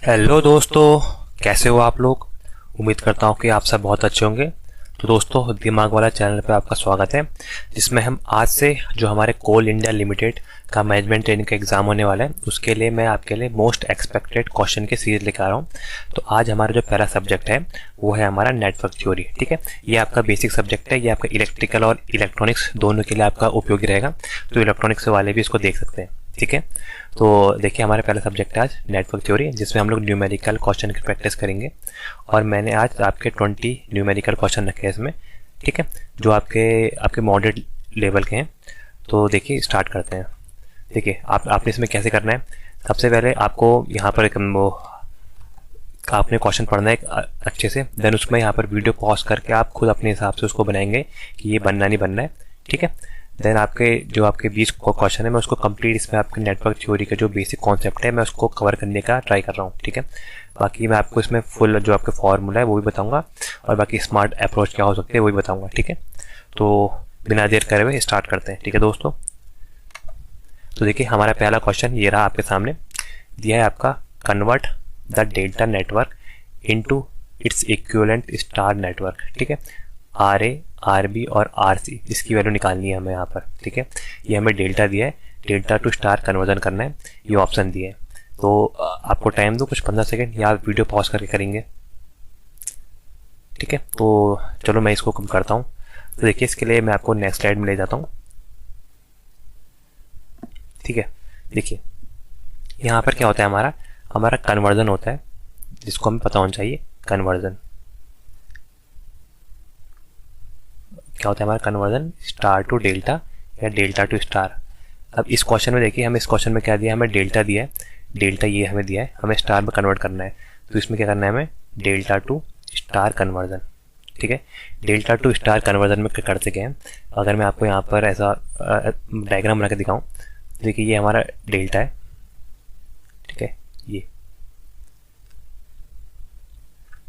Hello दोस्तों, कैसे हो आप लोग। उम्मीद करता हूँ कि आप सब बहुत अच्छे होंगे। तो दोस्तों, दिमाग वाला चैनल पे आपका स्वागत है, जिसमें हम आज से जो हमारे कोल इंडिया लिमिटेड का मैनेजमेंट ट्रेनिंग का एग्जाम होने वाला है, उसके लिए मैं आपके लिए मोस्ट एक्सपेक्टेड क्वेश्चन की सीरीज लेकर आ रहा हूँ। तो आज हमारा जो पहला सब्जेक्ट है वो है हमारा नेटवर्क थ्योरी। ठीक है, ये आपका बेसिक सब्जेक्ट है, ये आपका इलेक्ट्रिकल और इलेक्ट्रॉनिक्स दोनों के लिए आपका उपयोगी रहेगा। तो इलेक्ट्रॉनिक्स वाले भी इसको देख सकते हैं। ठीक है, तो देखिए हमारा पहला सब्जेक्ट है आज नेटवर्क थ्योरी, जिसमें हम लोग न्यूमेरिकल क्वेश्चन की प्रैक्टिस करेंगे। और मैंने आज आपके 20 न्यूमेरिकल क्वेश्चन रखे हैं इसमें। ठीक है, जो आपके मॉडरेट लेवल के हैं। तो देखिए स्टार्ट करते हैं। देखिए आपने इसमें कैसे करना है। सबसे पहले आपको यहाँ पर आपने क्वेश्चन पढ़ना है अच्छे से, देन उसमें यहाँ पर वीडियो पॉज करके आप खुद अपने हिसाब से उसको बनाएंगे कि ये बनना नहीं बनना है। ठीक है, देन आपके 20 क्वेश्चन है, मैं उसको कंप्लीट इसमें आपके नेटवर्क थ्योरी का जो बेसिक कॉन्सेप्ट है मैं उसको कवर करने का ट्राई कर रहा हूँ। ठीक है, बाकी मैं आपको इसमें फुल जो आपके फॉर्मूला है वो भी बताऊंगा, और बाकी स्मार्ट अप्रोच क्या हो सकती है वो भी बताऊंगा। ठीक है, तो बिना देर करे हुए स्टार्ट करते हैं। ठीक है दोस्तों, तो देखिए हमारा पहला क्वेश्चन ये रहा आपके सामने। दिया है आपका, convert the delta network into its equivalent star network. ठीक है, आर ए, आर बी और आर सी, इसकी वैल्यू निकालनी है हमें यहाँ पर। ठीक है, ये हमें डेल्टा दिया है, डेल्टा टू स्टार कन्वर्जन करना है, ये ऑप्शन दिए है। तो आपको टाइम दो कुछ 15 सेकेंड, या आप वीडियो पॉज करके करेंगे। ठीक है, तो चलो मैं इसको कम करता हूँ। तो देखिए इसके लिए मैं आपको नेक्स्ट स्लाइड में ले जाता हूँ। ठीक है, देखिए यहाँ पर क्या होता है, हमारा कन्वर्जन होता है, जिसको हमें पता होना चाहिए। कन्वर्जन क्या होता है हमारा, कन्वर्जन स्टार टू डेल्टा या डेल्टा टू स्टार। अब इस क्वेश्चन में देखिए, हमें इस क्वेश्चन में क्या दिया है, हमें डेल्टा दिया है, डेल्टा ये हमें दिया है, हमें स्टार में कन्वर्ट करना है। तो इसमें क्या करना है, हमें डेल्टा टू स्टार कन्वर्जन। ठीक है, डेल्टा टू स्टार कन्वर्जन में करते क्या है, अगर मैं आपको यहाँ पर ऐसा डायग्राम बना के दिखाऊँ, देखिए ये हमारा डेल्टा है। ठीक है, ये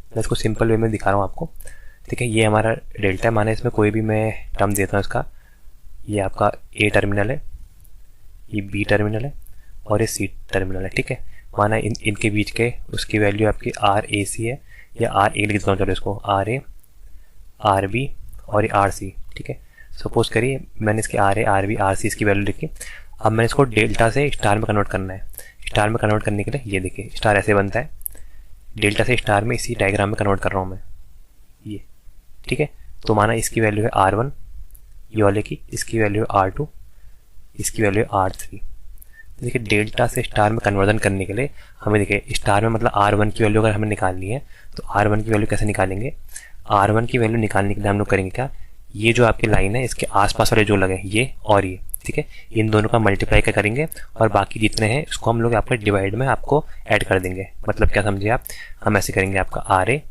मैं इसको सिंपल वे में दिखा रहा हूँ आपको। ठीक है, ये हमारा डेल्टा है, माना इसमें कोई भी मैं टर्म देता हूँ इसका। ये आपका ए टर्मिनल है, ये बी टर्मिनल है और ये सी टर्मिनल है। ठीक है, माना इनके बीच के उसकी वैल्यू आपकी आर ए सी है, या आर ए लिख देता हूँ, चलो इसको आर ए, आर बी और ये आर सी। ठीक है, सपोज करिए मैंने इसके R A, R B, R C इसकी वैल्यू लिखी। अब मैंने इसको डेल्टा से स्टार में कन्वर्ट करना है। स्टार में कन्वर्ट करने के लिए ये देखिए स्टार ऐसे बनता है, डेल्टा से स्टार में इसी डायग्राम में कन्वर्ट कर रहा हूँ मैं ये। ठीक है, तो माना इसकी वैल्यू है R1, ये वाले की, इसकी वैल्यू है R2, इसकी वैल्यू है R3। देखिए डेल्टा से स्टार में कन्वर्जन करने के लिए हमें देखिए स्टार में मतलब R1 की वैल्यू अगर हमें निकालनी है तो R1 की वैल्यू कैसे निकालेंगे। R1 की वैल्यू निकालने के लिए हम लोग करेंगे क्या, ये जो आपकी लाइन है इसके आसपास वाले जो लगे ये और ये, ठीक है, इन दोनों का मल्टीप्लाई का करेंगे, और बाकी जितने हैं उसको हम लोग आपके डिवाइड में आपको ऐड कर देंगे। मतलब क्या समझिए आप, हम ऐसे करेंगे आपका R A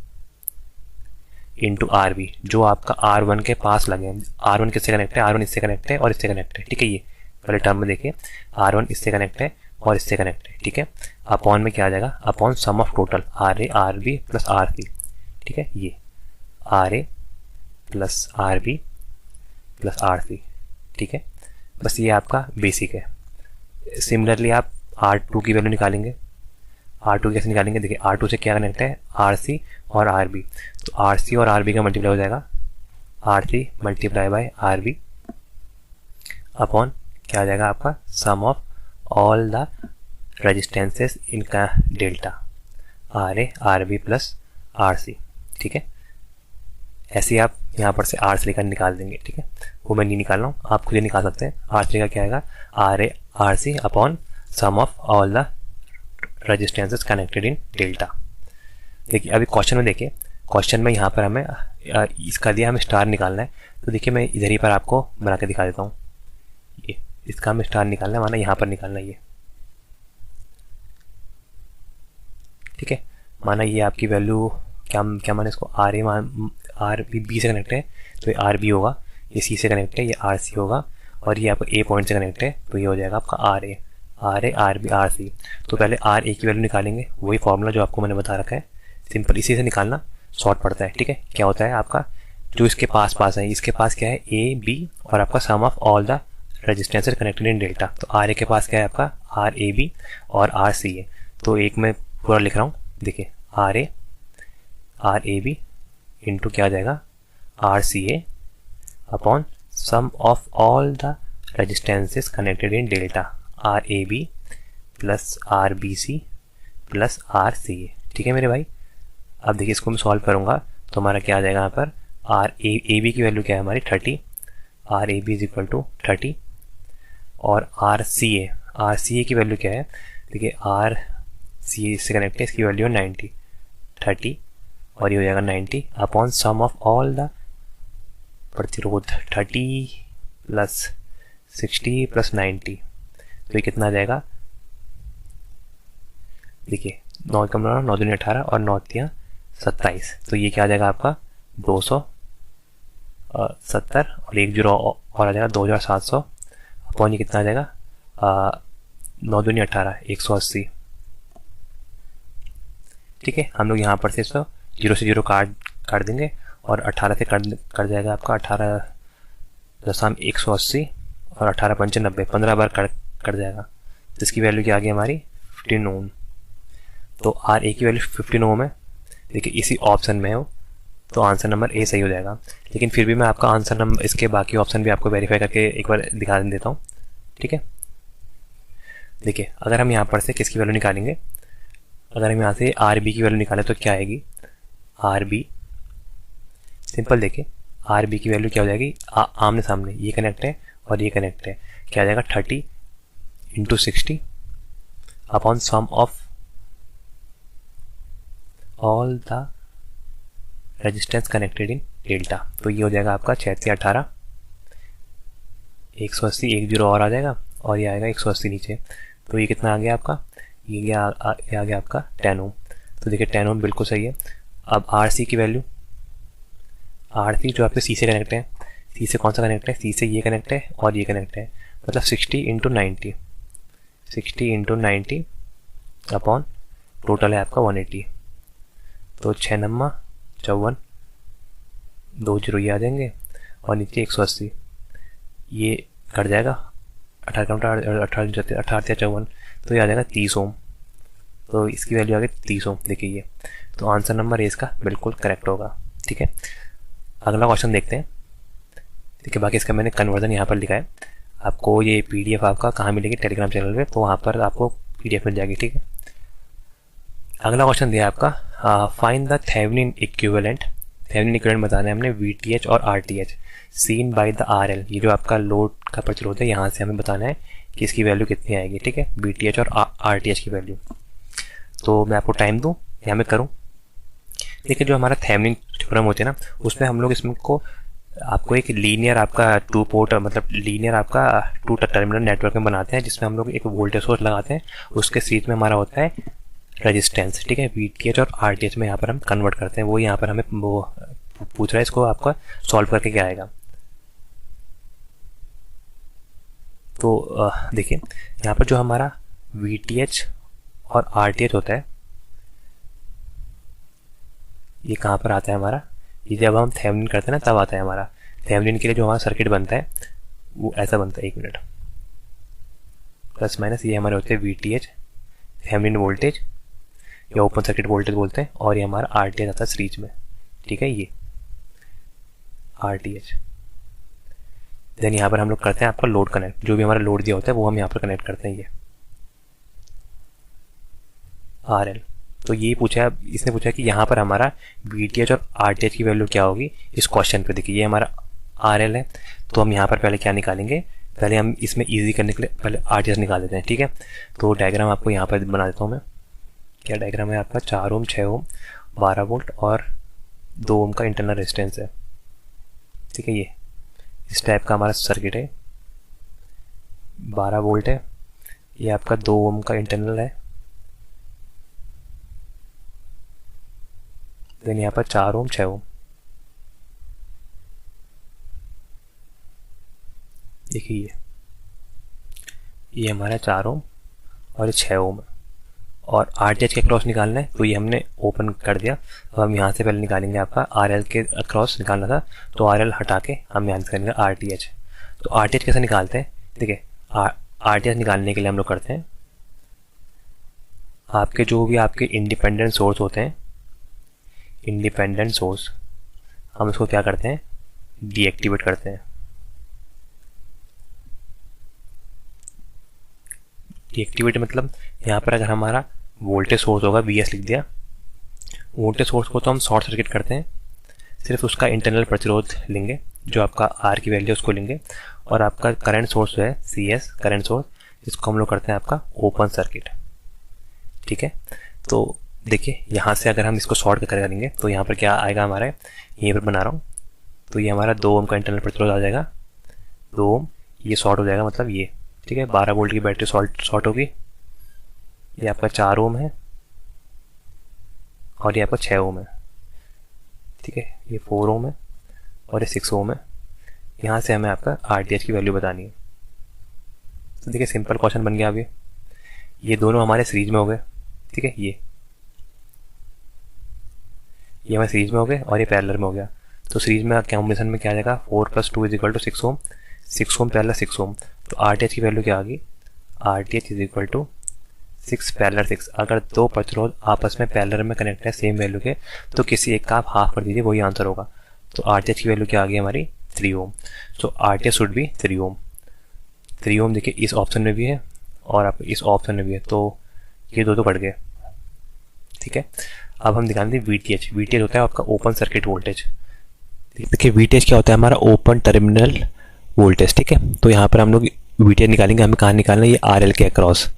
into R B, जो आपका R1 के पास लगे। R1 किससे कनेक्ट है, R1 इससे कनेक्ट है और इससे कनेक्ट है। ठीक है, ये पहले टर्म में देखिए R1 इससे कनेक्ट है और इससे कनेक्ट है। ठीक है, अपॉन में क्या आ जाएगा, upon sum of total R A R B plus R C. ठीक है, ये R A plus R B plus R C. ठीक है, बस ये आपका बेसिक है। सिमिलरली आप R2 की वैल्यू निकालेंगे। R2 कैसे निकालेंगे, देखिए R2 से क्या कनेक्ट है, RC और RB। तो RC और RB का मल्टीप्लाई हो जाएगा R3 multiply by RB upon क्या आ जाएगा आपका, sum of all the resistances इनका delta RA RB plus RC। ठीक है, ऐसे आप यहाँ पर से R3 का निकाल देंगे। ठीक है, वो मैं नहीं निकाल रहा हूँ, आप खुद ही निकाल सकते हैं। R3 का क्या आएगा, RA RC upon sum of all the resistances connected in delta. देखिए अभी क्वेश्चन में देखिए, क्वेश्चन में यहाँ पर हमें इसका दिया, हमें स्टार निकालना है। तो देखिए मैं इधर ही पर आपको बना के दिखा देता हूँ। ये इसका हमें स्टार निकालना है, माना यहाँ पर निकालना है ये। ठीक है, माना ये आपकी वैल्यू क्या माना इसको आर बी से कनेक्ट है तो ये आर बी होगा, ये सी से कनेक्ट है ये आर सी होगा, और ये आपका ए पॉइंट से कनेक्ट है तो ये हो जाएगा आपका R A R B R C. तो पहले आर ए की वैल्यू निकालेंगे, वही फॉर्मूला जो आपको मैंने बता रखा है, सिंपल इसी से निकालना शॉर्ट पड़ता है। ठीक है, क्या होता है आपका जो इसके पास है, इसके पास क्या है ए बी और आपका sum of all the resistances connected in delta. तो आर ए के पास क्या है आपका, आर ए बी और आर सी है। तो एक में पूरा लिख रहा हूँ, देखिए आर ए बी इंटू क्या आ जाएगा R C A upon sum of all the resistances connected in delta R A B plus R B C plus R C A. ठीक है मेरे भाई, अब देखिए इसको मैं सॉल्व करूँगा तो हमारा क्या आ जाएगा यहाँ पर आर ए बी की वैल्यू क्या है हमारी 30, R A B is equal to 30 और आर सी ए की वैल्यू क्या है, देखिए आर सी ए से कनेक्ट है, इसकी वैल्यू है 90, 30 और ये हो जाएगा 90 upon sum of all the प्रतिरोध 30 प्लस 60 प्लस 90, तो ये कितना आ जाएगा, देखिए 9 कम 9 दूनी 18 और 9 तियाँ 27, तो ये क्या आ जाएगा आपका 270 और 1 जीरो और आ जाएगा 2700 अपॉन ये कितना आ जाएगा 9 दूनी 18 180। ठीक है, हम लोग यहाँ पर से इसको 0 से 0 काट देंगे और 18 से कट जाएगा आपका 18 दशम 180 और 18 पंच 90, 15 बार कट जाएगा, तो इसकी वैल्यू क्या आ गई हमारी 15 ओम। तो आर ए की वैल्यू 15 ओम है, देखिए इसी ऑप्शन में हो तो आंसर नंबर ए सही हो जाएगा। लेकिन फिर भी मैं आपका आंसर नंबर इसके बाकी ऑप्शन भी आपको वेरीफाई करके एक बार दिखा देता हूँ। ठीक है, देखिए अगर हम यहाँ पर से किसकी वैल्यू निकालेंगे, अगर हम यहाँ से आर बी की वैल्यू निकालें तो क्या आएगी, आर बी सिंपल, देखिए आर बी की वैल्यू क्या हो जाएगी, आमने सामने ये कनेक्ट है और ये कनेक्ट है, क्या आ जाएगा 30 into 60 upon sum of all the resistance connected in delta, तो ये हो जाएगा आपका 6 से 18 180, 1 जीरो और आ जाएगा और ये आएगा 180 नीचे, तो ये कितना आ गया आपका, ये आ गया आपका 10 ओम। तो देखिए 10 ओम बिल्कुल सही है। अब आर सी की वैल्यू, आर सी जो आपके सी से कनेक्ट है, सी से कौन सा कनेक्ट है, सी से ये कनेक्ट है और ये कनेक्ट है, मतलब 60 इंटू 90, 60 इंटू 90 अपॉन टोटल है आपका 180, तो 6 नम्मा 54, 2 जीरो ये आ जाएंगे और नीचे 180, ये कट जाएगा 18 से 54, तो ये आ जाएगा 30 ओम, तो इसकी वैल्यू आ गई 30 ओम। देखिए ये, तो आंसर नंबर ए इसका बिल्कुल करेक्ट होगा। ठीक है, अगला क्वेश्चन देखते हैं। देखिए बाकी इसका मैंने कन्वर्जन यहाँ पर लिखा है, आपको ये पीडीएफ आपका कहाँ मिलेगी, टेलीग्राम चैनल पे, तो वहाँ पर आपको पीडीएफ मिल जाएगी। ठीक है, अगला क्वेश्चन दिया आपका find the Thevenin equivalent, Thevenin equivalent बताना है हमने वीटीएच और RTH seen by the RL, ये जो आपका लोड का प्रतिरोध है यहाँ से हमें बताना है कि इसकी वैल्यू कितनी आएगी। ठीक है, वीटीएच और आरटीएच की वैल्यू, तो मैं आपको टाइम दूँ या मैं करूँ। देखिए जो हमारा थेवेनिन थ्योरम होती है ना, उसमें हम लोग इसमें को आपको एक लीनियर आपका 2 पोर्ट मतलब लीनियर आपका 2 टर्मिनल नेटवर्क में बनाते हैं, जिसमें हम लोग एक वोल्टेज सोर्स लगाते हैं, उसके सीरीज में हमारा होता है रेजिस्टेंस। ठीक है, वीटीएच और आरटीएच में यहाँ पर हम कन्वर्ट करते हैं, वो यहाँ पर हमें वो पूछ रहा है, इसको आपका सॉल्व करके क्या आएगा। तो देखिए यहाँ पर जो हमारा वीटीएच और आरटीएच होता है, ये कहाँ पर आता है हमारा, ये जब हम थेवेनिन करते हैं ना तब आता है हमारा। थेवेनिन के लिए जो हमारा सर्किट बनता है वो ऐसा बनता है, 1 मिनट, प्लस माइनस ये हमारे होते हैं वीटीएच थेवेनिन वोल्टेज या ओपन सर्किट वोल्टेज बोलते हैं, और ये हमारा आरटीएच आता है सीरीज में। ठीक है, ये आरटीएच, देन यहाँ पर हम लोग करते हैं आपका लोड कनेक्ट, जो भी हमारा लोड दिया होता है वो हम यहाँ पर कनेक्ट करते हैं, ये आरएल। तो ये पूछा है, इसने पूछा कि यहाँ पर हमारा वीटीएच और आरटीएच की वैल्यू क्या होगी इस क्वेश्चन पे। देखिए ये हमारा आरएल है, तो हम यहाँ पर पहले क्या निकालेंगे, पहले हम इसमें इजी करने के लिए पहले आरटीएच निकाल देते हैं। ठीक है, तो डायग्राम आपको यहाँ पर बना देता हूँ मैं। क्या डायग्राम है आपका, 4 ओम 6 ओम 12 वोल्ट और 2 ओम का इंटरनल रेजिस्टेंस है। ठीक है, ये इस टाइप का हमारा सर्किट है, 12 वोल्ट है, ये आपका 2 ओम का इंटरनल है, देन यहाँ पर 4 ओम 6 ओम। देखिए ये हमारा 4 ओम और ये 6 ओम है, और आरटीएच के अक्रॉस निकालना है, तो ये हमने ओपन कर दिया। अब हम यहाँ से पहले निकालेंगे, आपका आरएल के अक्रॉस निकालना था, तो आरएल हटा के हम यहाँ से करेंगे आरटीएच। तो आरटीएच कैसे निकालते हैं, देखिए आरटीएच निकालने के लिए हम लोग करते हैं आपके जो भी आपके इंडिपेंडेंट सोर्स होते हैं, इंडिपेंडेंट सोर्स, हम उसको क्या करते हैं, डीएक्टिवेट करते हैं। डीएक्टिवेट मतलब यहाँ पर अगर हमारा वोल्टेज सोर्स होगा, वीएस लिख दिया, वोल्टेज सोर्स को तो हम शॉर्ट सर्किट करते हैं, सिर्फ उसका इंटरनल प्रतिरोध लेंगे, जो आपका आर की वैल्यू उसको लेंगे, और आपका करंट सोर्स जो है सी एस करंट सोर्स, इसको हम लोग करते हैं आपका ओपन सर्किट। ठीक है, तो देखिए यहाँ से अगर हम इसको शॉर्ट कर करेंगे तो यहाँ पर क्या आएगा हमारा, यहीं पर बना रहा हूँ, तो ये हमारा 2 ओम का इंटरनल प्रतिरोध आ जाएगा, 2 ओम, ये शॉर्ट हो जाएगा मतलब ये। ठीक है, 12 वोल्ट की बैटरी शॉर्ट होगी, ये आपका 4 ओम है और ये आपका 6 ओम है। ठीक है, ये 4 ओम है और ये 6 ओम है। यहाँ से हमें आपका आरटीएच की वैल्यू बतानी है। तो देखिए सिंपल क्वेश्चन बन गया अभी, ये दोनों हमारे सीरीज में हो गए। ठीक है, ये हमारे सीरीज में हो गए और ये पैरेलल में हो गया। तो सीरीज में कॉम्बिनेशन में क्या आ जाएगा, 4 + 2 = 6 ओम, 6 ओम पैरेलल 6 ओम। तो आरटीएच की वैल्यू क्या आ गई, आरटीएच = 6 पैरेलल 6। अगर दो प्रतिरोध आपस में पैरेलल में कनेक्ट है सेम वैल्यू के, तो किसी एक का आप हाफ कर दीजिए, वही आंसर होगा। तो आरटीएच की वैल्यू क्या आ गई हमारी, 3 ओम। सो आरटीएच शुड बी 3 ओम। 3 ओम देखिए इस ऑप्शन में भी है और आप इस ऑप्शन में भी है, तो ये दो तो बढ़ गए। ठीक है, अब हम दिखाएंगे वीटीएच। वीटीएच होता है आपका ओपन सर्किट वोल्टेज। देखिए वीटीएच क्या होता है, हमारा ओपन टर्मिनल वोल्टेज। ठीक है, तो यहाँ पर हम लोग वीटीएच निकालेंगे, हमें कहाँ निकालना है, ये आरएल के अक्रॉस।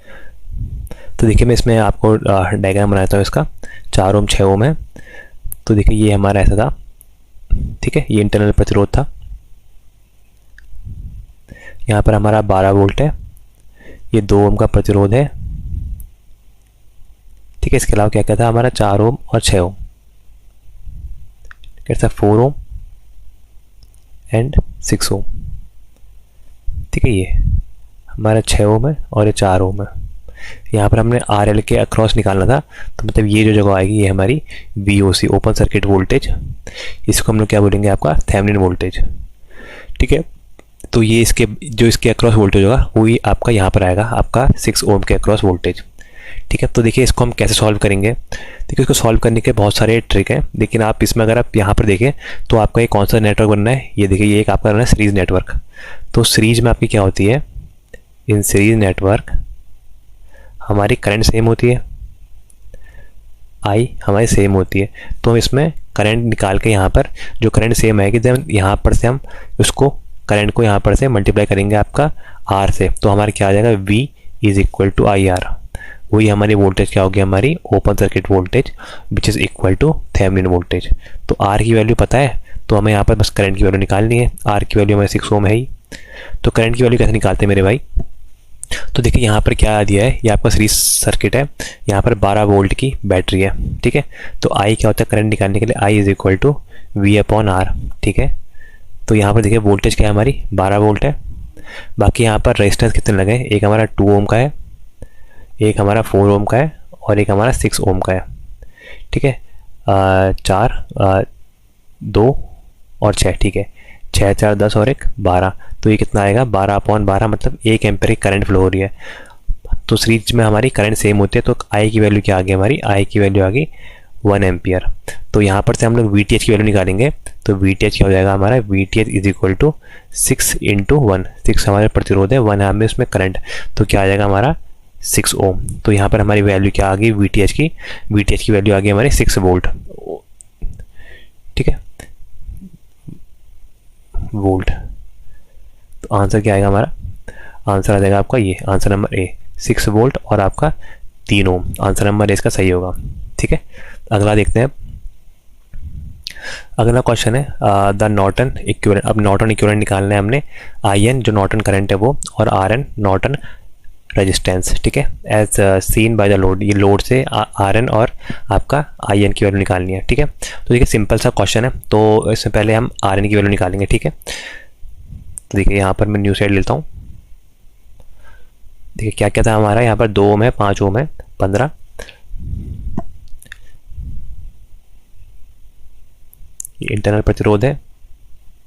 तो देखिए मैं इसमें आपको डायग्राम बनाता हूँ इसका, 4 ओम 6 ओम है। तो देखिए ये हमारा ऐसा था। ठीक है, ये इंटरनल प्रतिरोध था, यहाँ पर हमारा 12 वोल्ट है, ये 2 ओम का प्रतिरोध है। ठीक है, इसके अलावा क्या कहता है हमारा 4 ओम और 6 ओम, कैसा 4 ओम एंड 6 ओम। ठीक है, ये हमारा 6 ओम है और ये 4 ओम है। यहाँ पर हमने आर एल के अक्रॉस निकालना था, तो मतलब ये जो जगह आएगी ये हमारी वी ओ सी ओपन सर्किट वोल्टेज, इसको हम लोग क्या बोलेंगे आपका थेवेनिन वोल्टेज। ठीक है, तो ये इसके जो इसके अक्रॉस वोल्टेज होगा वही आपका यहाँ पर आएगा आपका 6 ओम के अक्रॉस वोल्टेज। ठीक है, तो देखिए इसको हम कैसे सॉल्व करेंगे। देखिए इसको सॉल्व करने के बहुत सारे ट्रिक हैं, लेकिन आप इसमें अगर आप यहाँ पर देखें तो आपका ये कौन सा नेटवर्क बनना है, ये देखिए ये एक आपका बनना है सीरीज नेटवर्क। तो सीरीज में आपकी क्या होती है, इन सीरीज नेटवर्क हमारी करंट सेम होती है, आई हमारी सेम होती है। तो हम इसमें करंट निकाल के यहाँ पर जो करंट सेम आएगी, जब यहाँ पर से हम उसको करंट को यहाँ पर से मल्टीप्लाई करेंगे आपका आर से, तो हमारा क्या आ जाएगा, V = IR। वही हमारी वोल्टेज क्या होगी, हमारी open circuit voltage which is equal to Thevenin voltage. तो आर की वैल्यू पता है, तो हमें यहाँ पर बस करंट की वैल्यू निकालनी है। आर की वैल्यू हमारे 6 ओम है ही, तो करंट की वैल्यू कैसे निकालते हैं मेरे भाई। तो देखिए यहाँ पर क्या दिया है, ये आपका सीरीज सर्किट है, यहाँ पर 12 वोल्ट की बैटरी है। ठीक है, तो आई क्या होता है करंट निकालने के लिए, I = V/R। ठीक है, तो यहाँ पर देखिए वोल्टेज क्या है हमारी 12 वोल्ट है। बाकी यहाँ पर रेजिस्टेंस कितने लगे, एक हमारा 2 ओम का है, एक हमारा 4 ओम का है और एक हमारा 6 ओम का है। ठीक है, 4 2 और 6। ठीक है, 6 4 10 और 1 12, तो ये कितना आएगा 12/12, मतलब 1 एम्पीयर की करंट फ्लो हो रही है। तो सीरीज में हमारी करंट सेम होती है, तो आई की वैल्यू क्या आ गई हमारी, आई की वैल्यू आ गई 1 एम्पियर। तो यहाँ पर से हम लोग वीटीएच की वैल्यू निकालेंगे, तो वीटीएच क्या हो जाएगा हमारा, VTH = 6 × 1। 6 हमारे प्रतिरोध है, 1 है इसमें करंट, तो क्या आ जाएगा हमारा 6 ओम। तो यहाँ पर हमारी वैल्यू क्या आ गई वीटीएच की वैल्यू आ गई हमारी 6 वोल्ट। ठीक है, वोल्ट। तो आंसर क्या आएगा हमारा, आंसर आ जाएगा आपका ये आंसर नंबर ए, 6 वोल्ट और आपका 3 ओम। आंसर नंबर ए इसका सही होगा। ठीक है, अगला देखते हैं। अगला क्वेश्चन है द नॉर्टन इक्विवेलेंट। अब नॉर्टन इक्विवेलेंट निकालना है हमने, IN जो नॉर्टन करंट है वो, और RN नॉर्टन रेजिस्टेंस। ठीक है, as seen by the load, ये लोड से RN और आपका IN की वैल्यू निकालनी है। ठीक है, तो देखिए सिंपल सा क्वेश्चन है, तो इससे पहले हम RN की वैल्यू निकालेंगे। ठीक है, तो देखिए यहाँ पर मैं न्यू साइड लेता हूँ। देखिए क्या क्या था हमारा, यहाँ पर 2 ओम है, 5 ओम है, 15। ये इंटरनल प्रतिरोध है,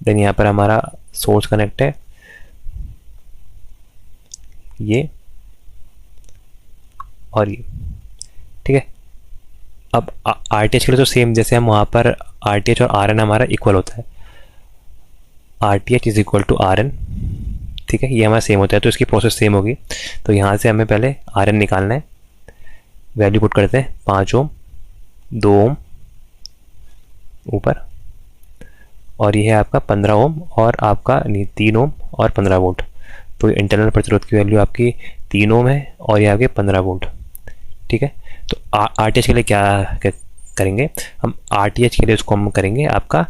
देन यहाँ पर हमारा सोर्स कनेक्ट है, ये और अब आर टी एच के लिए तो सेम, जैसे हम वहाँ पर आर टी एच और आर एन हमारा इक्वल होता है, R T H is equal to R N, ठीक है, ये हमारा सेम होता है, तो इसकी प्रोसेस सेम होगी। तो यहाँ से हमें पहले आर एन निकालना है, वैल्यू पुट करते हैं 5 ओम, 2 ओम ऊपर, और ये है आपका 15 ओम और आपका 3 ओम और 15 वोल्ट। तो इंटरनल प्रतिरोध की वैल्यू आपकी 3 ओम है और ये आपके 15 वोल्ट, ठीक है। तो आर टी एच के लिए क्या करेंगे हम, आर टी एच के लिए उसको हम करेंगे आपका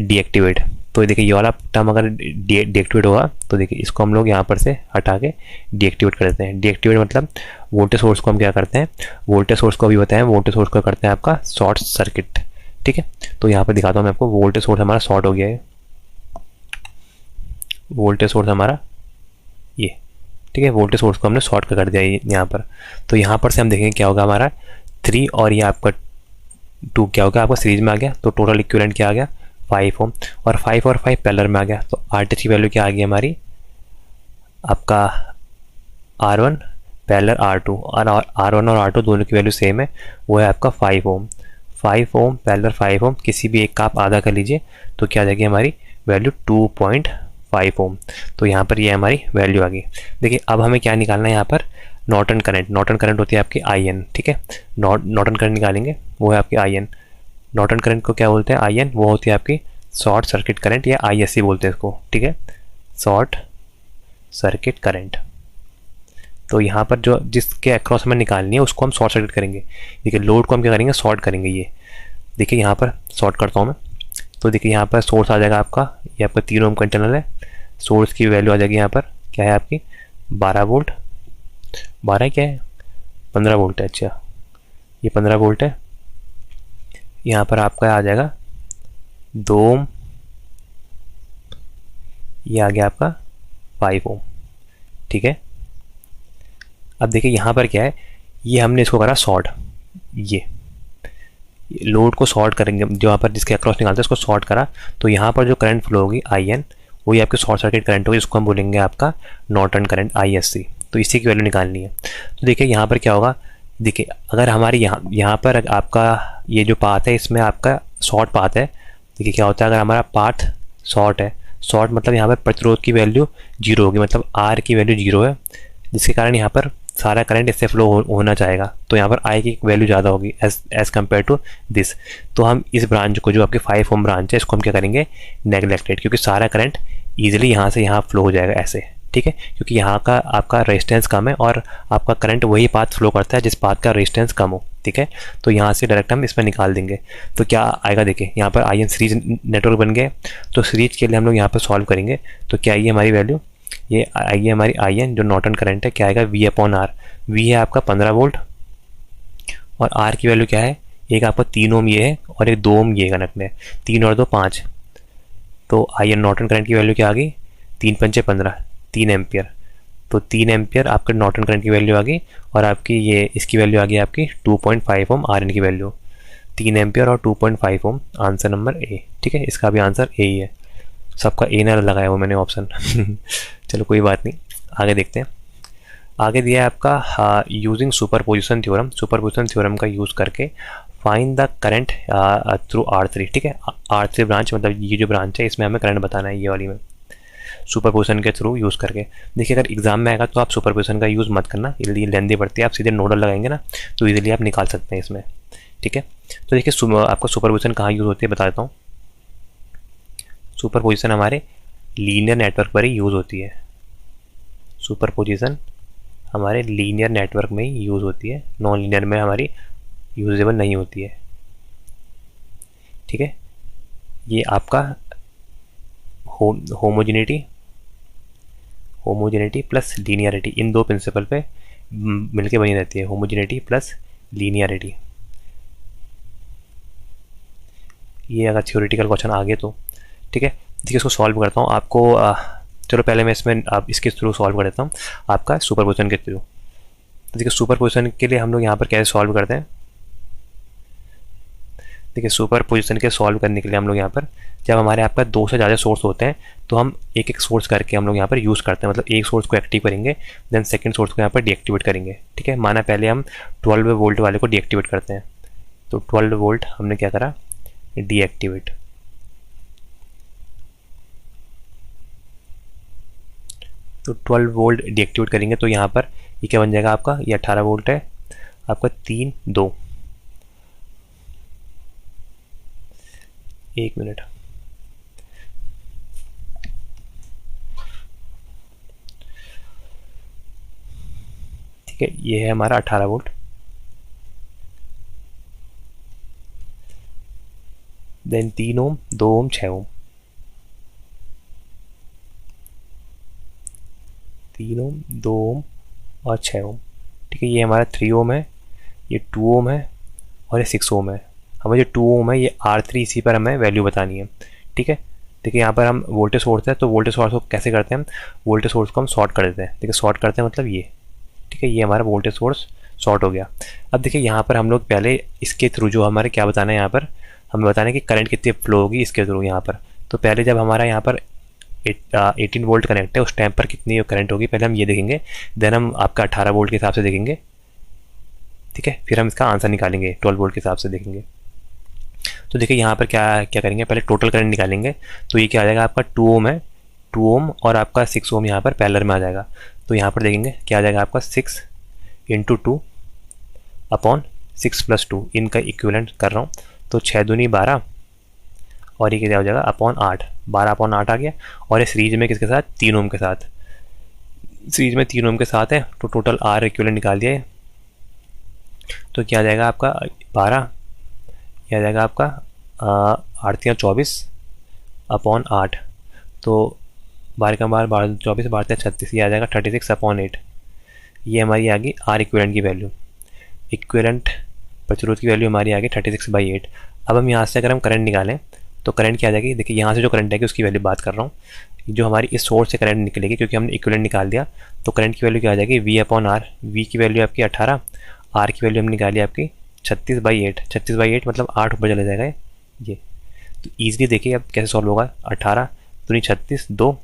डीएक्टिवेट। तो देखिए ये वाला टर्म अगर डीएक्टिवेट होगा तो देखिए इसको हम लोग यहाँ पर से हटा के डीएक्टिवेट कर देते हैं। डीएक्टिवेट मतलब वोल्टेज सोर्स को हम क्या करते हैं, वोल्टेज सोर्स को अभी बताएं, वोल्टेज सोर्स को करते हैं आपका शॉर्ट सर्किट, ठीक है। तो यहाँ पर दिखाता हूँ मैं आपको, वोल्टेज सोर्स हमारा शॉर्ट हो गया है, वोल्टेज सोर्स हमारा ये, ठीक है, वोल्टेज सोर्स को हमने शॉर्ट कर दिया यहाँ पर। तो यहाँ पर से हम देखेंगे क्या होगा, हमारा 3 और ये आपका 2 क्या होगा, आपका सीरीज में आ गया, तो टोटल इक्विवेलेंट क्या आ गया 5 ओम, और 5 और 5 पैरेलल में आ गया। तो आर टी एच की वैल्यू क्या आ गई हमारी, आपका R1 पैरेलल R2, और R1 और R2 दोनों की वैल्यू सेम है, वो है आपका 5 ओम। 5 ओम पैरेलल 5 ओम, किसी भी एक का आप आधा कर लीजिए तो क्या आ जाएगी हमारी वैल्यू 2.5 ओम। तो यहाँ पर ये हमारी वैल्यू आ गई। देखिए अब हमें क्या निकालना है यहाँ पर, नॉर्टन करंट। नॉर्टन करंट होती है आपकी IN, ठीक है, नॉर्टन करंट निकालेंगे, वो है आपकी IN। नॉर्टन करंट को क्या बोलते हैं, IN, वो होती है आपकी शॉर्ट सर्किट करंट या ISC बोलते हैं इसको, ठीक है, शॉर्ट सर्किट करंट। तो यहाँ पर जो जिसके अक्रॉस हमें निकालनी है उसको हम शॉर्ट सर्किट करेंगे। देखिए लोड को हम क्या करेंगे, शॉर्ट करेंगे। ये देखिए यहाँ पर शॉर्ट करता हूँ मैं, तो देखिए यहाँ पर सोर्स आ जाएगा आपका, ये आपका 3 ओम का इंटरनल है, सोर्स की वैल्यू आ जाएगी यहाँ पर क्या है आपकी 12 वोल्ट, 12 क्या है 15 वोल्ट है, अच्छा ये 15 वोल्ट है। यहाँ पर आपका आ जाएगा 2 ओम, ये आ गया आपका 5 ओम, ठीक है। अब देखिए यहाँ पर क्या है, ये हमने इसको करा शॉर्ट, ये लोड को शॉर्ट करेंगे, जो यहाँ पर जिसके अक्रॉस निकालते हैं उसको शॉर्ट करा, तो यहाँ पर जो करंट फ्लो होगी IN, वही आपकी शॉर्ट सर्किट करंट होगी, इसको हम बोलेंगे आपका नॉर्टन करंट ISC। तो इसी की वैल्यू निकालनी है। तो देखिए यहाँ पर क्या होगा, देखिए अगर हमारी यहाँ पर आपका ये जो पाथ है इसमें आपका शॉर्ट पाथ है, देखिए क्या होता है अगर हमारा पाथ शॉर्ट है, शॉर्ट मतलब यहाँ पर प्रतिरोध की वैल्यू 0 होगी, मतलब R की वैल्यू 0 है, जिसके कारण यहाँ पर सारा करंट इससे फ्लो होना चाहेगा, तो यहाँ पर I की वैल्यू ज़्यादा होगी एज कम्पेयर टू दिस। तो हम इस ब्रांच को, जो आपकी 5 ओम ब्रांच है, इसको हम क्या करेंगे नेगलेक्टेड, क्योंकि सारा करंट ईजिली यहाँ से यहाँ फ्लो हो जाएगा ऐसे, ठीक है, क्योंकि यहाँ का आपका रेजिस्टेंस कम है और आपका करंट वही पाथ फ्लो करता है जिस पाथ का रेजिस्टेंस कम हो, ठीक है। तो यहाँ से डायरेक्ट हम इसमें निकाल देंगे। तो क्या आएगा, देखिए यहाँ पर IN सीरीज नेटवर्क बन गए, तो सीरीज के लिए हम लोग यहाँ पर सॉल्व करेंगे, तो क्या आएगी हमारी वैल्यू, ये आएगी हमारी IN जो नॉर्टन करंट है, क्या आएगा V/R। V है आपका 15 वोल्ट और R की वैल्यू क्या है, एक आपका 3 ओम ये है और एक 2 ओम ये कनेक्ट में, 3 और 2 5। तो IN नॉर्टन करंट की वैल्यू क्या आ गई 3 पंचे 15, 3 एम्पियर। तो 3 एम्पियर आपका नॉर्टन करंट की वैल्यू आ गई, और आपकी ये इसकी वैल्यू आ गई आपकी 2.5 ओम RN की वैल्यू, 3 एम्पियर और 2.5 ओम, आंसर नंबर ए, ठीक है, इसका भी आंसर ए ही है। सबका ए ना लगाया वो मैंने ऑप्शन चलो कोई बात नहीं, आगे देखते हैं। आगे दिया है आपका using superposition theorem. Superposition theorem का यूज़ करके find the current through R3, ठीक है, R3 ब्रांच मतलब ये जो ब्रांच है इसमें हमें करंट बताना है, ये वाली में सुपरपोजिशन के थ्रू यूज़ करके। देखिए अगर एग्जाम में आएगा तो आप सुपरपोजिशन का यूज़ मत करना, ये लेंदी पड़ती है, आप सीधे नोडल लगाएंगे ना तो इजीली आप निकाल सकते हैं इसमें, ठीक है। तो देखिए आपका सुपरपोजिशन कहाँ यूज़ होती है बता देता हूँ। सुपरपोजिशन हमारे लीनियर नेटवर्क पर ही यूज़ होती है, सुपरपोजिशन हमारे लीनियर नेटवर्क में ही यूज़ होती है, नॉन लीनियर में हमारी यूजेबल नहीं होती है, ठीक है। ये आपका होमोजेनिटी प्लस लीनियरिटी, इन दो प्रिंसिपल पे मिलके बनी रहती है, होमोजेनिटी प्लस लीनियरिटी। ये अगर थ्योरेटिकल क्वेश्चन आ गए तो ठीक है। देखिए इसको सॉल्व करता हूँ आपको, चलो पहले मैं इसमें आप इसके थ्रू सॉल्व कर देता हूँ आपका सुपरपोजिशन के थ्रू। तो देखिए सुपरपोजिशन के लिए हम लोग यहाँ पर कैसे सॉल्व करते हैं, देखिए सुपरपोजिशन के सॉल्व करने के लिए हम लोग यहाँ पर जब हमारे आपका 2 से ज़्यादा सोर्स होते हैं तो हम एक एक सोर्स करके हम लोग यहाँ पर यूज़ करते हैं, मतलब एक सोर्स को एक्टिव करेंगे देन सेकंड सोर्स को यहाँ पर डीएक्टिवेट करेंगे, ठीक है। माना पहले हम 12 वोल्ट वाले को डीएक्टिवेट करते हैं, तो 12 वोल्ट हमने क्या करा, डीएक्टिवेट। तो 12 वोल्ट डीएक्टिवेट करेंगे तो यहाँ पर ये क्या बन जाएगा आपका, ये 18 वोल्ट है आपका 3 2। एक मिनट, ठीक है, ये है हमारा 18 वोल्ट। देन 3 ओम, 2 ओम, 6 ओम, 3 ओम, 2 ओम और 6 ओम। ठीक है, ये हमारा 3 ओम है, ये 2 ओम है और ये 6 ओम है। हमें जो 2 ओम है ये R3, इसी पर हमें वैल्यू बतानी है। ठीक है, देखिए यहाँ पर हम वोल्टेज सोर्स है, तो वोल्टेज सोर्स को कैसे करते हैं हम, वोल्टेज सोर्स को हम शॉर्ट कर देते हैं। देखिए शॉर्ट करते हैं मतलब ये, ठीक है, ये हमारा वोल्टेज सोर्स शॉर्ट हो गया। अब देखिए यहाँ पर हम लोग पहले इसके थ्रू जो हमारे क्या बताना है, यहाँ पर हमें बताना है कि करंट कितनी फ्लो होगी इसके थ्रू यहाँ पर। तो पहले जब हमारा यहाँ पर 18 वोल्ट कनेक्ट है उस टाइम पर कितनी करंट होगी पहले हम ये देखेंगे, देन हम आपका 18 वोल्ट के हिसाब से देखेंगे। ठीक है, फिर हम इसका आंसर निकालेंगे 12 वोल्ट के हिसाब से देखेंगे। तो देखिए यहाँ पर क्या क्या करेंगे, पहले टोटल करंट निकालेंगे। तो ये क्या आ जाएगा आपका 2 ओम है, 2 ओम और आपका 6 ओम यहाँ पर पैरेलल में आ जाएगा। तो यहाँ पर देखेंगे क्या आ जाएगा आपका 6 इंटू 2 अपॉन 6 प्लस 2, इनका इक्विवेलेंट कर रहा हूँ। तो 6 दूनी 12 और ये क्या हो जाएगा अपॉन 8, 12 अपॉन 8 आ गया। और ये सीरीज में किसके साथ, 3 ओम के साथ, सीरीज में 3 ओम के साथ है। तो टोटल आर इक्विवेलेंट निकाल दिया है। तो क्या आ जाएगा आपका 12, क्या आ जाएगा आपका 8 या 24 अपॉन 8। तो 12 का 12, 12 24, 12 36, ये आ जाएगा 36 अपॉन 8। ये हमारी आ गई आर इक्विवेलेंट की वैल्यू। इक्विवेलेंट प्रतिरोध की वैल्यू हमारी आ गई 36/8। अब हम यहाँ से अगर हम करंट निकालें तो करंट क्या आ जाएगी, देखिए यहाँ से जो करंट आएगी उसकी वैल्यू बात कर रहा हूँ। जो हमारी इस सोर्स से करंट निकलेगी, क्योंकि हमने इक्विवेलेंट निकाल दिया, तो करंट की वैल्यू क्या आ जाएगी, V अपॉन आर। वी की वैल्यू आपकी 18, आर की वैल्यू हम निकाली आपकी 36/8। 36/8 मतलब 8 ऊपर चला जाएगा ये। तो ईजिली देखिए अब कैसे सॉल्व होगा, 18 दूनी 36, 2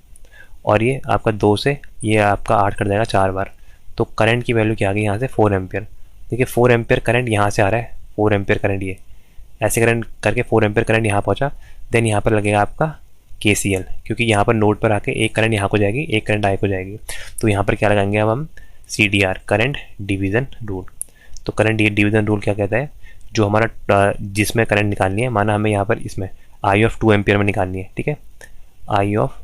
और ये आपका 2 से ये आपका 8 कर जाएगा 4 बार। तो करंट की वैल्यू क्या आ गई यहाँ से 4 एम्पियर। देखिए 4 एम्पियर करंट यहाँ से आ रहा है, 4 एम्पियर करंट ये ऐसे करंट करके 4 एम्पियर करंट यहाँ पहुँचा। देन यहाँ पर लगेगा आपका KCL, क्योंकि यहाँ पर नोड पर आके एक करंट यहाँ को जाएगी, एक करंट आई को जाएगी। तो यहाँ पर क्या लगाएंगे अब हम, CDR, करंट डिवीज़न रूल। तो करंट डिवीज़न रूल क्या कहता है, जो हमारा जिसमें करंट निकालनी है, माना हमें यहाँ पर इसमें I ऑफ 2 एम्पियर में निकालनी है। ठीक है, I ऑफ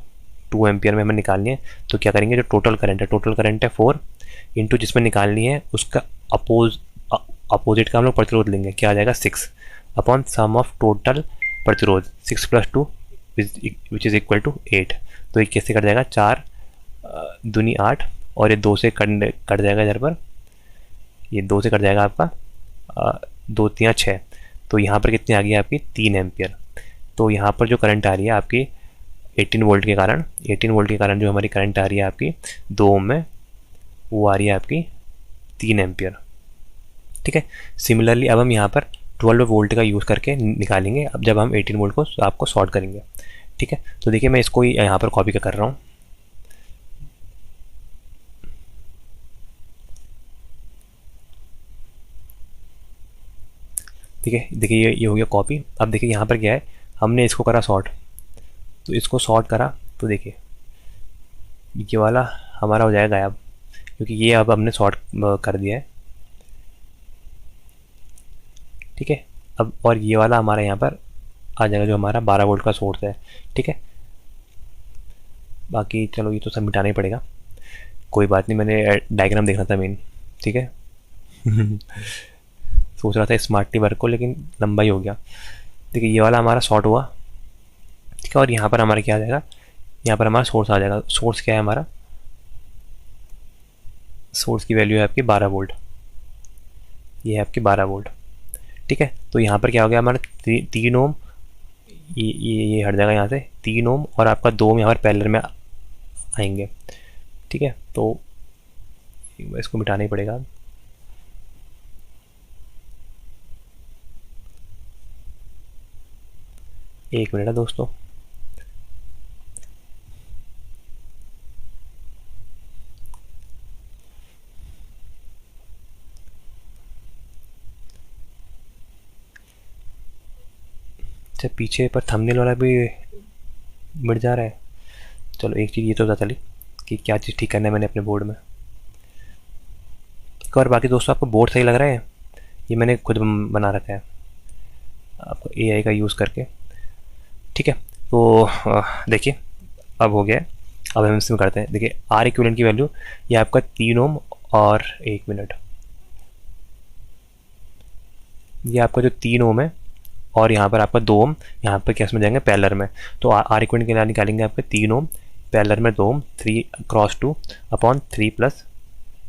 2 एम्पियर में हमें निकालनी है। तो क्या करेंगे, जो टोटल करंट है 4 इंटू जिसमें निकालनी है उसका अपोजिट का हम लोग प्रतिरोध लेंगे, क्या आ जाएगा 6 अपॉन सम ऑफ टोटल प्रतिरोध 6 plus 2 which is equal to 8। तो ये कैसे कट जाएगा, 4 दूनी 8 और ये 2 से कट जाएगा इधर पर, ये 2 से कट जाएगा आपका 2 3 6। तो यहाँ पर कितनी आ गई आपकी 3 एम्पियर। तो यहाँ पर जो करंट आ रही है आपकी 18 वोल्ट के कारण, 18 वोल्ट के कारण जो हमारी करंट आ रही है आपकी 2 ओम में, वो आ रही है आपकी 3 एम्पियर। ठीक है, सिमिलरली अब हम यहाँ पर 12 वोल्ट का यूज़ करके निकालेंगे, अब जब हम 18 वोल्ट को आपको शॉर्ट करेंगे। ठीक है, तो देखिए मैं इसको यहाँ पर कॉपी कर रहा हूँ। ठीक है, देखिए ये हो गया कॉपी। अब देखिए यहाँ पर क्या है, हमने इसको करा शॉर्ट, तो इसको शॉर्ट करा तो देखिए ये वाला हमारा हो जाएगा गायब, क्योंकि ये अब हमने शॉर्ट कर दिया है। ठीक है, अब और ये वाला हमारा यहाँ पर आ जाएगा जो हमारा 12 वोल्ट का सोर्स है। ठीक है, बाकी चलो ये तो सब मिटाना ही पड़ेगा, कोई बात नहीं, मैंने डायग्राम देखना था मेन। ठीक है सोच रहा था स्मार्टली वर्क को, लेकिन लंबा ही हो गया। देखिए ये वाला हमारा शॉर्ट हुआ। ठीक है, और यहाँ पर हमारा क्या आ जाएगा, यहाँ पर हमारा सोर्स आ जाएगा। सोर्स क्या है हमारा, सोर्स की वैल्यू है आपकी 12 वोल्ट, ये है आपकी 12 वोल्ट। ठीक है, तो यहाँ पर क्या हो गया हमारा 3 ओम, ये हट जाएगा यहाँ से 3 ओम और आपका 2 ओम यहाँ पर पैरेलल में आएंगे। ठीक है, तो इसको मिटाना ही पड़ेगा। एक मिनट है दोस्तों। अच्छा पीछे पर थंबनेल वाला भी मिट जा रहा है। चलो एक चीज़ ये तो पता चली कि क्या चीज़ ठीक करना है मैंने अपने बोर्ड में। और बाकी दोस्तों आपको बोर्ड सही लग रहा है? ये मैंने खुद बना रखा है आपको AI का यूज़ करके। ठीक है, तो देखिए अब हो गया है। अब हम इसमें करते हैं। देखिए R इक्विवेलेंट की वैल्यू ये आपका 3 ओम और 1 मिनट, ये आपका जो 3 ओम है और यहाँ पर आपका 2 ओम, यहाँ पर कैसे में जाएंगे पैरेलल में। तो R इक्विवेलेंट के लिए निकालेंगे आपके 3 ओम पैरेलल में 2 ओम 3 क्रॉस 2 अपॉन 3 प्लस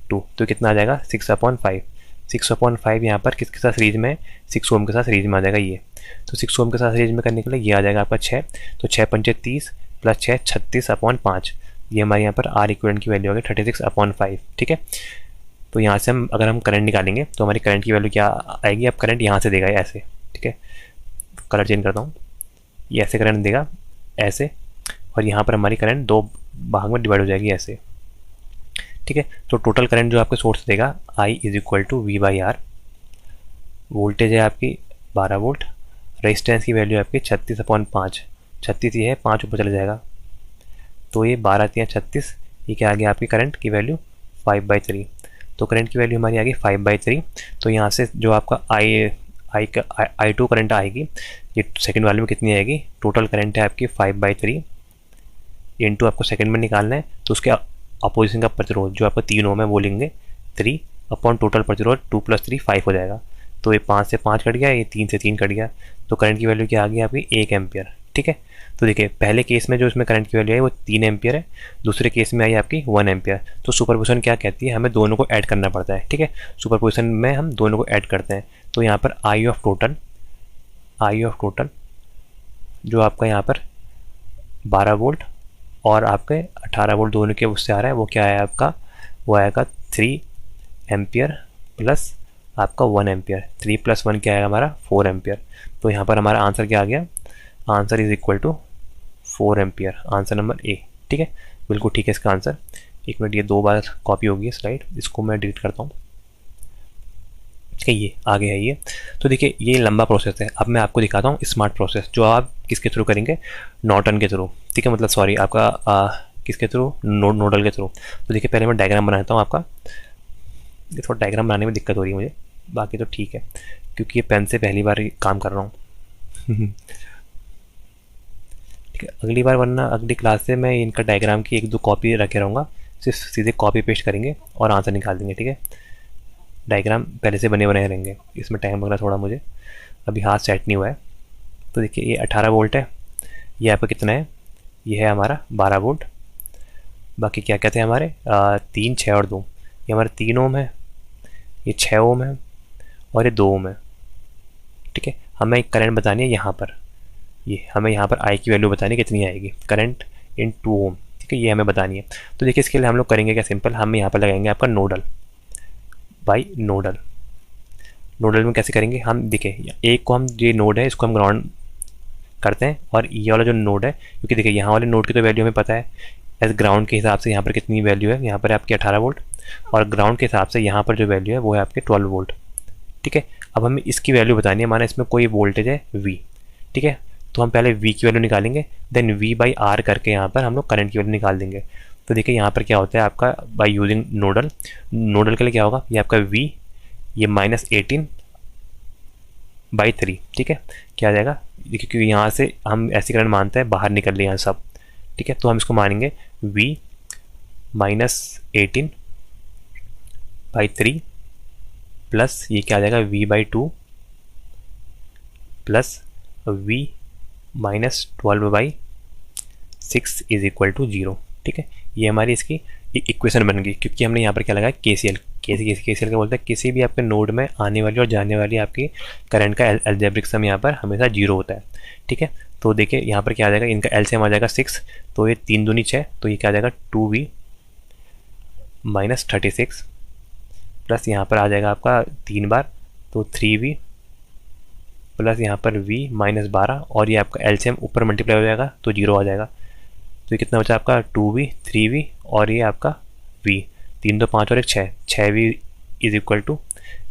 2, तो कितना आ जाएगा 6/5। 6/5 यहाँ पर किसके साथ सीरीज में, 6 ओम के साथ सीरीज में आ जाएगा ये। तो 6 ओम के साथ सीरीज में करने के लिए ये आ जाएगा आपका 6, तो 6 पंचे 30 प्लस 6 36/5, ये हमारे यहाँ पर R इक्विवेलेंट की वैल्यू आ गई 36/5। ठीक है, तो यहाँ से अगर हम करंट निकालेंगे तो हमारी करंट की वैल्यू क्या आएगी, अब करंट यहाँ से देगा ऐसे। ठीक है, कलर चेंज करता हूँ, ये ऐसे करंट देगा ऐसे, और यहाँ पर हमारी करंट 2 भाग में डिवाइड हो जाएगी ऐसे। ठीक है, तो टोटल करंट जो आपके सोर्स देगा I = V/R। वोल्टेज है आपकी 12 वोल्ट, रेजिस्टेंस की वैल्यू आपकी 36/5, 36 ही है 5 ऊपर चला जाएगा, तो ये 12 × 36, ये क्या आ गया आपकी करंट की वैल्यू 5/3। तो करंट की वैल्यू हमारी आ गई 5/3। तो यहाँ से जो आपका I2 करंट आएगी, ये सेकंड वाले में कितनी आएगी, टोटल करंट है आपकी 5/3 इंटू आपको सेकंड में निकालना है, तो उसके अपोजिशन का प्रतिरोध जो आपका 3 ओम है वो लेंगे 3 अपॉन टोटल प्रतिरोध 2 + 3 5 हो जाएगा। तो ये 5 से 5 कट गया, ये 3 से 3 कट गया, तो करंट की वैल्यू क्या आ गई आपकी 1 एम्पियर। ठीक है, तो देखिए पहले केस में जो इसमें करंट की वैल्यू है वो 3 एम्पियर है, दूसरे केस में आई आपकी 1 एम्पियर। तो सुपरपोजिशन क्या कहती है, हमें दोनों को ऐड करना पड़ता है। ठीक है, सुपरपोजिशन में हम दोनों को ऐड करते हैं। तो यहाँ पर I ऑफ टोटल जो आपका यहाँ पर 12 वोल्ट और आपके 18 वोल्ट दोनों के उससे आ रहा है, वो क्या है आपका, वो आएगा 3 एम्पियर प्लस आपका 1 एम्पियर। 3 + 1 क्या आएगा हमारा 4 एम्पियर। तो यहाँ पर हमारा आंसर क्या आ गया, answer = 4 ampere, answer number A। ठीक है, बिल्कुल ठीक है इसका आंसर। एक मिनट, ये 2 बार कॉपी होगी स्लाइड, इसको मैं डिलीट करता हूँ। ठीक है, ये आगे है ये। तो देखिए ये लंबा प्रोसेस है, अब मैं आपको दिखाता हूँ स्मार्ट प्रोसेस जो आप किसके थ्रू करेंगे, नॉर्टन के थ्रू। ठीक है, मतलब सॉरी आपका किसके थ्रू, नोडल के थ्रू। तो देखिए पहले मैं डायग्राम बनाता हूँ आपका, ये थोड़ा डायग्राम बनाने में दिक्कत हो रही है मुझे, बाकी तो ठीक है क्योंकि ये पेन से पहली बार काम कर रहा हूँ। ठीक है, अगली बार वरना अगली क्लास से मैं इनका डायग्राम की 1-2 कॉपी रखे रहूँगा, सिर्फ सीधे कॉपी पेस्ट करेंगे और आंसर निकाल देंगे। ठीक है, डायग्राम पहले से बने बनाए रहेंगे, इसमें टाइम लग रहा थोड़ा मुझे, अभी हाथ सेट नहीं हुआ है। तो देखिए ये 18 वोल्ट है, ये आपका कितना है, ये है हमारा 12 वोल्ट। बाकी क्या कहते हैं हमारे 3, 6 और 2, ये हमारा 3 ओम है, ये 6 ओम है और ये 2 ओम है। ठीक है, हमें एक करंट बतानी है यहाँ पर, ये हमें यहाँ पर I की वैल्यू बतानी है कितनी आएगी, करंट इन 2 ओम। ठीक है, ये हमें बतानी है। तो देखिए इसके लिए हम लोग करेंगे क्या, सिंपल, हम यहाँ पर लगाएंगे आपका नोडल बाई नोडल। नोडल में कैसे करेंगे हम, देखिए एक को हम, ये नोड है इसको हम ग्राउंड करते हैं, और ये वाला जो नोड है, क्योंकि देखिए यहाँ वाले नोड की तो वैल्यू हमें पता है एज ग्राउंड के हिसाब से यहाँ पर कितनी वैल्यू है, यहाँ पर आपकी 18 वोल्ट, और ग्राउंड के हिसाब से यहाँ पर जो वैल्यू है वो है आपके 12 वोल्ट। ठीक है, अब हमें इसकी वैल्यू बतानी है, माना इसमें कोई वोल्टेज है V। ठीक है, तो हम पहले V की वैल्यू निकालेंगे, देन V/R करके यहाँ पर हम लोग करंट की वैल्यू निकाल देंगे। तो देखिए यहाँ पर क्या होता है आपका, बाय यूजिंग नोडल, नोडल के लिए क्या होगा, ये आपका V, ये -18/3। ठीक है, क्या आ जाएगा, देखिए क्योंकि यहाँ से हम ऐसी करंट मानते हैं बाहर निकल रही है सब। ठीक है, तो हम इसको मानेंगे V -18/3 प्लस ये क्या आ जाएगा V/2 प्लस V -12/6 = 0। ठीक है, ये हमारी इसकी इक्वेशन बन गई, क्योंकि हमने यहाँ पर क्या लगाया KCL। KCL क्या बोलते हैं, किसी भी आपके नोड में आने वाली और जाने वाली आपकी करंट का अलजेब्रिक सम यहाँ पर हमेशा 0 होता है। ठीक है, तो देखिए यहाँ पर क्या आ जाएगा, इनका LCM आ जाएगा 6, तो ये 3 दूनी 6, तो ये क्या आ जाएगा 2V -36 प्लस यहाँ पर आ जाएगा आपका 3 बार, तो 3V प्लस यहाँ पर V -12, और ये आपका LCM ऊपर मल्टीप्लाई हो जाएगा तो 0 आ जाएगा। तो ये कितना बचा आपका 2V 3V और ये आपका V, 3 2 5 और 1 6, 6V =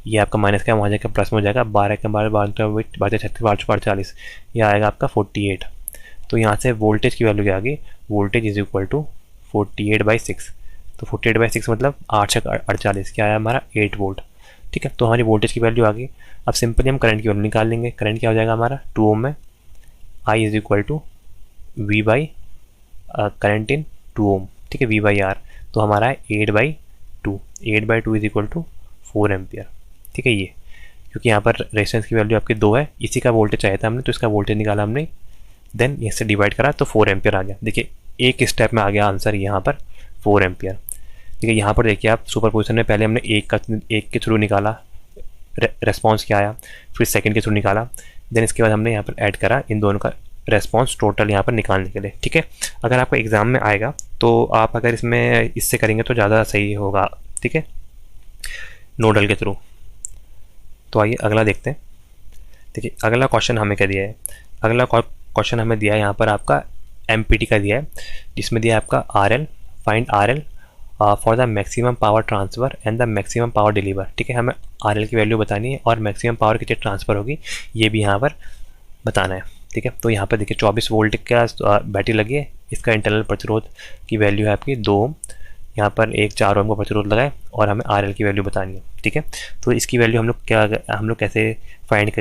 ये आपका माइनस का वहाँ जाकर प्लस में हो जाएगा, 12 के 12 12 36 12 40, ये आएगा आपका 48। तो यहाँ से वोल्टेज की वैल्यू क्या आ गई, वोल्टेज इज इक्वल टू 48/6। तो 48/6 मतलब 8 से 48, क्या आया हमारा 8 वोल्ट। ठीक है, तो हमारी वोल्टेज की वैल्यू आ गई। अब सिंपली हम करंट की वैल्यू निकाल लेंगे। करंट क्या हो जाएगा हमारा 2 ओम में, I is equal to V by current in 2 ohm. ठीक है, वी बाई आर, तो हमारा है 8/2। 8/2 इज इक्वल टू 4 एम्पियर। ठीक है, ये क्योंकि यहाँ पर रेजिस्टेंस की वैल्यू आपकी 2 है, इसी का वोल्टेज चाहिए था हमने, तो इसका वोल्टेज निकाला हमने, देन इससे डिवाइड करा तो 4 एम्पियर आ गया। देखिए एक स्टेप में आ गया आंसर यहाँ पर 4 एम्पियर। ठीक है, यहाँ पर देखिए आप सुपर पोजिशन में पहले हमने एक के थ्रू निकाला, रेस्पॉन्स क्या आया, फिर सेकंड के थ्रू निकाला, देन इसके बाद हमने यहाँ पर ऐड करा इन दोनों का रेस्पॉन्स टोटल यहाँ पर निकालने के लिए। ठीक है, अगर आपका एग्जाम में आएगा तो आप अगर इसमें इससे करेंगे तो ज़्यादा सही होगा। ठीक है, नोडल के थ्रू। तो आइए अगला देखते हैं। देखिए अगला क्वेश्चन हमें क्या दिया है, अगला क्वेश्चन हमें दिया है यहाँ पर आपका MPT का दिया है, जिसमें दिया है आपका RL, find RL for the maximum power transfer and the maximum power deliver. ठीक है, हमें RL की वैल्यू बतानी है और मैक्सिमम पावर कितनी ट्रांसफ़र होगी ये भी यहाँ पर बताना है। ठीक है, तो यहाँ पर देखिए 24 वोल्ट का बैटरी लगी है, इसका इंटरनल प्रतिरोध की वैल्यू है आपकी 2 ओम, यहाँ पर एक 4 ओम का प्रतिरोध लगाए और हमें RL की वैल्यू बतानी है। ठीक है, तो इसकी वैल्यू हम लोग कैसे फाइंड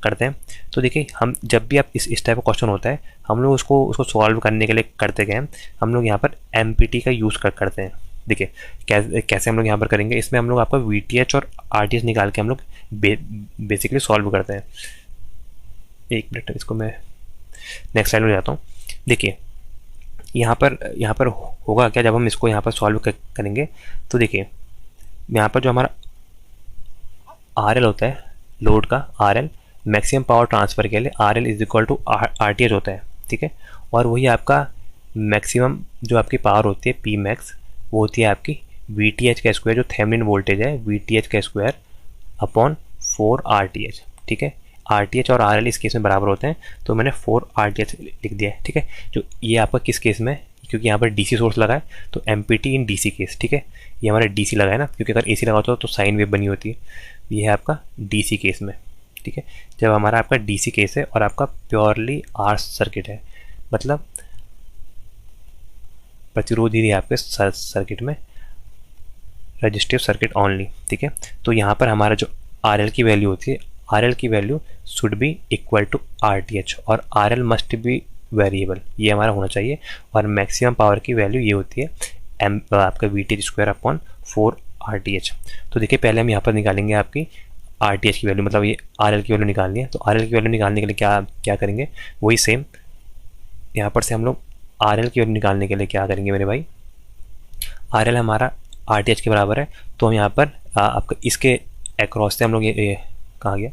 करते हैं। तो देखिए हम जब भी आप इस टाइप का क्वेश्चन होता है, हम लोग उसको सॉल्व करने के लिए करते गए, हम लोग यहाँ पर MPT का यूज़ करते हैं। देखिए कैसे हम लोग यहाँ पर करेंगे, इसमें हम लोग आपका VTH और RTH निकाल के हम लोग बेसिकली सॉल्व करते हैं। एक मिनट, इसको मैं नेक्स्ट स्लाइड में जाता हूँ। देखिए यहाँ पर होगा क्या, जब हम इसको यहाँ पर सॉल्व करेंगे तो देखिए यहाँ पर जो हमारा RL होता है, लोड का RL, मैक्सिमम पावर ट्रांसफ़र के लिए RL is equal to RTH होता है। ठीक है, और वही आपका मैक्सिमम जो आपकी पावर होती है P मैक्स, वो होती है आपकी VTH का स्क्वायर, जो थेवेनिन वोल्टेज है VTH का स्क्वायर अपॉन 4 RTH। ठीक है, RTH और RL इस केस में बराबर होते हैं, तो मैंने 4 RTH लिख दिया है। ठीक है, जो ये आपका किस केस में, क्योंकि यहाँ पर DC सोर्स लगा है तो MPT इन DC केस। ठीक है, ये हमारा DC लगा है ना, क्योंकि अगर AC लगा होता तो साइन वेव बनी होती है, ये है आपका DC केस में। ठीक है, जब हमारा आपका DC केस है और आपका प्योरली R सर्किट है, मतलब प्रतिरोधी है आपके सर्किट में, रजिस्टिव सर्किट ओनली। ठीक है, तो यहाँ पर हमारा जो RL की वैल्यू होती है, RL की value should be equal to RTH और RL मस्ट बी वेरिएबल, ये हमारा होना चाहिए। और मैक्सिमम पावर की वैल्यू ये होती है आपका VTH स्क्वायर अपॉन 4 RTH। तो देखिए पहले हम यहाँ पर निकालेंगे आपकी RTH की वैल्यू, मतलब ये RL की वैल्यू निकालनी है। तो RL की वैल्यू निकालने के लिए क्या करेंगे, वही सेम यहाँ पर से हम लोग RL की वैल्यू निकालने के लिए क्या करेंगे मेरे भाई, RL हमारा RTH के बराबर है, तो हम यहाँ पर आपका इसके अक्रॉस से हम लोग ये कहाँ गया,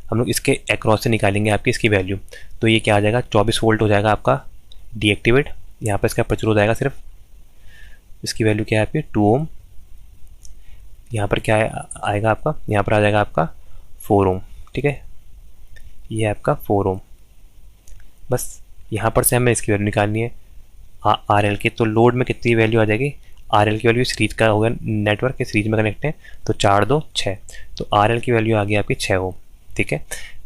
हम लोग इसके अक्रॉस से निकालेंगे आपकी इसकी वैल्यू। तो ये क्या आ जाएगा, 24 वोल्ट हो जाएगा आपका डीएक्टिवेट। यहाँ पर इसका प्रतिरोध आएगा सिर्फ, इसकी वैल्यू क्या है आपकी 2 ओम। यहाँ पर क्या आएगा आपका, यहाँ पर आ जाएगा आपका 4 ओम। ठीक है, ये है आपका 4 ओम। बस यहाँ पर से हमें इसकी वैल्यू निकालनी है RL की। तो लोड में कितनी वैल्यू आ जाएगी, RL की वैल्यू सीरीज का होगा, नेटवर्क के सीरीज में कनेक्ट है, तो 4 2 6, तो RL की वैल्यू आ गई आपकी 6 ओम। ठीक है,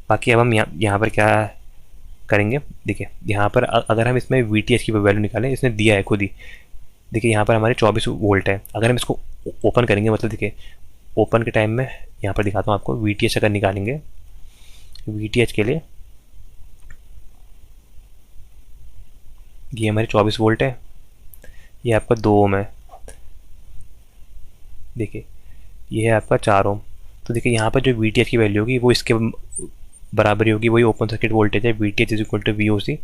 बाकी अब हम यहाँ पर क्या करेंगे, देखिए यहाँ पर अगर हम इसमें VTH की वैल्यू निकालें, इसने दिया है खुद ही। देखिए यहाँ पर हमारे 24 वोल्ट है, अगर हम इसको ओपन करेंगे, मतलब देखिए ओपन के टाइम में यहाँ पर दिखाता हूँ आपको, VTH अगर निकालेंगे, VTH के लिए ये हमारे 24 वोल्ट है, ये आपका 2 ओम है, देखिए ये है आपका 4 ओम। तो देखिए यहाँ पर जो VTH की वैल्यू होगी वो इसके बराबर ही होगी, वही ओपन सर्किट वोल्टेज है, VTH is equal to VOC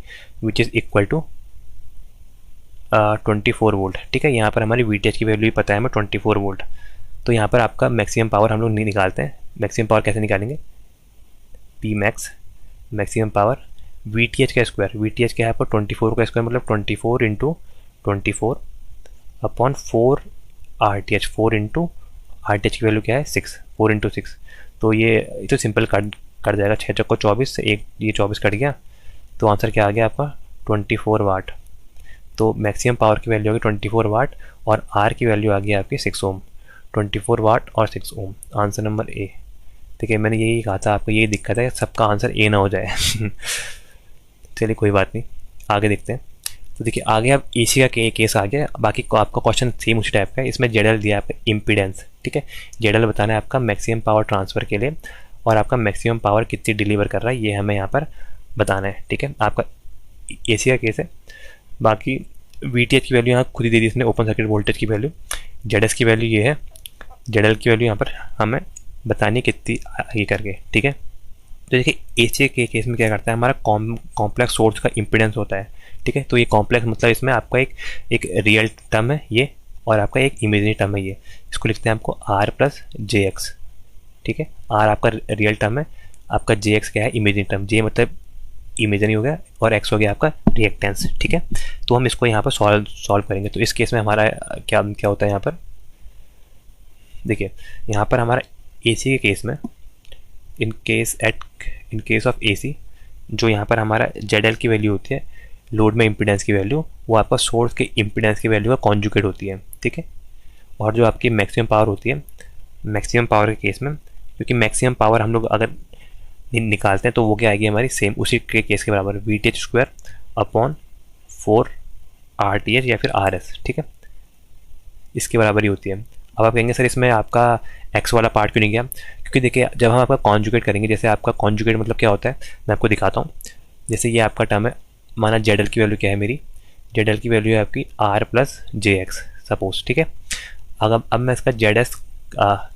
which is equal to 24 volt. ठीक है, यहाँ पर हमारी VTH की वैल्यू ही पता है हमें 24 वोल्ट। तो यहाँ पर आपका मैक्सिमम पावर हम लोग नहीं निकालते हैं। मैक्सिमम पावर कैसे निकालेंगे, P max maximum power VTH का स्क्वायर, VTH क्या है आपको 24 का स्क्वायर, मतलब 24 into 24 upon 4 RTH, 4 into RTH की वैल्यू क्या है 6, 4 इंटू 6, तो ये तो सिंपल कट जाएगा, 6 चौको 24 से एक ये 24 कट गया, तो आंसर क्या आ गया आपका 24 वाट। तो मैक्सिमम पावर की वैल्यू होगी 24 वाट और R की वैल्यू आ गई आपकी 6 ओम। 24 वाट और 6 ओम। Answer number A. देखिए मैंने यही कहा था आपको, यही दिक्कत है सबका आंसर ए ना हो जाए। चलिए कोई बात नहीं, आगे देखते हैं। तो देखिए आगे अब एसी का केस आ गया। बाकी को आपका क्वेश्चन सेम उसी टाइप का है। इसमें जेडल दिया है आपका इम्पीडेंस, ठीक है। जेडल बताना है आपका मैक्सिमम पावर ट्रांसफ़र के लिए, और आपका मैक्सिमम पावर कितनी डिलीवर कर रहा है ये हमें यहाँ पर बताना है, ठीक है। आपका एसी का केस है। बाकी वीटीएच की वैल्यू यहाँ खुद ही दे दी इसने, ओपन सर्किट वोल्टेज की वैल्यू। जेडएस की वैल्यू ये है, जेडएल की वैल्यू यहाँ पर हमें बतानी है कितनी ये करके, ठीक है। तो देखिए एसी के केस में क्या करता है, हमारा कॉम्प्लेक्स सोर्स का इम्पीडेंस होता है, ठीक है। तो ये कॉम्प्लेक्स मतलब इसमें आपका एक रियल टर्म है ये, और आपका एक इमेजिनरी टर्म है ये। इसको लिखते हैं आपको आर प्लस जे एक्स, ठीक है। आर आपका रियल टर्म है, आपका जे एक्स क्या है, इमेजिनरी टर्म। जे मतलब इमेजिनरी हो गया और एक्स हो गया आपका रिएक्टेंस, ठीक है। तो हम इसको यहाँ पर सॉल्व करेंगे। तो इस केस में हमारा क्या होता है यहाँ पर, देखिए यहाँ पर हमारा एसी के केस में इन केस ऑफ एसी, जो यहाँ पर हमारा जेडएल की वैल्यू होती है लोड में इम्पीडेंस की वैल्यू, वो आपका सोर्स के इम्पीडेंस की वैल्यू का कॉन्जुगेट होती है, ठीक है। और जो आपकी मैक्सिमम पावर होती है, मैक्सिमम पावर के केस में, क्योंकि मैक्सिमम पावर हम लोग अगर निकालते हैं तो वो क्या आएगी हमारी, सेम उसी के केस के बराबर VTH² अपॉन 4 RTH या फिर RS, ठीक है। इसके बराबर ही होती है। अब आप कहेंगे सर इसमें आपका एक्स वाला पार्ट क्यों नहीं गया, क्योंकि देखिए जब हम आपका कॉन्जुगेट करेंगे, जैसे आपका कॉन्जुगेट मतलब क्या होता है मैं आपको दिखाता हूँ। जैसे ये आपका टर्म है, माना जेडएल की वैल्यू क्या है मेरी, जेडएल की वैल्यू है आपकी R प्लस JX सपोज, ठीक है। अब मैं इसका ZS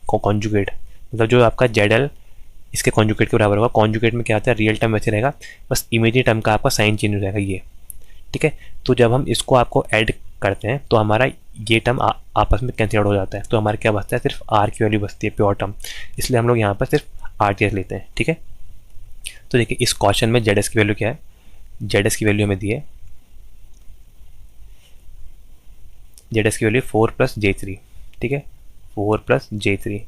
कॉन्जुगेट मतलब जो आपका जेडएल इसके कॉन्जुगेट के बराबर होगा। कॉन्जुगेट में क्या होता है, रियल टर्म वैसे रहेगा, बस इमेजिनरी टर्म का आपका साइन चेंज हो जाएगा ये, ठीक है। तो जब हम इसको आपको ऐड करते हैं तो हमारा ये टर्म आपस में कैंसिल आउट हो जाता है, तो हमारे क्या बचता है, सिर्फ आर की वैल्यू बचती है प्योर टर्म। इसलिए हम लोग यहाँ पर सिर्फ RTH लेते हैं, ठीक है। तो देखिए इस क्वेश्चन में जेडएस की वैल्यू क्या है, जेडएस की वैल्यू हमें दी है, जेडएस की वैल्यू 4 + J3, ठीक है, 4 + J3।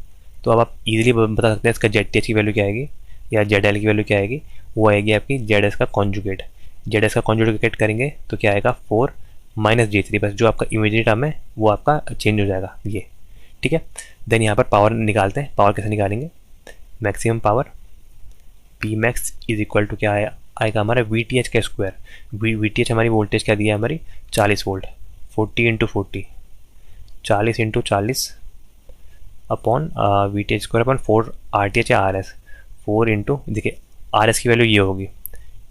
तो अब आप इजीली बता सकते हैं इसका ZTH की वैल्यू क्या आएगी या ZL की वैल्यू क्या आएगी, वो आएगी आपकी ZS का कॉन्जुगेट। ZS का कॉन्जुगेट करेंगे तो क्या आएगा 4 - J3, बस जो आपका इमेजिनरी टर्म है वो आपका चेंज हो जाएगा ये, ठीक है। देन यहाँ पर पावर निकालते हैं। पावर कैसे निकालेंगे, मैक्सिमम पावर Pmax = क्या आएगा हमारा VTH का स्क्वायर। VTH हमारी वोल्टेज क्या दिया है हमारी 40 volt, 40 × 40 40 × 40 upon VTH² upon 4 RTH या RS, 4 × देखिए RS की वैल्यू ये होगी,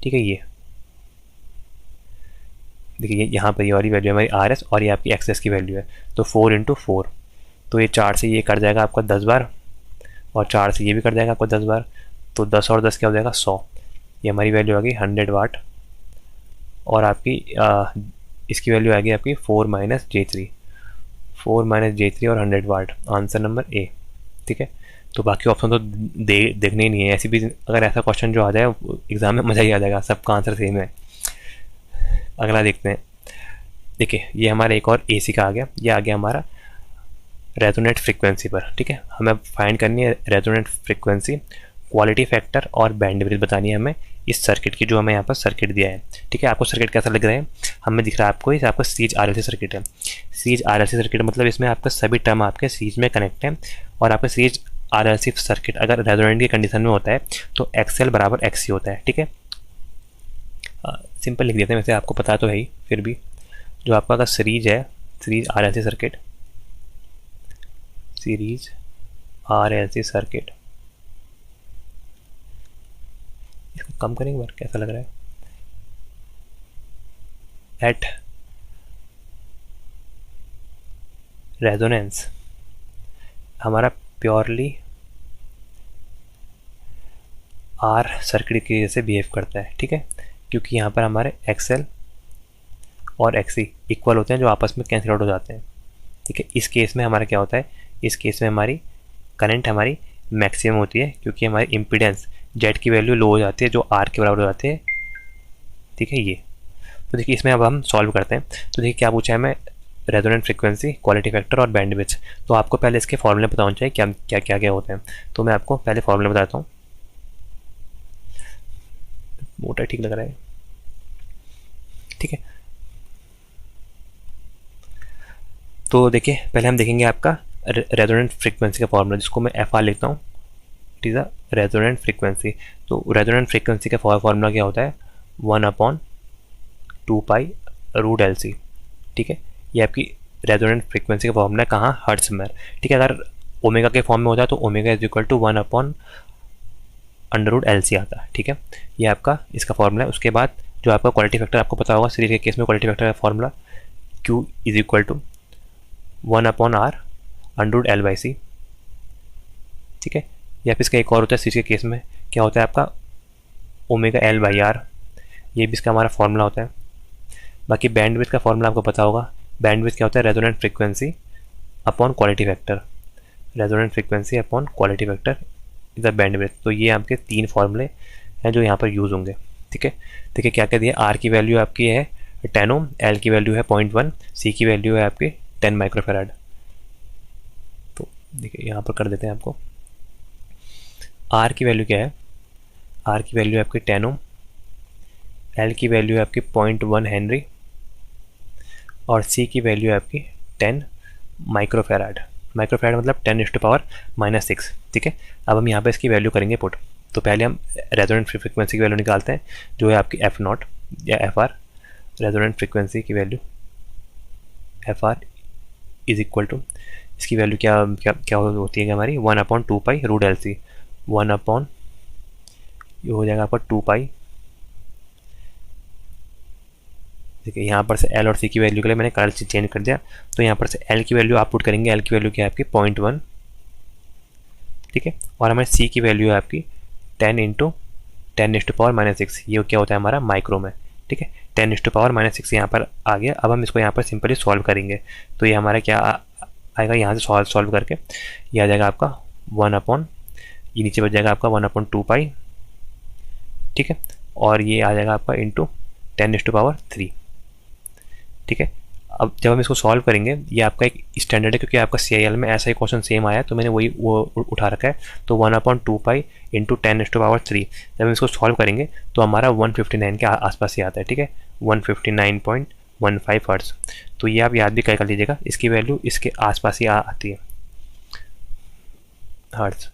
ठीक है। ये देखिए यहाँ पर ये वाली वैल्यू हमारी RS और ये आपकी XS की वैल्यू है, तो 4 × 4, तो ये 4 से ये कट जाएगा आपका 10 बार, और 4 से ये भी कट जाएगा आपको 10 बार, तो 10 और 10 क्या हो जाएगा 100। ये हमारी वैल्यू आ गई 100 वाट, और आपकी इसकी वैल्यू आ गई आपकी 4 - J3, 4 - J3 और 100 वाट। आंसर नंबर ए, ठीक है। तो बाकी ऑप्शन तो देखने ही नहीं है। ऐसी भी अगर ऐसा क्वेश्चन जो आ जाए एग्जाम में मज़ा ही आ जाएगा, सबका आंसर सेम है। अगला देखते हैं। देखिए ये हमारा एक और एसी का आ गया, ये आ गया हमारा रेजोनेंट फ्रीक्वेंसी पर, ठीक है। हमें फाइंड करनी है रेजोनेंट फ्रीक्वेंसी, क्वालिटी फैक्टर और बैंडविड्थ बतानी है हमें इस सर्किट की, जो हमें यहाँ पर सर्किट दिया है, ठीक है। आपको सर्किट कैसा लग रहा है, हमें दिख रहा है आपको, इस आपका सीरीज RLC सर्किट है। सीरीज RLC सर्किट मतलब इसमें आपका सभी टर्म आपके सीरीज में कनेक्ट है, और आपका सीरीज RLC सर्किट अगर रेजोनेंट की कंडीशन में होता है तो XL = XC होता है, ठीक है। सिंपल लिख देते हैं, वैसे आपको पता तो है ही, फिर भी जो आपका सीरीज है, series RLC circuit, series RLC circuit, इसको कम करेंगे बार, कैसा लग रहा है, एट रेजोनेंस हमारा प्योरली आर सर्किट की जैसे बिहेव करता है, ठीक है। क्योंकि यहाँ पर हमारे XL और XC इक्वल होते हैं, जो आपस में कैंसिल आउट हो जाते हैं, ठीक है। इस केस में हमारा क्या होता है, इस केस में हमारी करंट हमारी मैक्सिमम होती है, क्योंकि हमारी इम्पीडेंस जेड की वैल्यू लो हो जाती है, जो आर के बराबर हो जाती है, ठीक है। ये तो देखिए इसमें अब हम सॉल्व करते हैं। तो देखिए क्या पूछा है हमें, रेजोनेंट फ्रीक्वेंसी, क्वालिटी फैक्टर और बैंडविड्थ। तो आपको पहले इसके फॉर्मूले बताना चाहिए क्या क्या क्या क्या होते हैं। तो मैं आपको पहले फॉर्मूले बताता हूँ, मोटा ठीक लग रहा है, ठीक है। तो देखिए पहले हम देखेंगे आपका रेजोनेंट फ्रीक्वेंसी का फॉर्मूला, जिसको मैं एफ आर लिखता हूँ, it is a resonant frequency. तो रेजोनेंट फ्रीक्वेंसी का फॉर्मूला क्या होता है, 1/2π√LC। ठीक है, ये आपकी रेजोनेंट फ्रीक्वेंसी का फॉर्मूला है, कहाँ, हर्ट्ज में। ठीक है, अगर ओमेगा के फॉर्म में होता है तो omega is equal to 1/√LC आता है। ठीक है, ये आपका इसका फॉर्मूला है। उसके बाद जो आपका क्वालिटी फैक्टर, आपको पता होगा सीरीज के केस में क्वालिटी फैक्टर का formula Q is equal to 1/R√L/C। ठीक है, या फिर इसका एक और होता है सीरीज के केस में, क्या होता है आपका ओमेगा L/R, ये भी इसका हमारा फॉर्मूला होता है। बाकी बैंडविड्थ का फॉर्मूला आपको पता होगा, बैंडविड्थ क्या होता है, resonant frequency upon quality factor, resonant frequency upon quality factor is the bandwidth. तो ये आपके 3 फॉर्मूले हैं जो यहाँ पर यूज़ होंगे। ठीक है, देखिए क्या क्या दिया, आर की वैल्यू आपकी है 10 ओम, एल की वैल्यू है 0.1, सी की वैल्यू है आपकी 10 माइक्रोफेराड। तो देखिए यहाँ पर कर देते हैं आपको, आर की वैल्यू क्या है, आर की वैल्यू आपकी 10 ओम, एल की वैल्यू है आपकी 0.1 हेनरी और सी की वैल्यू है आपकी 10 माइक्रोफेराड। माइक्रोफेराड मतलब 10⁻⁻6। ठीक है, अब हम यहाँ पे इसकी वैल्यू करेंगे पुट। तो पहले हम रेजोनेंट फ्रीक्वेंसी की वैल्यू निकालते हैं, जो है आपकी F0 या FR। रेजोनेंट फ्रीक्वेंसी की value FR is equal to, इसकी वैल्यू क्या क्या क्या होती है हमारी, 1/2π√LC। 1 ये हो जाएगा आपका 2π। ठीक है, यहाँ पर से L और C की वैल्यू के लिए मैंने कलर चेंज कर दिया। तो यहाँ पर से L की वैल्यू आप पुट करेंगे, L की वैल्यू क्या है आपकी 0.1। ठीक है, और हमारे C की वैल्यू है आपकी 10 × 10⁻⁻6। ये क्या होता है हमारा माइक्रो में। ठीक है, 10⁻⁻6 यहाँ पर आ गया। अब हम इसको यहाँ पर सिंपली सॉल्व करेंगे। तो ये हमारा क्या आएगा, यहाँ से सॉल्व करके ये आ जाएगा आपका 1 ये नीचे बच जाएगा आपका 1/2π। ठीक है, और ये आ जाएगा आपका इंटू 10⁻3। ठीक है, अब जब हम इसको सॉल्व करेंगे, ये आपका एक स्टैंडर्ड है क्योंकि आपका CIL में ऐसा ही क्वेश्चन सेम आया, तो मैंने वही वो उठा रखा है। तो 1/2π इंटू 10⁻3 जब हम इसको सॉल्व करेंगे तो हमारा 159 के आसपास ही आता है। ठीक है, 159.15 हर्ट्ज। तो ये आप याद भी कर लीजिएगा, इसकी वैल्यू इसके आसपास ही आती है हर्ट्ज।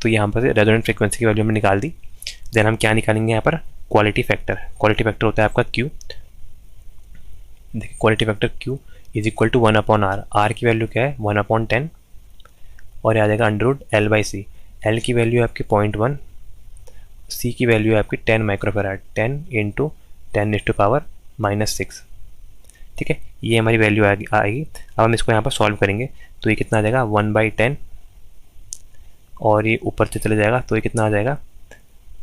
तो यहाँ पर रेजोनेंट फ्रीक्वेंसी की वैल्यू हमने निकाल दी। देन हम क्या निकालेंगे यहाँ पर, क्वालिटी फैक्टर। क्वालिटी फैक्टर होता है आपका Q। देखिए quality factor Q is equal to 1/R। R की वैल्यू क्या है 1/10 और आ जाएगा √L/C। L की वैल्यू है आपकी 0.1, C की वैल्यू है आपकी 10 माइक्रोफेराड, 10 × 10⁻⁻6। ठीक है, ये हमारी वैल्यू आएगी। अब हम इसको यहाँ पर सॉल्व करेंगे तो ये कितना आ जाएगा 1/10 और ये ऊपर से चले जाएगा तो ये कितना आ जाएगा,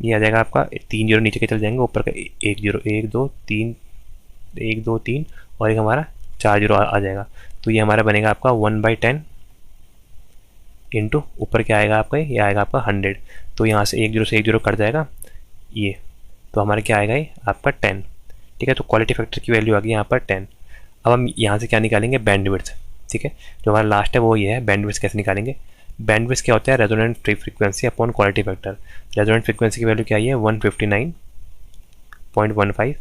ये आ जाएगा आपका 3 जीरो नीचे के चले जाएंगे, ऊपर का 1 0, 1 2 3 1 2 3 और एक हमारा 4 जीरो आ जाएगा। तो ये हमारा बनेगा आपका 1/10 इंटू ऊपर क्या आएगा आपका, ये आएगा आपका 100। तो यहाँ से 1 0 कट जाएगा ये, तो हमारा क्या आएगा ये आपका 10। ठीक है, तो क्वालिटी फैक्टर की वैल्यू आ गई यहाँ पर 10। अब हम यहाँ से क्या निकालेंगे, बैंडविड्थ। ठीक है, जो हमारा लास्ट है वो ये है, बैंडविड्थ कैसे निकालेंगे। बैंडविड्थ क्या होता है, resonant frequency upon quality factor. Resonant frequency की वैल्यू क्या है 159.15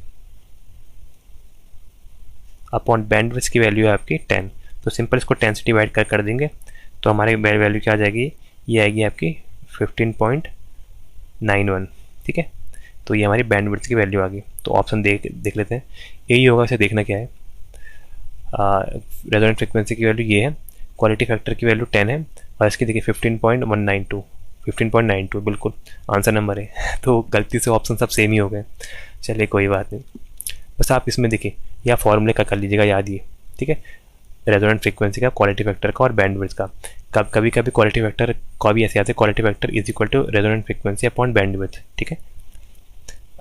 अपॉन बैंडविड्थ की वैल्यू है आपकी 10। तो सिंपल इसको 10 से डिवाइड कर देंगे तो हमारी वैल्यू क्या आ जाएगी, ये आएगी आपकी 15.91। ठीक है, तो ये हमारी बैंडविड्थ की वैल्यू आ गई। तो ऑप्शन देख लेते हैं, यही होगा। इसे देखना क्या है, रेजोनेंट फ्रीक्वेंसी की वैल्यू ये है, क्वालिटी फैक्टर की वैल्यू 10 है और इसकी देखिए 15.92 बिल्कुल आंसर नंबर है। तो गलती से ऑप्शन सब सेम ही हो गए, चलिए कोई बात नहीं। बस आप इसमें देखिए या फॉर्मूले का कर लीजिएगा याद ये। ठीक है, रेजोनेंट फ्रीक्वेंसी का, क्वालिटी फैक्टर का और बैंडविड्थ का। कभी कभी क्वालिटी फैक्टर का भी ऐसे आते हैं, quality factor is equal to resonant frequency upon bandwidth. ठीक है,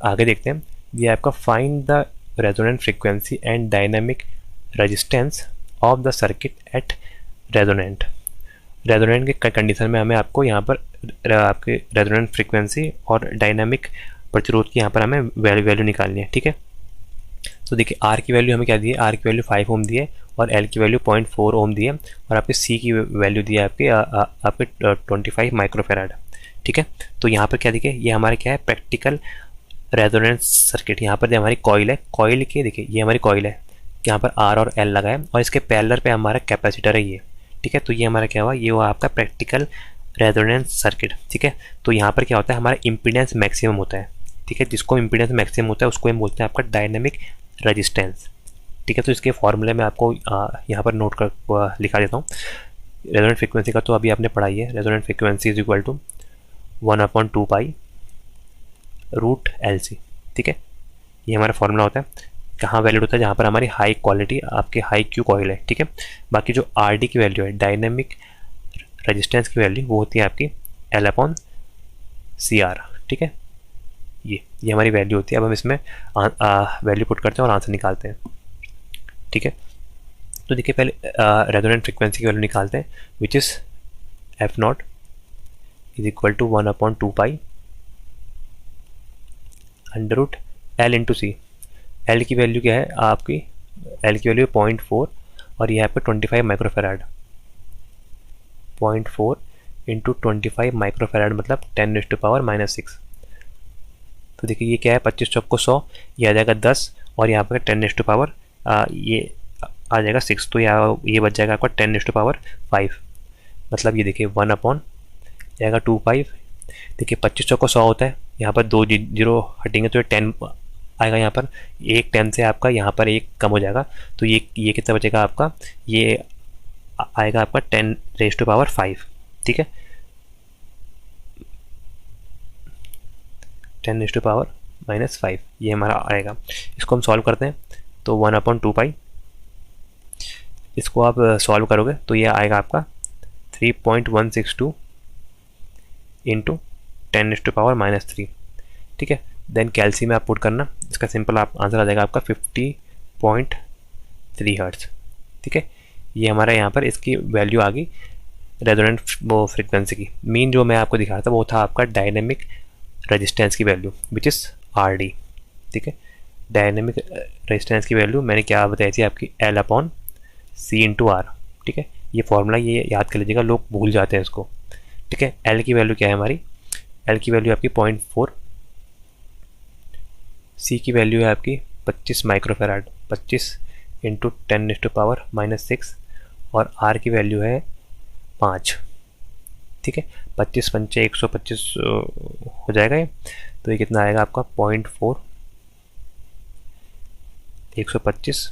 आगे देखते हैं। ये आपका find the resonant frequency and dynamic resistance of the circuit at resonant. Resonant के कंडीशन में हमें आपको यहाँ पर आपके रेजोनेंट फ्रीक्वेंसी और डायनामिक प्रतिरोध की यहाँ पर हमें वैल्यू निकालनी है। ठीक है, तो देखिए आर की वैल्यू हमें क्या दी है, आर की वैल्यू 5 ओम दी है और एल की वैल्यू 0.4 ओम दी है और आपके सी की वैल्यू दी है आपके 25 माइक्रोफेराड। ठीक है, तो यहाँ पर क्या देखिए, ये हमारे क्या है प्रैक्टिकल रेजोनेंस सर्किट। यहाँ पर हमारी कॉइल है, कॉइल के देखिए ये हमारी कॉइल है, यहाँ पर आर और एल लगा है और इसके पैरेलल पे हमारा कैपेसिटर है ये। ठीक है। तो ये हमारा क्या हुआ, ये हुआ आपका प्रैक्टिकल रेजोनेंस सर्किट। ठीक है। तो यहाँ पर क्या होता है, हमारा इम्पीडेंस मैक्सिमम होता है। ठीक है। जिसको इम्पीडेंस मैक्सिमम होता है उसको हम बोलते हैं आपका डायनेमिक रेजिस्टेंस। ठीक है। तो इसके फॉर्मूले में आपको यहाँ पर नोट कर लिखा देता हूँ। रेजोनेंट फ्रिक्वेंसी का तो अभी आपने पढ़ाई है। Resonant frequency is equal to 1/2 pi root LC। ठीक है। ये हमारा फॉर्मूला होता है। कहाँ वैलिड होता है, जहाँ पर हमारी हाई क्वालिटी आपके हाई क्यू कॉइल है। ठीक है। बाकी जो RD की वैल्यू है, डायनेमिक रेजिस्टेंस की वैल्यू, वो होती है आपकी L/CR। ठीक है। ये हमारी वैल्यू होती है। अब हम इसमें वैल्यू पुट करते हैं और आंसर निकालते हैं। ठीक है। तो देखिए पहले रेजोनेंट फ्रिक्वेंसी की वैल्यू निकालते हैं, which is F0 is equal to 1/2 pi under root L into C। L की वैल्यू क्या है आपकी, L की वैल्यू 0.4 और ये आपका 25 माइक्रोफेराड। 0.4 इंटू 25 माइक्रोफेराड मतलब 10⁻⁻�6। तो देखिए ये क्या है, 25 चौक को 100, ये आ जाएगा 10 और यहाँ पर 10⁻, ये आ जाएगा 6। तो ये बच जाएगा आपका 10⁻5। मतलब ये देखिए 1/25। देखिए 25 चौक को 100 होता है, यहाँ पर 2 जीरो हटेंगे तो ये 10 आएगा। यहाँ पर एक 10 से आपका यहाँ पर एक कम हो जाएगा। तो ये कितना बचेगा आपका, ये आएगा आपका 10⁻5। ठीक है। 10⁻⁻5 ये हमारा आएगा। इसको हम सॉल्व करते हैं तो 1/2 पाई, इसको आप सॉल्व करोगे तो ये आएगा आपका 3.162 इंटू 10⁻⁻3। ठीक है। देन कैल्सी में आप पुट करना, इसका सिंपल आप आंसर आ जाएगा आपका 50.3 हर्ट्ज। ठीक है। ये हमारा यहाँ पर इसकी वैल्यू आ गई रेजोनेंट वो फ्रिक्वेंसी की। मेन जो मैं आपको दिखा रहा था वो था आपका डायनेमिक रेजिस्टेंस की वैल्यू, विच इज़ RD। ठीक है। डायनेमिक रेजिस्टेंस की वैल्यू मैंने क्या बताई थी आपकी, L/C इंटू R। ठीक है। ये फॉर्मूला ये याद कर लीजिएगा, लोग भूल जाते हैं इसको। ठीक है। L की वैल्यू क्या है हमारी, L की वैल्यू आपकी 0.4, C की वैल्यू है आपकी 25 माइक्रोफेराड, 25 इंटू 10⁻⁻6 और R की वैल्यू है 5। ठीक है। 25 पंचे 125 हो जाएगा ये। तो ये कितना आएगा आपका 0.4, 125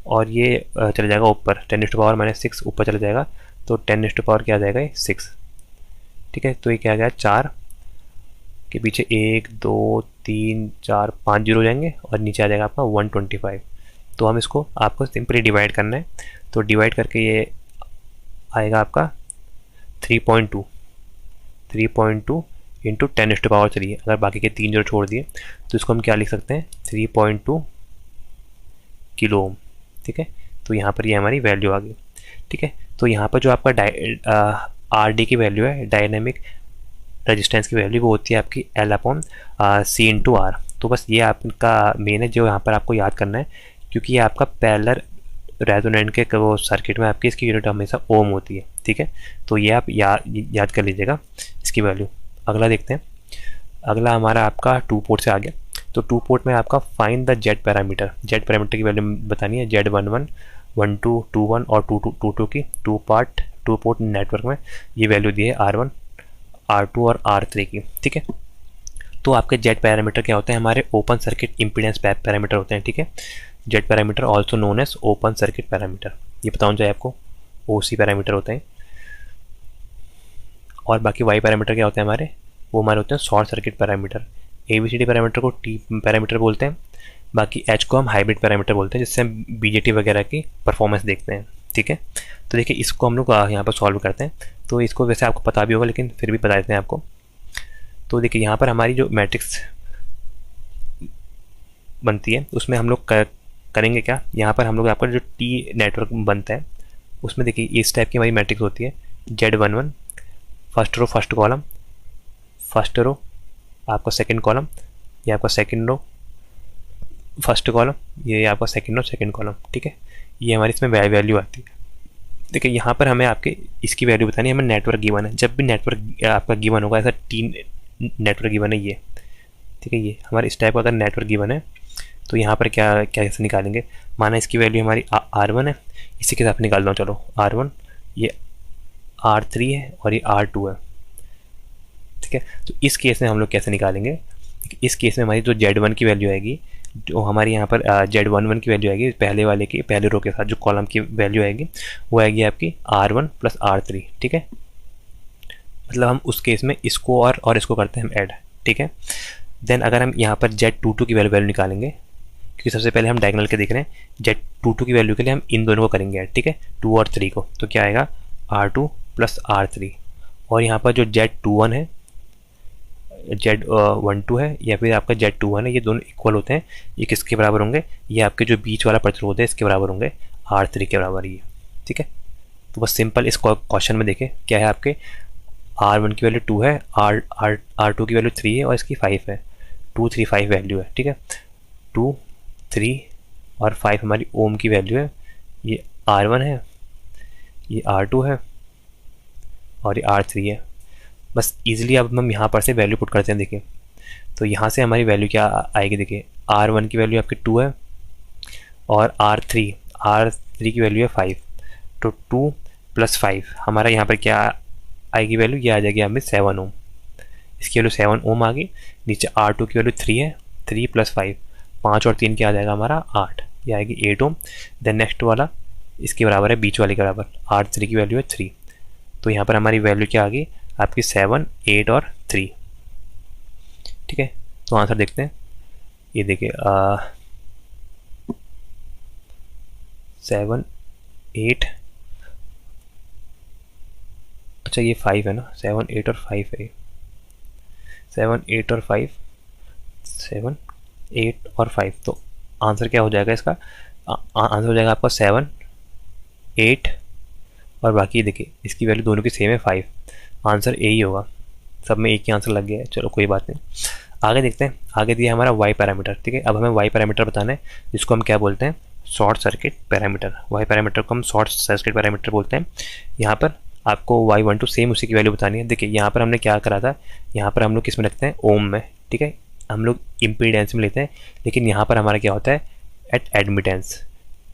और ये चला जाएगा ऊपर 10⁻⁻6 ऊपर चला जाएगा। तो 10 क्या आ जाएगा ये 6। ठीक है। तो ये क्या आ गया 4 के पीछे 1 2 3 4 5 जीरो हो जाएंगे और नीचे आ जाएगा आपका 125। तो हम इसको आपको सिंपली डिवाइड करना है। तो डिवाइड करके ये आएगा आपका 3.2 इंटू 10⁻, चलिए अगर बाकी के 3 जीरो छोड़ दिए तो इसको हम क्या लिख सकते हैं, 3.2 किलो ओम। ठीक है। तो यहाँ पर ये हमारी वैल्यू आ गई। ठीक है। तो यहाँ पर जो आपका RD की वैल्यू है, डायनेमिक रेजिस्टेंस की वैल्यू, वो होती है आपकी L/C इंटू R। तो बस ये आपका मेन है जो यहाँ पर आपको याद करना है, क्योंकि ये आपका पैरेलल रेजोनेंट के वो सर्किट में आपकी इसकी यूनिट हमेशा ओम होती है। ठीक है। तो ये आप याद कर लीजिएगा इसकी वैल्यू। अगला देखते हैं। अगला हमारा आपका 2 पोर्ट से आ गया। तो 2 पोर्ट में आपका find the Z parameter. Z parameter की वैल्यू बतानी है। Z11, 12, 21 और 22 की 2 पोर्ट नेटवर्क में ये वैल्यू दी है R1, R2 और R3 की। ठीक है। तो आपके जेड पैरामीटर क्या होते हैं, हमारे ओपन सर्किट इम्पीडेंस पैरामीटर होते हैं। ठीक है। Z parameter also known as open circuit parameter, ये बताऊँ चाहिए आपको, OC पैरामीटर होते हैं। और बाकी वाई पैरामीटर क्या होते हैं हमारे, वो हमारे होते हैं short circuit parameter. ABCD parameter को T पैरामीटर बोलते हैं। बाकी H को हम हाइब्रिड पैरामीटर बोलते हैं, जिससे हम BJT वगैरह की परफॉर्मेंस देखते हैं। ठीक है। तो देखिए इसको हम लोग यहाँ पर सॉल्व करते हैं। तो इसको वैसे आपको पता भी होगा लेकिन फिर भी बता देते हैं आपको। तो देखिए यहाँ पर हमारी जो मैट्रिक्स बनती है उसमें हम लोग करेंगे क्या, यहाँ पर हम लोग आपका जो T नेटवर्क बनता है उसमें देखिए इस टाइप की हमारी मैट्रिक्स होती है। Z11 first row first column, first row आपका सेकंड कॉलम, ये आपका सेकंड रो फर्स्ट कॉलम, ये आपका सेकंड रो सेकंड कॉलम। ठीक है। ये हमारी इसमें वैल्यू आती है। देखिए यहाँ पर हमें आपके इसकी वैल्यू बतानी है, हमें नेटवर्क गिवन है। जब भी नेटवर्क आपका गिवन होगा, ऐसा 3 नेटवर्क गिवन है ये। ठीक है। ये हमारे इस टाइप का अगर नेटवर्क गिवन है तो यहाँ पर कैसे निकालेंगे, माना इसकी वैल्यू हमारी R1 है, इसी के साथ निकाल दो। चलो R1 ये R3 है और ये R2 है, ठीक है। तो इस केस में हम लोग कैसे निकालेंगे, इस केस में हमारी जो Z1 की वैल्यू आएगी, जो हमारी यहाँ पर Z11 की वैल्यू आएगी पहले वाले की, पहले रो के साथ जो कॉलम की वैल्यू आएगी वो आएगी आपकी R1 प्लस R3, ठीक है। मतलब हम उस केस में इसको और इसको करते हैं हम ऐड, ठीक है। देन अगर हम यहाँ पर Z22 की वैल्यू निकालेंगे, क्योंकि सबसे पहले हम डायगोनल के देख रहे हैं, Z22 की वैल्यू के लिए हम इन दोनों को करेंगे ऐड, ठीक है, 2 और 3 को। तो क्या आएगा R2 प्लस R3, और यहाँ पर जो Z21 है, Z12 है या फिर आपका Z21 है, ये दोनों इक्वल होते हैं। ये किसके बराबर होंगे, ये आपके जो बीच वाला प्रतिरोध है इसके बराबर होंगे, R3 के बराबर ये, ठीक है। तो बस सिंपल इस क्वेश्चन में देखें क्या है, आपके R1 की वैल्यू 2 है, R2 की वैल्यू 3 है और इसकी 5 है, 2 3 5 वैल्यू है, ठीक है। 2 3 और 5 हमारी ओम की वैल्यू है। ये R1 है, ये R2 है और ये R3 है। बस इजीली अब हम यहाँ पर से वैल्यू पुट करते हैं। देखिए तो यहाँ से हमारी वैल्यू क्या आएगी, देखिए R1 की वैल्यू आपकी 2 है और R3 की वैल्यू है 5, तो 2 प्लस 5 हमारा यहाँ पर क्या आएगी वैल्यू, ये आ जाएगी हमें 7 ओम। इसकी वैल्यू 7 ओम आ गई। नीचे R2 की वैल्यू 3 है, 3 प्लस 5, 5 और 3 क्या आ जाएगा हमारा 8, ये आएगी 8 ओम। देन नेक्स्ट वाला इसके बराबर है, बीच वाले के बराबर, R3 की वैल्यू है 3, तो यहाँ पर हमारी वैल्यू क्या आ गई आपकी 7 8 और 3, ठीक है। तो आंसर देखते हैं, ये देखिए 7 8, अच्छा ये 5 है ना, 7 8 और 5 है, 7 8 और 5, 7 8 और 5, तो आंसर क्या हो जाएगा इसका, आंसर हो जाएगा आपका 7 8 और बाकी देखिए इसकी वैल्यू दोनों की सेम है 5, आंसर ए ही होगा। सब में एक ही आंसर लग गया है, चलो कोई बात नहीं। आगे देखते हैं, आगे दिया हमारा वाई पैरामीटर, ठीक है। अब हमें वाई पैरामीटर बताना है, जिसको हम क्या बोलते हैं, short circuit parameter. Y parameter को हम शॉर्ट सर्किट पैरामीटर बोलते हैं। यहाँ पर आपको Y12 सेम उसी की वैल्यू बतानी है। देखिए यहाँ पर हमने क्या करा था, यहाँ पर हम लोग किस में रखते हैं, ओम में, ठीक है, हम लोग इम्पीडेंस में लेते हैं, लेकिन यहाँ पर हमारा क्या होता है एट एडमिटेंस।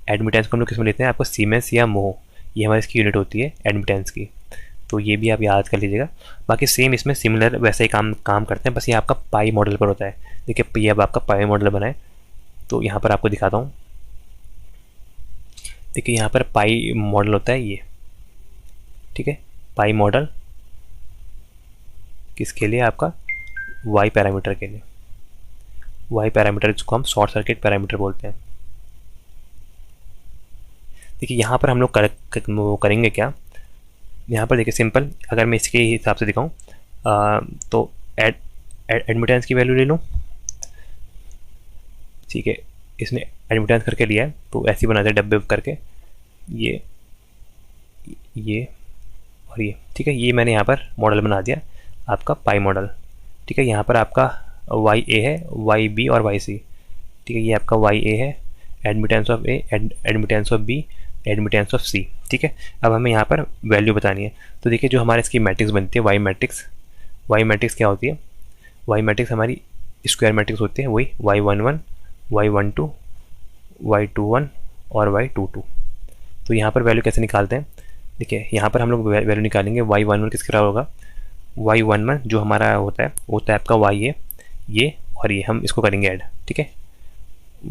एडमिटेंस को हम लोग किस में लेते हैं, आपको सीमेंस या मोह, ये हमारी इसकी यूनिट होती है एडमिटेंस की, तो ये भी आप याद कर लीजिएगा। बाकी सेम इसमें सिमिलर वैसे ही काम करते हैं, बस ये आपका पाई मॉडल पर होता है। देखिए ये अब आपका पाई मॉडल बना है, तो यहाँ पर आपको दिखाता हूँ। देखिए यहाँ पर पाई मॉडल होता है ये, ठीक है। पाई मॉडल किसके लिए, आपका वाई पैरामीटर के लिए। वाई पैरामीटर जिसको हम शॉर्ट सर्किट पैरामीटर बोलते हैं। देखिए यहाँ पर हम लोग करेंगे क्या, यहाँ पर देखिए सिंपल, अगर मैं इसके हिसाब से दिखाऊँ तो एडमिटेंस की वैल्यू ले लूँ, ठीक है। इसने एडमिटेंस करके लिया है, तो ऐसे ही बनाते हैं डब्बे करके, ये और ये, ठीक है। ये मैंने यहाँ पर मॉडल बना दिया आपका पाई मॉडल, ठीक है। यहाँ पर आपका वाई ए है, वाई बी और वाई सी, ठीक है। ये आपका वाई ए है, admittance of A, admittance of B, admittance of C, ठीक है। अब हमें यहाँ पर वैल्यू बतानी है, तो देखिए जो हमारे इसकी मैट्रिक्स बनती है वाई मैट्रिक्स, वाई मैट्रिक्स क्या होती है, वाई मैट्रिक्स हमारी स्क्वायर मैट्रिक्स होती है, वही Y11 Y12 Y21 और Y22। तो यहाँ पर वैल्यू कैसे निकालते हैं, देखिए यहाँ पर हम लोग वैल्यू निकालेंगे। Y11 किसके बराबर होगा, Y11 जो हमारा होता है आपका YA, ये और ये हम इसको करेंगे ऐड, ठीक है।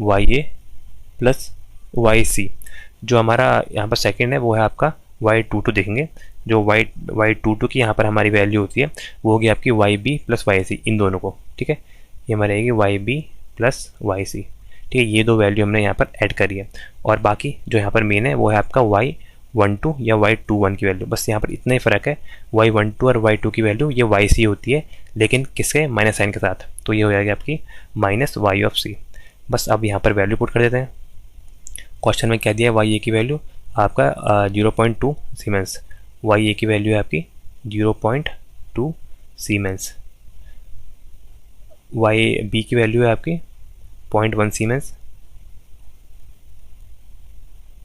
YA प्लस YC, जो हमारा यहाँ पर सेकंड है वो है आपका Y22 देखेंगे, जो Y22 की यहाँ पर हमारी वैल्यू होती है वो होगी आपकी YB प्लस YC, इन दोनों को, ठीक है। ये हमारी रहेगी YB प्लस YC, ठीक है। ये दो वैल्यू हमने यहाँ पर ऐड करी है, और बाकी जो यहाँ पर मेन है वो है आपका Y12 या Y21 की वैल्यू। बस यहाँ पर इतना ही फ़र्क है, Y12 और Y2 की वैल्यू ये YC होती है, लेकिन किसके, माइनस साइन के साथ, तो ये हो जाएगी आपकी माइनस Y ऑफ C। बस अब यहाँ पर वैल्यू पुट कर देते हैं। क्वेश्चन में क्या दिया है, YA की वैल्यू आपका 0.2 सीमेंस, YA की वैल्यू है आपकी 0.2 सीमेंस, YB की वैल्यू है आपकी 0.1 सीमेंस,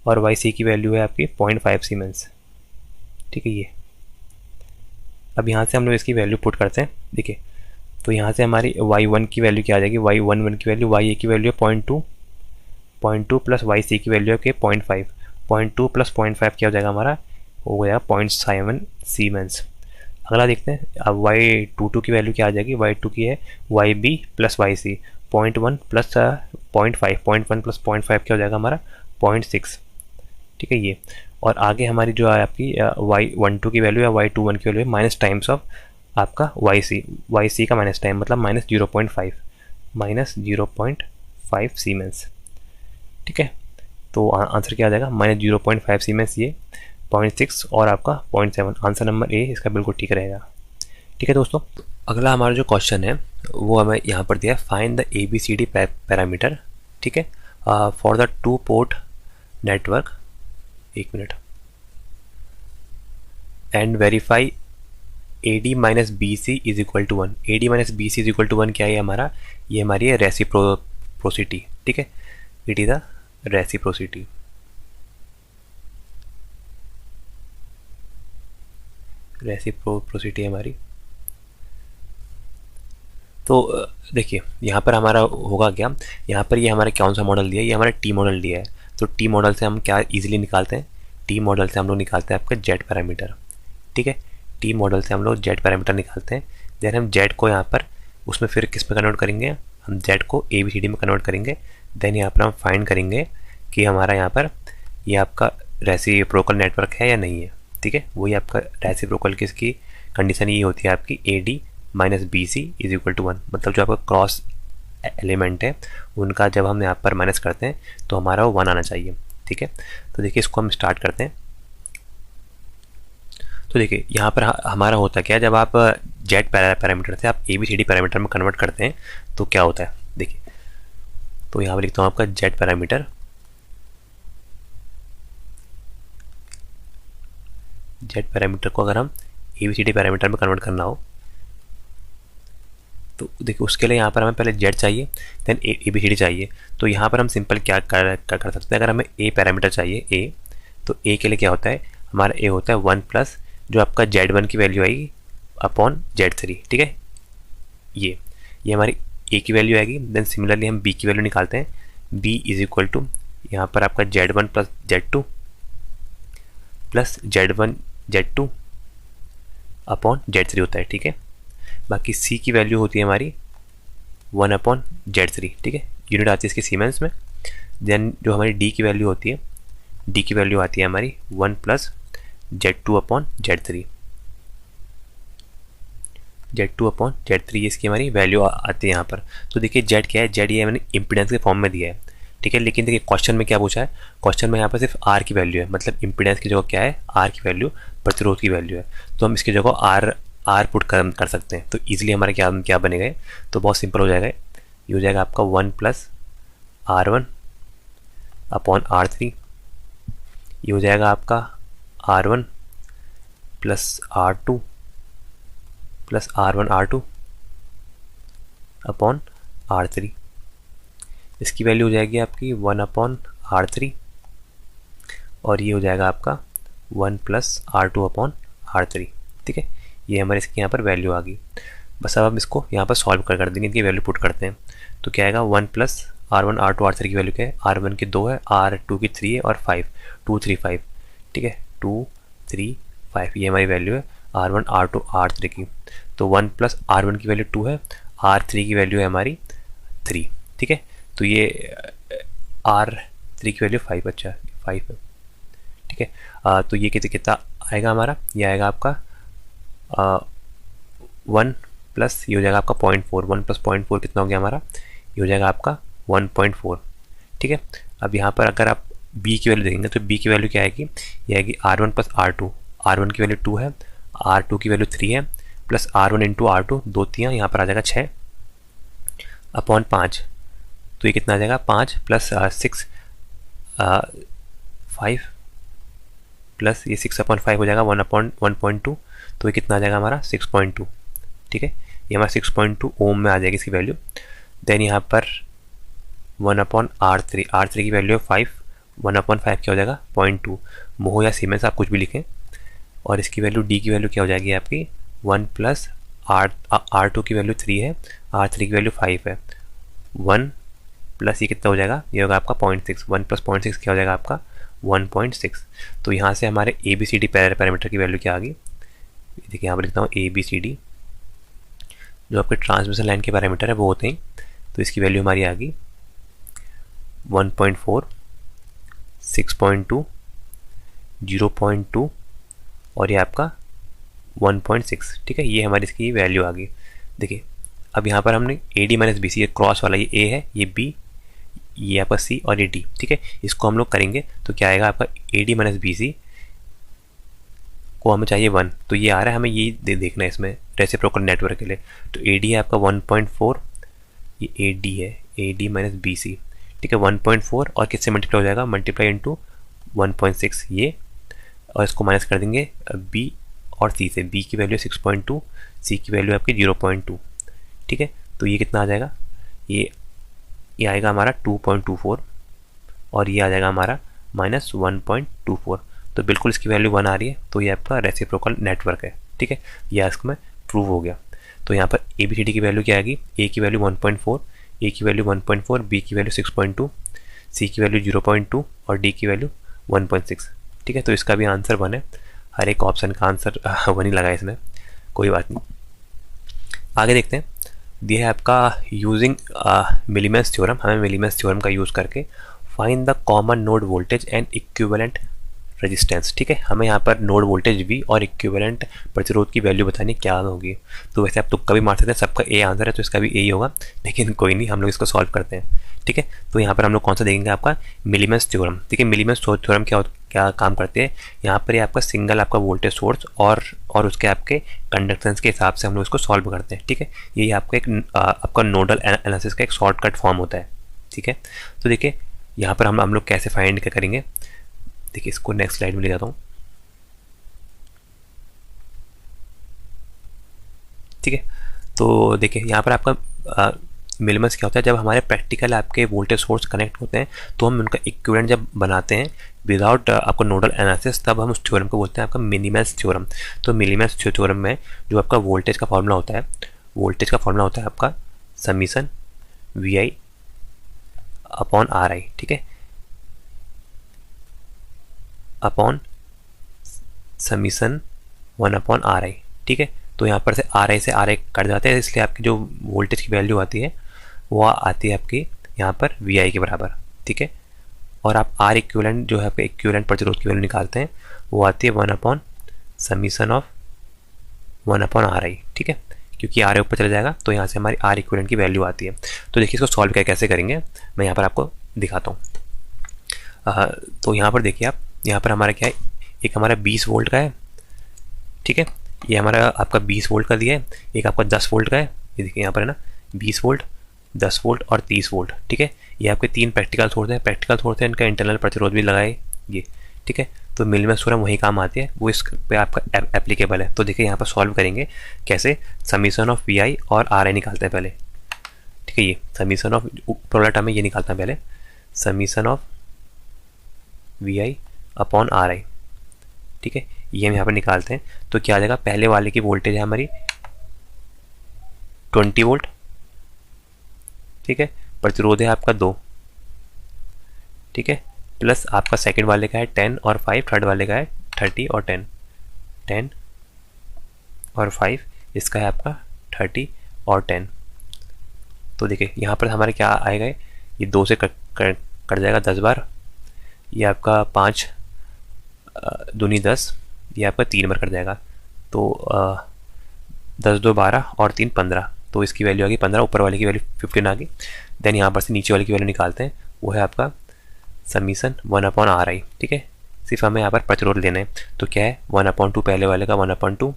और YC की वैल्यू है आपकी 0.5 सीमेंस, ठीक है। ये अब यहाँ से हम लोग इसकी वैल्यू पुट करते हैं, देखिए तो यहाँ से हमारी Y1 की वैल्यू क्या आ जाएगी, Y11 की वैल्यू, YA की वैल्यू है 0.2 प्लस YC की वैल्यू है 0.5 प्लस 0.5 क्या हो जाएगा हमारा हो गया 0.7 सीमेंस। अगला देखते हैं, अब y22 की वैल्यू क्या आ जाएगी, y2 की है yb plus yc, 0.1 plus 0.5, 0.1 plus 0.5 क्या हो जाएगा हमारा 0.6, ठीक है ये। और आगे हमारी जो है आपकी y12 की वैल्यू या y21 की वैल्यू है माइनस टाइम्स ऑफ आपका yc का माइनस टाइम मतलब -0.5 सीमेंस, ठीक है। तो आंसर क्या आ जाएगा -0.5 सीमेंस, ये 0.6 और आपका 0.7, आंसर नंबर ए इसका बिल्कुल ठीक रहेगा, ठीक है दोस्तों। अगला हमारा जो क्वेश्चन है वो हमें यहाँ पर दिया है, फाइंड द ABCD पैरामीटर, ठीक है, फॉर द 2 पोर्ट नेटवर्क, एक मिनट, and verify AD minus BC is equal to 1। AD minus BC is equal to 1 क्या है हमारा, ये हमारी है रेसिप्रोसिटी, ठीक है, it is the reciprocity. Reciprocity हमारी, तो देखिए यहाँ पर हमारा होगा क्या, यहाँ पर ये हमारा कौन सा मॉडल दिया है, ये हमारा टी मॉडल दिया है। तो टी मॉडल से हम क्या इजीली निकालते हैं, टी मॉडल से हम लोग निकालते हैं आपका जेड पैरामीटर, ठीक है। टी मॉडल से हम लोग जेड पैरामीटर निकालते हैं, देन हम जेड को यहाँ पर उसमें फिर किस में कन्वर्ट करेंगे, हम जेड को ABCD में कन्वर्ट करेंगे। देन यहाँ पर हम फाइंड करेंगे कि हमारा यहाँ पर ये आपका रेसिप्रोकल नेटवर्क है या नहीं है, ठीक है। वही आपका रेसिप्रोकल किसकी कंडीशन ये होती है आपकी AD minus BC is equal to 1, मतलब जो आपका क्रॉस एलिमेंट है उनका जब हम यहाँ पर माइनस करते हैं तो हमारा वो 1 आना चाहिए, ठीक है। तो देखिए इसको हम स्टार्ट करते हैं। तो देखिए यहाँ पर हमारा होता क्या है, जब आप जेड पैरामीटर से आप ABCD पैरामीटर में कन्वर्ट करते हैं तो क्या होता है, देखिए तो यहाँ पर लिखता हूँ आपका जेड पैरामीटर, जेड पैरामीटर को अगर हम ABCD पैरामीटर में कन्वर्ट करना हो तो देखिए उसके लिए यहाँ पर हमें पहले जेड चाहिए, देन ABCD चाहिए। तो यहाँ पर हम सिंपल क्या कर सकते हैं, अगर हमें ए पैरामीटर चाहिए ए, तो ए के लिए क्या होता है, हमारा ए होता है 1 प्लस जो आपका Z1 की वैल्यू आएगी अपॉन Z3, ठीक है, ये हमारी ए की वैल्यू आएगी। देन सिमिलरली हम बी की वैल्यू निकालते हैं, बी इज इक्वल टू यहाँ पर आपका Z1 plus Z2 plus Z2 upon Z3 होता है, ठीक है। बाकी सी की वैल्यू होती है हमारी 1 अपॉन Z3, ठीक है, यूनिट आती है इसकी सीमेंस में। देन जो हमारी डी की वैल्यू होती है, डी की वैल्यू आती है हमारी 1 plus Z2 upon Z3, Z2 upon Z3 इसकी हमारी वैल्यू आती है यहाँ पर। तो देखिए जेड क्या है, जेड ये मैंने इम्पीडेंस के फॉर्म में दिया है, ठीक है। लेकिन देखिए क्वेश्चन में क्या पूछा है, क्वेश्चन में यहाँ पर सिर्फ आर की वैल्यू है, मतलब इम्पीडेंस की जगह क्या है, आर की वैल्यू, प्रतिरोध की वैल्यू है। तो हम इसकी जगह आर पुट कर सकते हैं। तो ईजिली हमारा क्या बनेगा, तो बहुत सिंपल हो जाएगा, ये हो जाएगा आपका 1 प्लस R1 अपॉन R3, ये हो जाएगा आपका R1 plus R2 plus R1 R2 upon R3, इसकी वैल्यू हो जाएगी आपकी 1 अपॉन R3 और ये हो जाएगा आपका 1 प्लस R2 अपॉन R3, ठीक है। ये हमारे इसकी यहाँ पर वैल्यू आ गई। बस अब हम इसको यहाँ पर सॉल्व कर देंगे, इनकी वैल्यू पुट करते हैं। तो क्या आएगा 1 प्लस R1 R2 R3 की वैल्यू क्या है, R1 की 2 है, R2 की 3 है और 5, 2 3 5, ठीक है, 2 3 5 ये हमारी वैल्यू है R1 R2 R3 की। तो 1 प्लस R1 की वैल्यू 2 है, R3 की वैल्यू है हमारी 3, ठीक है। तो ये R3 की वैल्यू 5, अच्छा 5 है, ठीक है। तो ये कितना आएगा हमारा, ये आएगा आपका 1 प्लस ये हो जाएगा आपका 0.4, 1 प्लस 0.4 कितना हो गया हमारा, ये हो जाएगा आपका 1.4, ठीक है। अब यहाँ पर अगर आप b की वैल्यू देखेंगे तो b की वैल्यू क्या आएगी, ये आएगी R1 प्लस R2, R1 की वैल्यू 2 है, R2 की वैल्यू 3 है, प्लस R1 इंटू R2, 2 3 यहाँ पर आ जाएगा 6 अपॉन 5, तो ये कितना आ जाएगा 5 प्लस 6 5 प्लस ये 6 अपॉन 5 हो जाएगा 1 अपॉन 1.2, तो ये कितना आ जाएगा हमारा 6.2, ठीक है। ये हमारा 6.2 ओम में आ जाएगी इसकी वैल्यू। देन यहाँ पर 1 अपॉन R3 की वैल्यू है 5, 1 अपॉन 5 क्या हो जाएगा 0.2, मोह या सीमेंस आप कुछ भी लिखें। और इसकी वैल्यू डी की वैल्यू क्या हो जाएगी आपकी 1 प्लस R2 की वैल्यू 3 है, R3 की वैल्यू 5 है, 1 प्लस ये कितना हो जाएगा, ये होगा आपका 0.6, 1 प्लस 0.6 क्या हो जाएगा आपका 1.6। तो यहाँ से हमारे ABCD पैरामीटर की वैल्यू क्या आ गई, देखिए यहाँ पर लिखता हूँ ABCD, जो आपके ट्रांसमिशन लाइन के पैरामीटर है वो होते हैं। तो इसकी वैल्यू हमारी आ गई 1.4, 6.2, 0.2 और ये आपका 1.6। ठीक है, ये हमारी इसकी वैल्यू आ गई। देखिए अब यहाँ पर हमने AD माइनस BC, ये क्रॉस वाला ये A है, ये B, ये आपका C और ये D। ठीक है, इसको हम लोग करेंगे तो क्या आएगा आपका AD माइनस BC को हमें चाहिए 1, तो ये आ रहा है, हमें ये देखना है इसमें रेसिप्रोकल नेटवर्क के लिए। तो AD है आपका 1.4, ये AD है, AD माइनस BC। ठीक है, 1.4 और किससे मल्टीप्लाई हो जाएगा, मल्टीप्लाई इंटू 1.6 ये, और इसको माइनस कर देंगे B और C से। B की वैल्यू 6.2, C की वैल्यू आपकी 0.2। ठीक है, तो ये कितना आ जाएगा, ये आएगा हमारा 2.24 और ये आ जाएगा हमारा माइनस 1.24। तो बिल्कुल इसकी वैल्यू 1 आ रही है, तो ये आपका रेसिप्रोकल नेटवर्क है। ठीक है, ये इसको में प्रूव हो गया। तो यहाँ पर ABCD की वैल्यू क्या आएगी, A की वैल्यू 1.4, A की वैल्यू 1.4, B की वैल्यू 6.2, C की वैल्यू 0.2 और D की वैल्यू 1.6। ठीक है, तो इसका भी आंसर 1 है। हर एक ऑप्शन का आंसर 1 ही लगा इसमें, कोई बात नहीं। आगे देखते हैं, ये है आपका यूजिंग मिलीमेंस थ्योरम। हमें मिलीमेंस थ्योरम का यूज़ करके find the common node voltage and equivalent resistance. ठीक है, हमें यहाँ पर नोड वोल्टेज V और इक्विवेलेंट प्रतिरोध की वैल्यू बतानी क्या होगी। तो वैसे आप तुक्का भी मार सकते हैं, सबका A आंसर है तो इसका भी A ही होगा, लेकिन कोई नहीं, हम लोग इसको सॉल्व करते हैं। ठीक है, तो यहाँ पर हम लोग कौन सा देखेंगे, आपका मिलीमेंस थ्योरम। ठीक है, मिलीमेंस थ्योरम क्या काम करते हैं, यहाँ पर ये आपका सिंगल आपका वोल्टेज सोर्स और उसके आपके कंडक्टेंस के हिसाब से हम लोग इसको सॉल्व करते हैं। ठीक है, ये आपका एक आपका नोडल एनालिसिस का एक शॉर्टकट फॉर्म होता है। ठीक है, तो देखिए यहाँ पर हम लोग कैसे फाइंड करेंगे, देखिए इसको नेक्स्ट स्लाइड में ले जाता हूँ। ठीक है, तो देखिए यहाँ पर आपका मिलीमेंस क्या होता है, जब हमारे प्रैक्टिकल आपके वोल्टेज सोर्स कनेक्ट होते हैं तो हम उनका इक्विवेलेंट जब बनाते हैं विदाउट आपको नोडल एनालिसिस, तब हम उस थ्योरम को बोलते हैं आपका मिलीमेंस थ्योरम। तो मिलीमेंस थ्योरम में जो आपका वोल्टेज का फॉर्मूला होता है, वोल्टेज का फॉर्मूला होता है आपका समीशन VI अपॉन RI। ठीक है, अपॉन समीशन 1 अपॉन RI। ठीक है, तो यहाँ पर से RI कट जाते हैं, इसलिए आपकी जो वोल्टेज की वैल्यू आती है वो आती है आपकी यहाँ पर VI के बराबर। ठीक है, और आप R इक्विवेलेंट जो है आपके इक्विवेलेंट प्रतिरोध की वैल्यू निकालते हैं, वो आती है 1 upon summation of 1 upon RI। ठीक है, क्योंकि RI ऊपर चला जाएगा तो यहाँ से हमारी R इक्विवेलेंट की वैल्यू आती है। तो देखिए इसको सॉल्व कैसे करेंगे, मैं यहाँ पर आपको दिखाता हूँ। तो यहाँ पर देखिए आप, यहाँ पर हमारा क्या है, एक हमारा 20 वोल्ट का है। ठीक है, ये हमारा आपका 20 वोल्ट का दिया है, एक आपका 10 वोल्ट का है, ये देखिए यहाँ पर है ना 20 वोल्ट, 10 वोल्ट और 30 वोल्ट। ठीक है, ये आपके 3 प्रैक्टिकल सोर्स हैं, इनका इंटरनल प्रतिरोध भी लगाए ये। ठीक है, तो मिलीमेंस थ्योरम वही काम आती है, वो इस पे आपका एप्लीकेबल है। तो देखिए यहाँ पर सॉल्व करेंगे कैसे, समीशन ऑफ VI और RI निकालते हैं पहले। ठीक है, ये समीशन ऑफ ऊपर वाला टर्म है, ये निकालता है पहले, summation of VI upon RI। ठीक है, ये हम यहाँ पर निकालते हैं तो क्या आ जाएगा, पहले वाले की वोल्टेज है हमारी 20 वोल्ट। ठीक है, प्रतिरोध है आपका 2। ठीक है, प्लस आपका सेकंड वाले का है 10 और 5, थर्ड वाले का है 30 और 10 और 5, इसका है आपका 30 और 10। तो देखिए यहाँ पर हमारे क्या आएगा, ये 2 से कट जाएगा 10 बार, ये आपका 5 दूनी 10, ये आपका 3 बार कट जाएगा। तो 10 2 12 और 3 15, तो इसकी वैल्यू आ गई 15, ऊपर वाले की वैल्यू 15 आ गई। देन यहाँ पर से नीचे वाले की वैल्यू निकालते हैं, वो है आपका समीशन 1 अपॉन RI। ठीक है, सिर्फ हमें यहाँ पर प्रतिरोध लेना है, तो क्या है 1/2, पहले वाले का 1/2,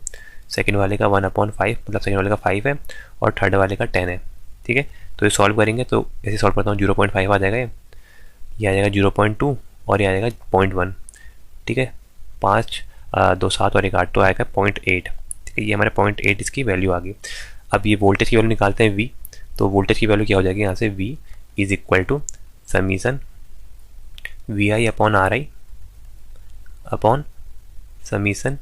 सेकंड वाले का 1/5, मतलब सेकंड वाले का 5 है और थर्ड वाले का 10 है। ठीक है, तो ये सॉल्व करेंगे तो ऐसे सॉल्व करता हूँ, 0.5 आ जाएगा, ये आ जाएगा 0.2 और ये आ जाएगा 0.1। ठीक है, 5 2 7 और 1 8, तो आएगा 0.8। ठीक है, ये हमारे 0.8 इसकी वैल्यू आ गई। अब ये वोल्टेज की वैल्यू निकालते हैं V, तो वोल्टेज की वैल्यू क्या हो जाएगी यहाँ से, V is equal to summation VI upon RI upon summation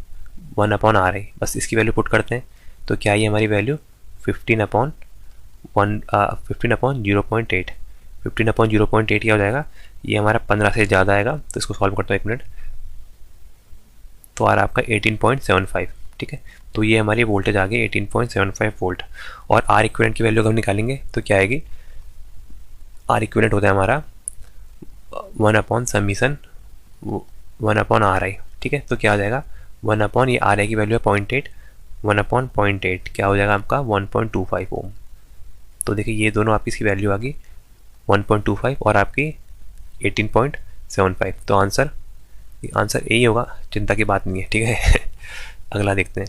1 upon RI। बस इसकी वैल्यू पुट करते हैं तो क्या है हमारी वैल्यू 15 अपॉन 0.8। 15/0.8 क्या हो जाएगा, ये हमारा 15 से ज़्यादा आएगा, तो इसको सॉल्व करता हूँ 1 मिनट। तो आ रहा आपका 18.75, ठीक है। तो ये हमारी वोल्टेज आ गई 18.75 वोल्ट। और आर इक्विवेलेंट की वैल्यू अगर हम निकालेंगे तो क्या आएगी, आर इक्विवेलेंट होता है हमारा 1/RI, ठीक है। तो क्या हो जाएगा 1 ये आर आई की वैल्यू है 0.8, 1/0.8 क्या हो जाएगा आपका 1.25 ओम। तो देखिए ये दोनों आपकी इसकी वैल्यू आ गई 1.25 और आपकी 18.75। तो आंसर यही होगा, चिंता की बात नहीं है, ठीक है। अगला देखते हैं।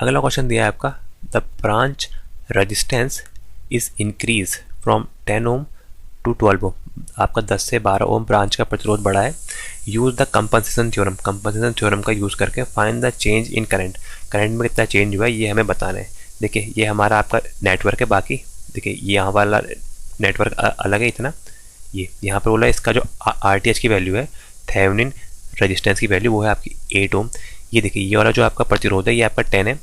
अगला क्वेश्चन दिया है आपका, the branch resistance is increase from 10 ohm to 12 ohm. आपका 10 से 12 ओम ब्रांच का प्रतिरोध बढ़ा है। Use the compensation theorem, compensation theorem का यूज़ करके find the change in current, current में कितना चेंज हुआ है ये हमें बताना है। देखिए ये हमारा आपका नेटवर्क है, बाकी देखिए ये यहाँ वाला नेटवर्क अलग है इतना, ये यहाँ पर बोला इसका जो RTH की वैल्यू है, थेवेनिन रेजिस्टेंस की वैल्यू, वो है आपकी 8 ओम। ये देखिए ये वाला जो आपका प्रतिरोध है ये आपका 10 है।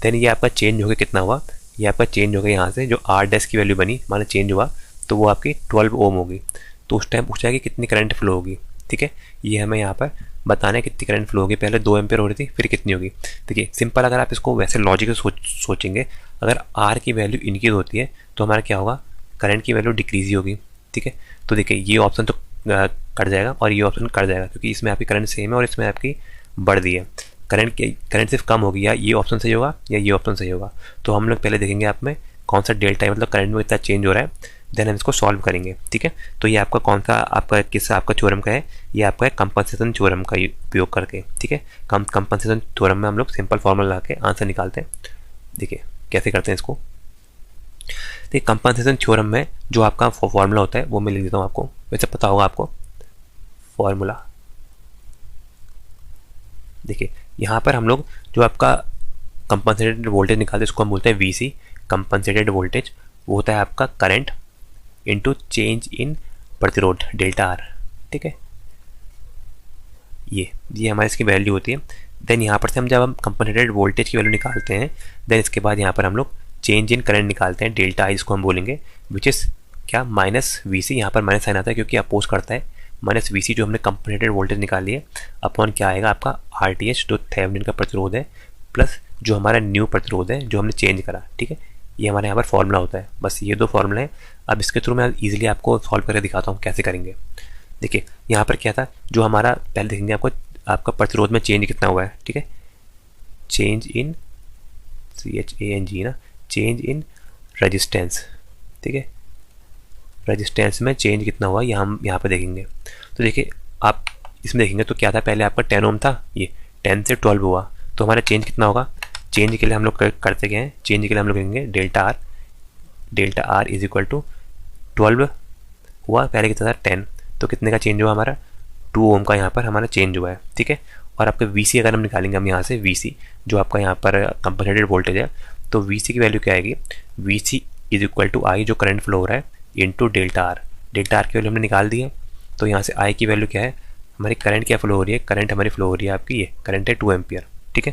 देन ये आपका चेंज हो गया, कितना हुआ, ये आपका चेंज हो गया यहाँ से जो R' की वैल्यू बनी माना चेंज हुआ, तो वो आपकी 12 ओम होगी। तो उस टाइम पूछा कि कितनी करंट फ्लो होगी, ठीक है। ये हमें यहाँ पर बताना है कितनी करंट फ्लो होगी। पहले 2 एम्पियर हो रही थी, फिर कितनी होगी। देखिए सिंपल, अगर आप इसको वैसे लॉजिक से सोचेंगे, अगर R की वैल्यू इंक्रीज होती है तो हमारा क्या होगा, करंट की वैल्यू डिक्रीज ही होगी, ठीक है। तो देखिए ये ऑप्शन तो कट जाएगा और ये ऑप्शन कट जाएगा, क्योंकि इसमें आपकी करंट सेम है और इसमें आपकी बढ़ दी है। करंट सिर्फ कम होगी, या ये ऑप्शन सही होगा या ये ऑप्शन सही होगा। तो हम लोग पहले देखेंगे आप में कौन सा डेल्टा है, मतलब करंट में कितना चेंज हो रहा है, देन हम इसको सॉल्व करेंगे, ठीक है। तो ये आपका कौन सा आपका किस आपका थ्योरम का है, ये आपका है कंपनसेशन थ्योरम का उपयोग करके, ठीक है। कंपनसेशन थ्योरम में हम लोग सिंपल फॉर्मूला ला के आंसर निकालते हैं। देखिए कैसे करते हैं इसको। देखिए कंपनसेशन थ्योरम में जो आपका फॉर्मूला होता है वो मैं लिख देता हूँ आपको, वैसे पता होगा आपको फॉर्मूला। देखिए यहाँ पर हम लोग जो आपका कंपनसेटेड वोल्टेज निकालते हैं इसको हम बोलते हैं VC, कंपनसेटेड वोल्टेज। वो होता है आपका करंट इनटू चेंज इन प्रतिरोध डेल्टा R, ठीक है। ये हमारी इसकी वैल्यू होती है। देन यहाँ पर से जब हम कंपनसेटेड वोल्टेज की वैल्यू निकालते हैं, देन इसके बाद यहाँ पर हम लोग चेंज इन करंट निकालते हैं, डेल्टा I इसको हम बोलेंगे, विच इज़ क्या -VC। यहाँ पर माइनस साइन आता है क्योंकि अपोज करता है, -VC जो हमने कंपनसेटेड वोल्टेज निकाली है अपॉन क्या आएगा आपका RTH जो थेवेनिन का प्रतिरोध है, प्लस जो हमारा न्यू प्रतिरोध है जो हमने चेंज करा, ठीक है। ये हमारे यहाँ पर फॉर्मूला होता है। बस ये 2 फॉर्मूला हैं। अब इसके थ्रू मैं इजीली आपको सॉल्व करके दिखाता हूँ कैसे करेंगे। देखिए यहाँ पर क्या था, जो हमारा पहले देखेंगे आपका प्रतिरोध में चेंज कितना हुआ है, ठीक है। चेंज इन CHANG ना, चेंज इन रेजिस्टेंस, ठीक है। रेजिस्टेंस में चेंज कितना हुआ ये हम यहाँ पर देखेंगे। तो देखिए आप इसमें देखेंगे तो क्या था, पहले आपका 10 ओम था, ये 10 से 12 हुआ, तो हमारा चेंज कितना होगा। चेंज के लिए हम लोग करते गए हैं, चेंज के लिए हम लोग करेंगे delta R is equal to 12 हुआ, पहले कितना था 10, तो कितने का चेंज हुआ हमारा 2 ओम का यहाँ पर हमारा चेंज हुआ है, ठीक है। और आपका VC अगर हम निकालेंगे हम यहाँ से VC जो आपका यहाँ पर कंपनसेटेड वोल्टेज है, तो VC की वैल्यू क्या आएगी, VC is equal to I जो करंट फ्लो हो रहा है into delta R। Delta R की वैल्यू हमने निकाल दी है, तो यहाँ से I की वैल्यू क्या है, हमारी करंट क्या फ्लो हो रही है, करंट हमारी फ्लो हो रही है आपकी, ये करंट है 2 एम्पियर, ठीक है।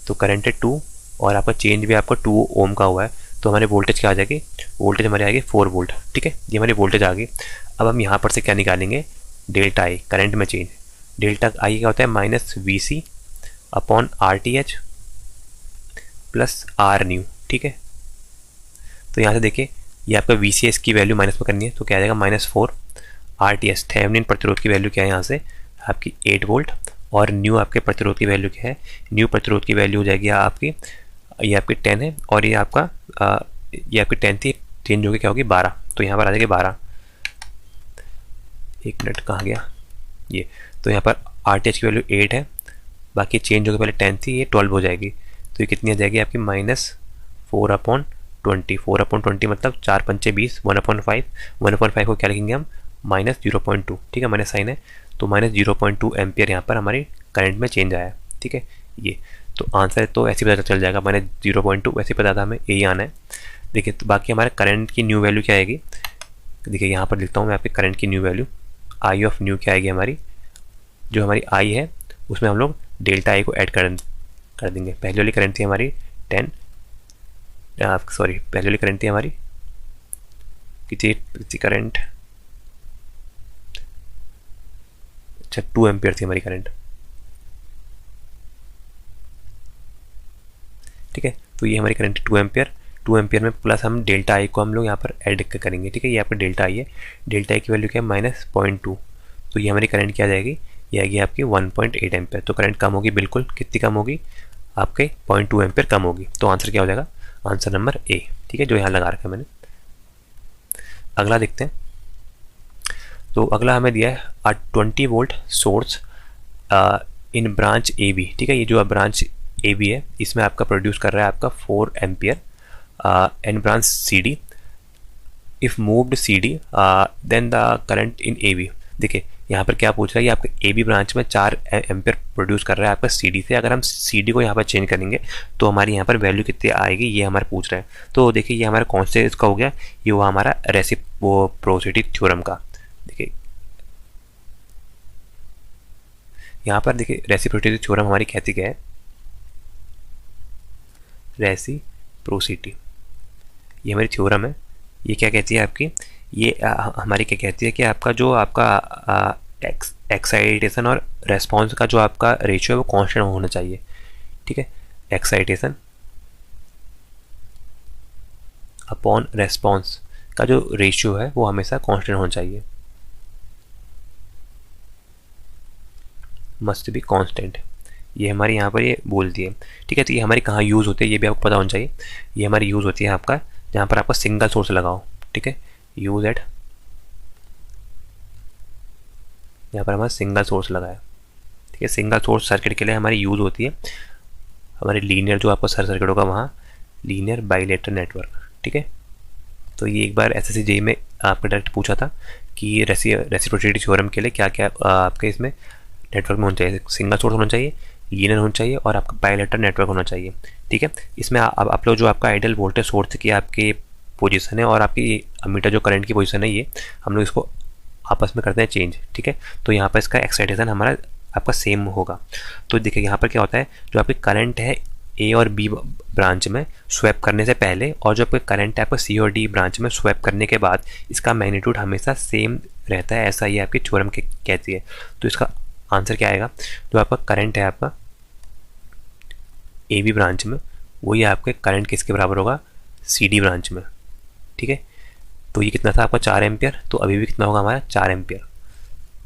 तो करंट है 2 और आपका चेंज भी आपका 2 ओम का हुआ है, तो हमारे वोल्टेज क्या आ जाएगी, वोल्टेज हमारी आएगी 4 वोल्ट, ठीक है। ये हमारी वोल्टेज आ गई। अब हम यहाँ पर से क्या निकालेंगे, डेल्टा I करंट में चेंज। डेल्टा I क्या होता है -VC upon RTH plus R new, ठीक है। तो यहाँ से देखिए ये आपका VC है, इसकी वैल्यू माइनस में करनी है, तो क्या आ जाएगा -4। RTH थेवेनिन प्रतिरोध की वैल्यू क्या है यहाँ से आपकी 8 वोल्ट, और न्यू आपके प्रतिरोध की वैल्यू क्या है, न्यू प्रतिरोध की वैल्यू हो जाएगी आपकी, ये आपकी 10 है और ये आपकी 10 थी, चेंज होगी क्या होगी 12, तो यहाँ पर आ जाएगी 12। 1 मिनट कहाँ गया ये, तो यहाँ पर RTH की वैल्यू 8 है, बाकी चेंज होगी पहले 10 थी, ये 12 हो जाएगी, तो ये कितनी आ जाएगी आपकी -4/20। 4/20 मतलब 4 पंचे 20, 1/5। 1/5 को क्या लिखेंगे हम -0.2, ठीक है, माइनस साइन है, तो -0.2 एम्पियर यहाँ पर हमारी करंट में चेंज आया है, ठीक है। ये तो आंसर तो ऐसे पता चल जाएगा, -0.2 वैसे पता था हमें यही आना है। देखिए तो बाकी हमारे करंट की न्यू वैल्यू क्या आएगी, देखिए यहाँ पर लिखता हूँ मैं आपके करंट की new value, I of new क्या आएगी हमारी, जो हमारी I है उसमें हम लोग डेल्टा I को ऐड कर देंगे। पहले वाली करंट थी हमारी 10, पहले वाली करंट थी हमारी कितनी करंट, अच्छा 2 एम्पियर थी हमारी करंट, ठीक है। तो ये हमारी करंट 2 एम्पियर, 2 एम्पियर में प्लस हम डेल्टा आई को हम लोग यहाँ पर ऐड करेंगे, ठीक है। ये आपका डेल्टा आई है, डेल्टा आई की वैल्यू क्या है -0.2, तो ये हमारी करंट क्या आ जाएगी, ये आएगी आपकी 1.8 एम्पियर। तो करंट कम होगी बिल्कुल, कितनी कम होगी आपके 0.2 एम्पियर कम होगी। तो आंसर क्या हो जाएगा, आंसर नंबर ए, ठीक है, जो यहाँ लगा रखा है मैंने। अगला देखते हैं। तो अगला हमें दिया है 20 volt source in branch A B, ठीक है। ये जो ब्रांच ए बी है इसमें आपका प्रोड्यूस कर रहा है आपका 4 ampere and branch C D, if moved C D then the current in A B. देखिए यहाँ पर क्या पूछ रहा है, ये आपका ए बी ब्रांच में 4 एम्पियर प्रोड्यूस कर रहा है आपका सी डी से। अगर हम सी डी को यहाँ पर चेंज करेंगे तो हमारी यहाँ पर वैल्यू कितनी आएगी, ये हमारे पूछ रहा है। तो देखिए ये हमारा कौन से इसका हो गया, ये हुआ हमारा रेसिप्रोसिटी थ्योरम का। देखिए यहाँ पर देखिए रेसिप्रोसिटी थ्योरम हमारी कहती क्या है, रेसिप्रोसिटी ये हमारी थ्योरम है। ये क्या कहती है आपकी, ये हमारी क्या कहती है कि आपका जो आपका एक्साइटेशन और रेस्पॉन्स का जो आपका रेशियो है वो कांस्टेंट होना चाहिए, ठीक है। एक्साइटेशन अपॉन रेस्पॉन्स का जो रेशियो है वो हमेशा कांस्टेंट होना चाहिए, मस्ट बी कांस्टेंट। ये हमारी यहाँ पर ये बोलती है, ठीक है। तो ये हमारी कहाँ यूज़ होती है ये भी आपको पता होना चाहिए। ये हमारी यूज़ होती है आपका जहाँ पर आपका सिंगल सोर्स लगाओ, ठीक है। यूज एट, यहाँ पर हमारा सिंगल सोर्स लगाया, ठीक है। सिंगल सोर्स सर्किट के लिए हमारी यूज़ होती है हमारे लीनियर, जो आपका सर्किट होगा वहाँ लीनियर बाइलेटरल नेटवर्क, ठीक है। तो ये एक बार एसएससी जेईई में आपका डायरेक्ट पूछा था कि रेसिप्रोसिटी थ्योरम के लिए क्या क्या आपके इसमें नेटवर्क में होना चाहिए, सिंगल सोर्स होना चाहिए, लीनियर होना चाहिए और आपका बाइलेटरल नेटवर्क होना चाहिए, ठीक है। इसमें आप लोग जो आपका आइडियल वोल्टेज सोर्स की आपकी पोजीशन है और आपकी अमीटर जो करंट की पोजीशन है, ये हम लोग इसको आपस में करते हैं चेंज, ठीक है। तो यहाँ पर इसका एक्साइटेशन हमारा आपका सेम होगा। तो देखिए यहाँ पर क्या होता है, जो आपकी करंट है ए और बी ब्रांच में स्वैप करने से पहले और जो आपका करंट है आपका सी और डी ब्रांच में स्वैप करने के बाद इसका मैग्नीट्यूड हमेशा सेम रहता है, ऐसा ये आपकी थ्योरम कहती है। तो इसका आंसर क्या आएगा, जो आपका करंट है आपका ए बी ब्रांच में वही आपके करंट किसके बराबर होगा, सी डी ब्रांच में, ठीक है। तो ये कितना था आपका 4 एम्पियर, तो अभी भी कितना होगा हमारा 4 एम्पियर।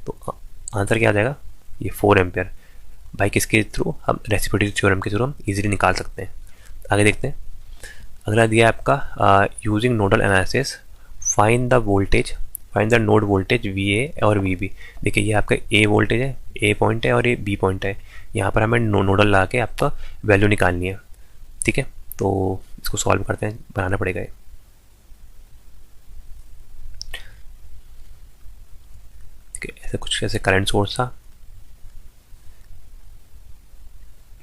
तो आंसर क्या आ जाएगा, ये 4 एम्पियर बाई किसके थ्रू, हम रेसिप्रोसिटी थ्योरम के थ्रू हम इजीली निकाल सकते हैं। आगे देखते हैं। अगला दिया है आपका using nodal analysis find the voltage, find the node voltage V A और वी बी। देखिए ये आपका ए वोल्टेज है, ए पॉइंट है और ये बी पॉइंट है। यहाँ पर हमें नोडल ला के आपका वैल्यू निकालनी है, ठीक है। तो इसको सॉल्व करते हैं, बनाना पड़ेगा ये। ऐसे कुछ ऐसे करंट सोर्स था,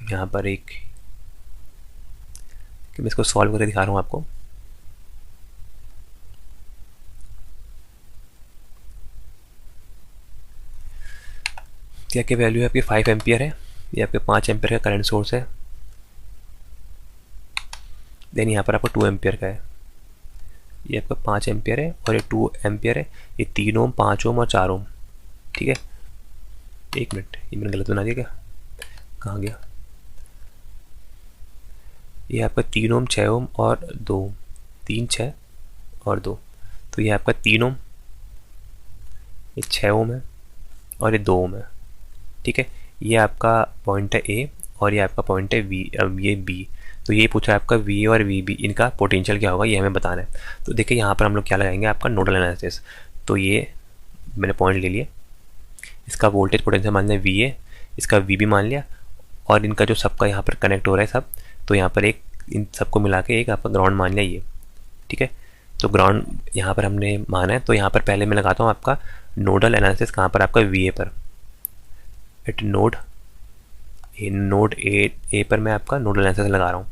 यहाँ पर एक कि मैं इसको सॉल्व करके दिखा रहा हूँ आपको। क्या क्या वैल्यू है आपकी 5 एम्पियर है, ये आपके 5 एम्पियर का करंट सोर्स है। देन यहाँ पर आपको 2 एम्पियर का है, ये आपका 5 एम्पियर है और ये 2 एम्पियर है। ये 3 ओम, 5 ओम और 4 ओम, ठीक है। एक मिनट, ये मैंने गलत बना दिया क्या, कहाँ गया, ये आपका 3 ओम, 6 ओम और 2 ओम, 3, 6 और 2। तो ये आपका 3 ओम, ये 6 ओम है और ये 2 ओम है, ठीक है। ये आपका पॉइंट है ए और ये आपका पॉइंट है वी, ये बी। तो ये पूछा है आपका वी और वी बी इनका पोटेंशियल क्या होगा, ये हमें बताना है। तो देखिए यहाँ पर हम लोग क्या लगाएंगे, आपका नोडल एनालिसिस। तो ये मैंने पॉइंट ले लिया, इसका वोल्टेज पोटेंशियल मान लिया वी ए, इसका वी बी मान लिया और इनका जो सबका यहाँ पर कनेक्ट हो रहा है सब, तो यहाँ पर एक इन सबको मिला के एक आपका ग्राउंड मान लिया ये, ठीक है। तो ग्राउंड यहाँ पर हमने माना है। तो यहाँ पर पहले मैं लगाता हूँ आपका नोडल एनालिसिस कहाँ पर, आपका वी ए पर, एट नोड ए पर मैं आपका नोडल एनालिसिस लगा रहा हूँ,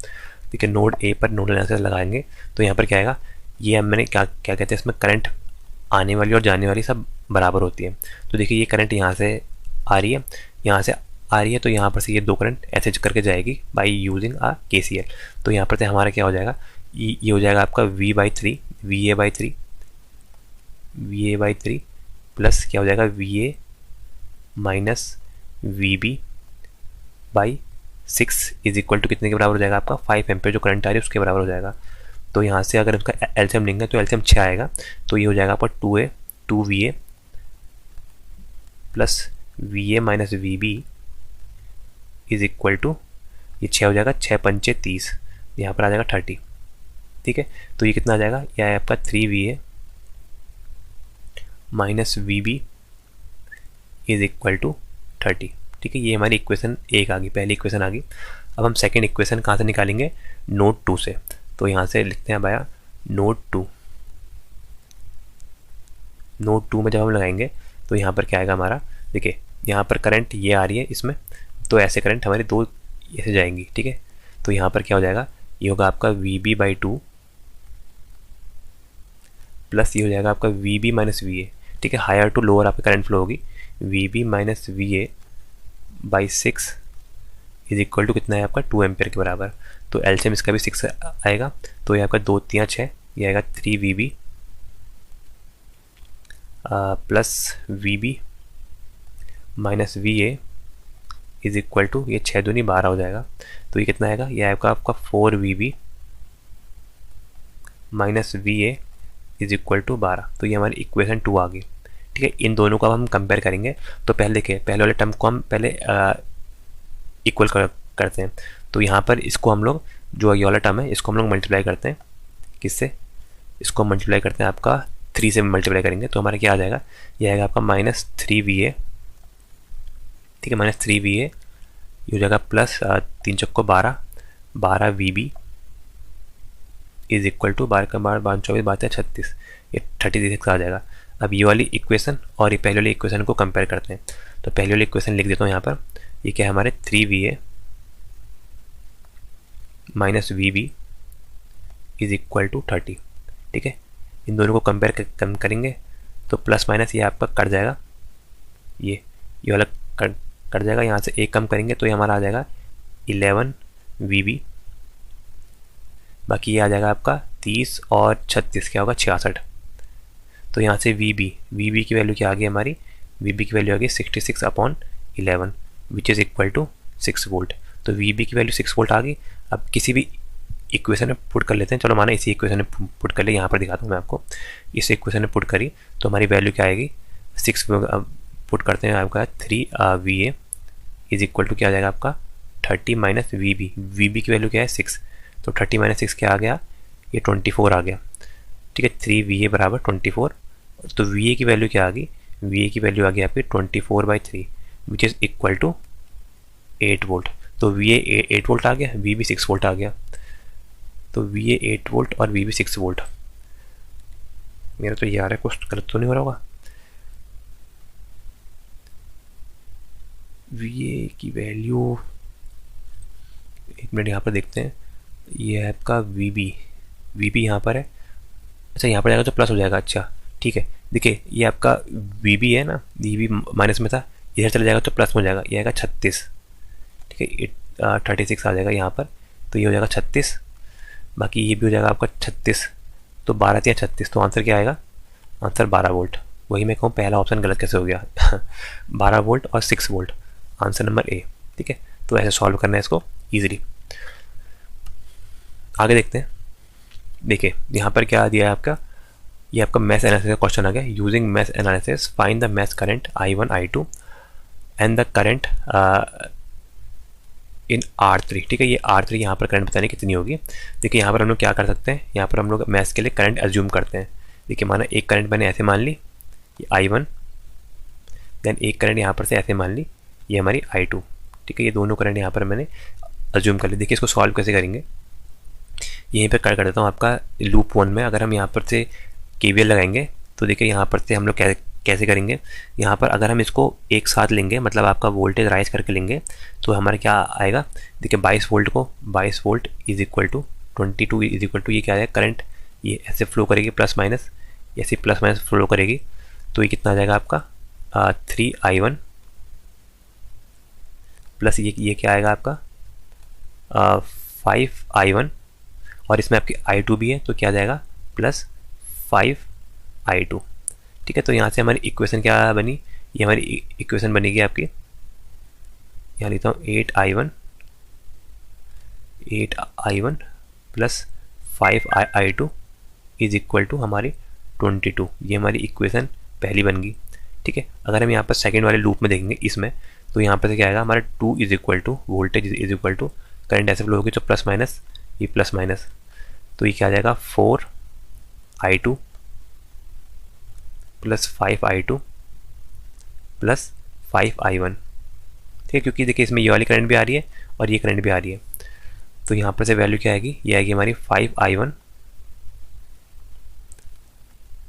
ठीक है। नोड ए पर नोडल एनालिसिस लगाएंगे तो यहाँ पर क्या आएगा, ये अब मैंने क्या क्या कहते हैं, इसमें करंट आने वाली और जाने वाली सब बराबर होती है। तो देखिए ये करंट यहाँ से आ रही है, यहाँ से आ रही है, तो यहाँ पर से ये दो करंट ऐसे करके जाएगी बाई यूजिंग आ KCL। तो यहाँ पर से हमारा क्या हो जाएगा, ये हो जाएगा आपका V/3, VA/3, we A by 3 plus क्या हो जाएगा V A minus V B by 6 is equal to कितने के बराबर हो जाएगा आपका 5 एम्पेयर जो करंट आ रही है उसके बराबर हो जाएगा। तो यहाँ से अगर उसका एलसीएम लेंगे तो एलसीएम 6 आएगा, तो ये हो जाएगा आपका 2 V A plus V A minus V B is equal to, ये 6 हो जाएगा, 6 पंचे 30, यहाँ पर आ जाएगा 30। ठीक है, तो ये कितना आ जाएगा, यह है आपका 3 V A minus V B is equal to 30। ठीक है, ये हमारी इक्वेशन 1 आ गई, पहली इक्वेशन आ गई। अब हम सेकेंड इक्वेशन कहाँ से निकालेंगे, नोट 2 से। तो यहाँ से लिखते हैं भैया नोट 2 में जब हम लगाएंगे तो यहाँ पर क्या आएगा हमारा, देखिए यहाँ पर करंट ये आ रही है इसमें, तो ऐसे करंट हमारी दो ऐसे जाएंगी। ठीक है, तो यहाँ पर क्या हो जाएगा, ये होगा आपका वी बी बाई 2 प्लस ये हो जाएगा आपका V B minus V A. ठीक है, हायर टू लोअर आपका करंट फ्लो होगी, V B minus V A by 6 is equal to कितना है आपका 2 एम्पेयर के बराबर। तो एलसीएम इसका भी 6 आएगा, तो ये आपका 2 3 6, ये आएगा 3 V B plus V B minus V A is equal to, ये 6 दूनी 12 हो जाएगा। तो ये कितना आएगा, ये आएगा आपका 4 V B minus V A is equal to 12। तो ये हमारी इक्वेशन 2 आ गई। ठीक है, इन दोनों को हम कंपेयर करेंगे। तो पहले देखिए, पहले वाले टर्म को हम पहले इक्वल करते हैं। तो यहाँ पर इसको हम लोग, जो ये वाला टर्म है इसको हम लोग मल्टीप्लाई करते हैं, किससे, इसको मल्टीप्लाई करते हैं आपका 3 से मल्टीप्लाई करेंगे, तो हमारा क्या आ जाएगा, ये आएगा आपका माइनस 3 वी ए। ठीक है, माइनस 3 वी ए, ये हो जाएगा प्लस 3 चौको 12 V B is equal to 12 का 12 24 12 36, ये 36 आ जाएगा। अब ये वाली इक्वेशन और ये पहले वाली इक्वेशन को कंपेयर करते हैं। तो पहले वाली इक्वेशन लिख देता हूँ यहाँ पर, ये क्या है हमारे 3 V A minus V B is equal to 30। ठीक है, इन दोनों को कंपेयर करेंगे तो प्लस माइनस ये आपका कट जाएगा, ये वाला कट जाएगा, यहाँ से एक कम करेंगे तो ये हमारा आ जाएगा 11 वी बी, बाकी ये आ जाएगा आपका 30 और 36 क्या होगा 66। तो यहाँ से वी बी की वैल्यू क्या आ गई हमारी, वी बी की वैल्यू आ गई 66/11 which is equal to 6 volt. तो वी बी की वैल्यू 6 वोल्ट आ गई। अब किसी भी इक्वेशन में पुट कर लेते हैं, चलो माना इसी इक्वेशन में पुट कर ले, यहाँ पर दिखाता हूँ मैं आपको। इस इक्वेशन में पुट करी तो हमारी वैल्यू क्या आएगी, 6 पुट करते हैं आपका 3 V A is equal to क्या आ जाएगा आपका 30 माइनस वी बी की वैल्यू क्या है 6, तो 30 माइनस 6 क्या आ गया, ये 24 आ गया। ठीक है, 3 वी ए बराबर 24। तो वी ए की वैल्यू क्या आ गई, वी ए की वैल्यू आ गई आपकी 24/3 which is equal to 8 volt. तो वी ए 8 वोल्ट आ गया, वी बी 6 वोल्ट आ गया। तो वी ए 8 वोल्ट और वी बी 6 वोल्ट। मेरा तो ये आ रहा है, कुछ गलत तो नहीं हो रहा होगा। वी ए की वैल्यू, एक मिनट यहाँ पर देखते हैं, ये है आपका वी बी यहाँ पर है, अच्छा यहाँ पर जाएगा तो प्लस हो जाएगा। अच्छा ठीक है, देखिए ये आपका वी बी है ना, वी बी माइनस में था, इधर चला जाएगा तो प्लस में हो जाएगा, ये आएगा 36। ठीक है, 36 आ जाएगा यहाँ पर, तो ये हो जाएगा 36, बाकी ये भी हो जाएगा आपका 36, तो 12 या 36, तो आंसर क्या आएगा, आंसर 12 वोल्ट। वही मैं कहूँ पहला ऑप्शन गलत कैसे हो गया 12 वोल्ट और 6 वोल्ट, आंसर नंबर ए। ठीक है, तो ऐसे सॉल्व करना है इसको ईजिली। आगे देखते हैं, देखिए यहाँ पर क्या दिया है आपका, ये आपका मैश एनालिसिस का क्वेश्चन आ गया। Using mesh analysis find the mesh current I1 I2 and the current in R3। ठीक है, ये R3 यहाँ पर करंट बताने कितनी होगी। देखिए यहाँ पर हम लोग क्या कर सकते हैं, यहाँ पर हम लोग मैश के लिए करंट एज्यूम करते हैं। देखिए माना एक करंट मैंने ऐसे मान ली, ये I1, देन एक करंट यहाँ पर से ऐसे मान ली, ये हमारी I2। ठीक है, ये दोनों करंट यहाँ पर मैंने एज्यूम कर ली। देखिए इसको सॉल्व कैसे करेंगे, यहीं पर कर देता हूँ आपका लूप 1 में। अगर हम यहाँ पर से KVL लगाएंगे तो देखिए यहाँ पर से हम लोग कैसे करेंगे, यहाँ पर अगर हम इसको एक साथ लेंगे, मतलब आपका वोल्टेज राइज करके लेंगे, तो हमारा क्या आएगा, देखिए 22 वोल्ट को 22 volt is equal to 22 is equal to, ये क्या आएगा करंट, ये ऐसे फ्लो करेगी प्लस माइनस, ऐसे प्लस माइनस फ्लो करेगी, तो ये कितना आ जाएगा आपका 3I1 प्लस ये क्या आएगा आपका 5I1, और इसमें आपकी I2 भी है, तो क्या आ जाएगा प्लस 5I2। ठीक है। तो यहाँ से हमारी इक्वेशन क्या बनी, ये हमारी इक्वेशन बनेगी आपकी, यहाँ लिखता हूँ 8i1 plus 5i2 is equal to हमारी 22। ये हमारी इक्वेशन पहली बन गई, ठीक है। अगर हम यहाँ पर सेकेंड वाले लूप में देखेंगे इसमें, तो यहाँ पर से क्या आएगा हमारा 2 is equal to voltage is equal to current ऐसे फ्लो होगी तो प्लस माइनस, ये प्लस माइनस, तो ये क्या आ जाएगा 4i2 plus 5i2 plus 5i1, ठीक है। क्योंकि देखिए इसमें ये वाली करंट भी आ रही है और ये करंट भी आ रही है, तो यहाँ पर से वैल्यू क्या आएगी, ये आएगी हमारी 5i1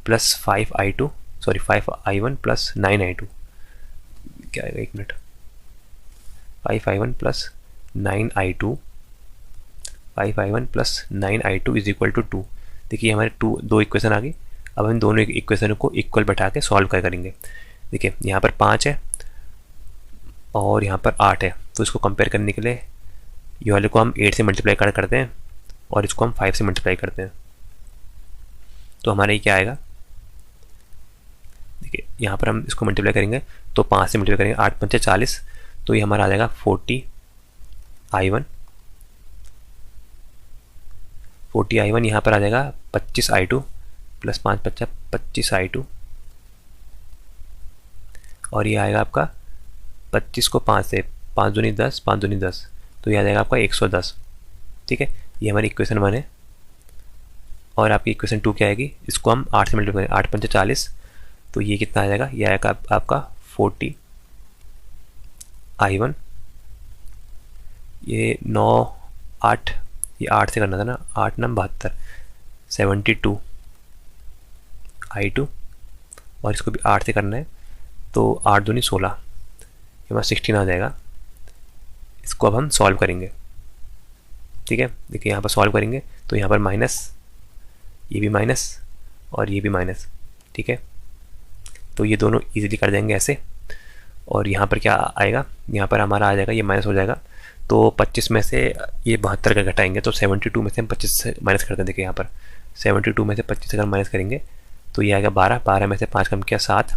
plus 5i2 sorry 5i1 plus 9i2, क्या आएगा एक मिनट, 5i1 plus 9i2 5i1 plus 9i2 is equal to 2। देखिए हमारे दो इक्वेशन आ गई। अब हम दोनों इक्वेशन को इक्वल बैठा के सॉल्व करेंगे। देखिए यहाँ पर 5 है और यहाँ पर 8 है, तो इसको कंपेयर करने के लिए ये वाले को हम 8 से मल्टीप्लाई करते हैं और इसको हम 5 से मल्टीप्लाई करते हैं, तो हमारा ये क्या आएगा, देखिए यहाँ पर हम इसको मल्टीप्लाई करेंगे तो 5 से मल्टीप्लाई करेंगे, 8 5 40, तो ये हमारा आ जाएगा 40i1 यहाँ पर आ जाएगा 25i2 प्लस 5 5 25i2, और ये आएगा आपका 25 को 5 से 5 दूनी 10 5 दूनी 10, तो ये आ जाएगा आपका 110, ठीक है। ये हमारी इक्वेशन 1 है। और आपकी इक्वेशन 2 क्या आएगी, इसको हम 8 से मल्टीप्लाई करें, 8 5 40, तो ये कितना आ जाएगा, ये आएगा आपका 40i1, ये 9 8, ये 8 से करना था ना, 8 9 72, 72i2, और इसको भी 8 से करना है, तो 8 दूनी 16, ये हमारा 16 आ जाएगा। इसको अब हम सॉल्व करेंगे, ठीक है। देखिए यहाँ पर सॉल्व करेंगे तो यहाँ पर माइनस, ये भी माइनस और ये भी माइनस, ठीक है। तो ये दोनों इजीली कर देंगे ऐसे, और यहाँ पर क्या आएगा, यहाँ पर हमारा आ जाएगा, ये माइनस हो जाएगा, तो 25 में से ये 72 का घटाएंगे, तो 72 में से हम 25 से माइनस करते हैं। देखिए यहाँ पर 72 में से 25 अगर माइनस करेंगे तो ये आएगा 12, 12 में से 5 कम किया 7,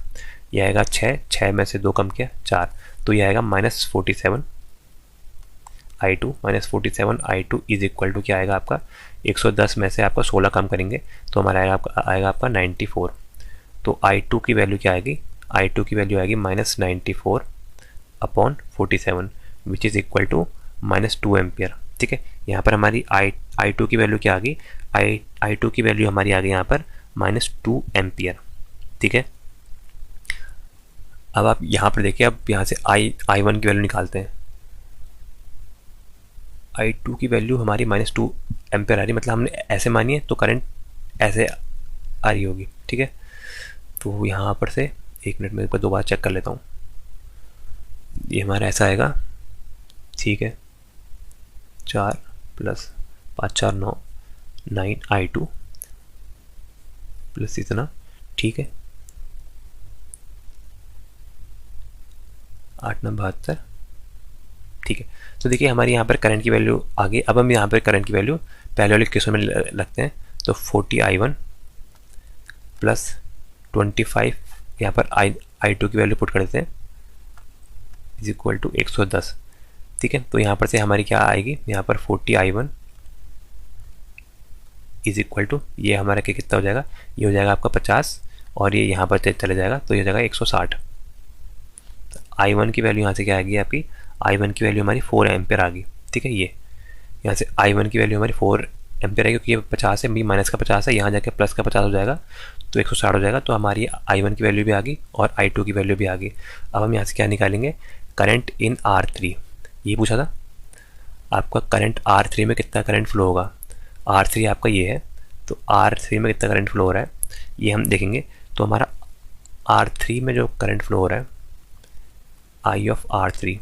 ये आएगा 6, 6 में से 2 कम किया 4, तो ये आएगा -47i2 इज इक्वल टू क्या आएगा आपका, 110 में से आपका 16 कम करेंगे तो हमारा आएगा आपका 94। तो i2 की वैल्यू क्या आएगी, i2 की वैल्यू आएगी -94/47 which is equal to -2 ampere, ठीक है। यहाँ पर हमारी i2 की वैल्यू क्या आ गई, i2 की वैल्यू हमारी आ गई यहाँ पर -2 एम्पियर, ठीक है। अब आप यहाँ पर देखिए, अब यहाँ से i1 की वैल्यू निकालते हैं। i2 की वैल्यू हमारी -2 एम्पियर आ रही, मतलब हमने ऐसे मानी है तो करंट ऐसे आ रही होगी, ठीक है। तो यहाँ पर से एक मिनट में दोबारा चेक कर लेता हूँ, ये हमारा ऐसा आएगा, ठीक है। 4 + 5 4 9 9i2 प्लस इतना, ठीक है, 8 9 72, ठीक है। तो देखिए हमारी यहाँ पर करंट की वैल्यू आ गई। अब हम यहाँ पर करंट की वैल्यू पहले वाले क्वेश्चन में लगते हैं, तो 40i1 प्लस 25, यहाँ पर i2 की वैल्यू पुट कर देते हैं, इज इक्वल टू 110, ठीक है। तो यहाँ पर से हमारी क्या आएगी, यहाँ पर 40i1 इज इक्वल टू, ये हमारा क्या कितना हो जाएगा, ये हो जाएगा आपका 50, और ये यहाँ पर चले जाएगा तो ये हो जाएगा 160। तो i1 की वैल्यू यहाँ से क्या आएगी आपकी, i1 की वैल्यू हमारी 4 एम्पियर आ गई, ठीक है। ये यहाँ से i1 की वैल्यू हमारी 4 एम्पियर है, क्योंकि ये 50 है, माइनस का 50 है, यहाँ जाके प्लस का 50 हो जाएगा तो 160 हो जाएगा। तो हमारी i1 की वैल्यू भी आ गई और i2 की वैल्यू भी आ गई। अब हम यहाँ से क्या निकालेंगे, करंट इन R3, ये पूछा था आपका, करंट R3 में कितना करंट फ्लो होगा। R3 आपका ये है, तो R3 में कितना करंट फ्लो हो रहा है ये हम देखेंगे। तो हमारा R3 में जो करंट फ्लो हो रहा है, I ऑफ R3,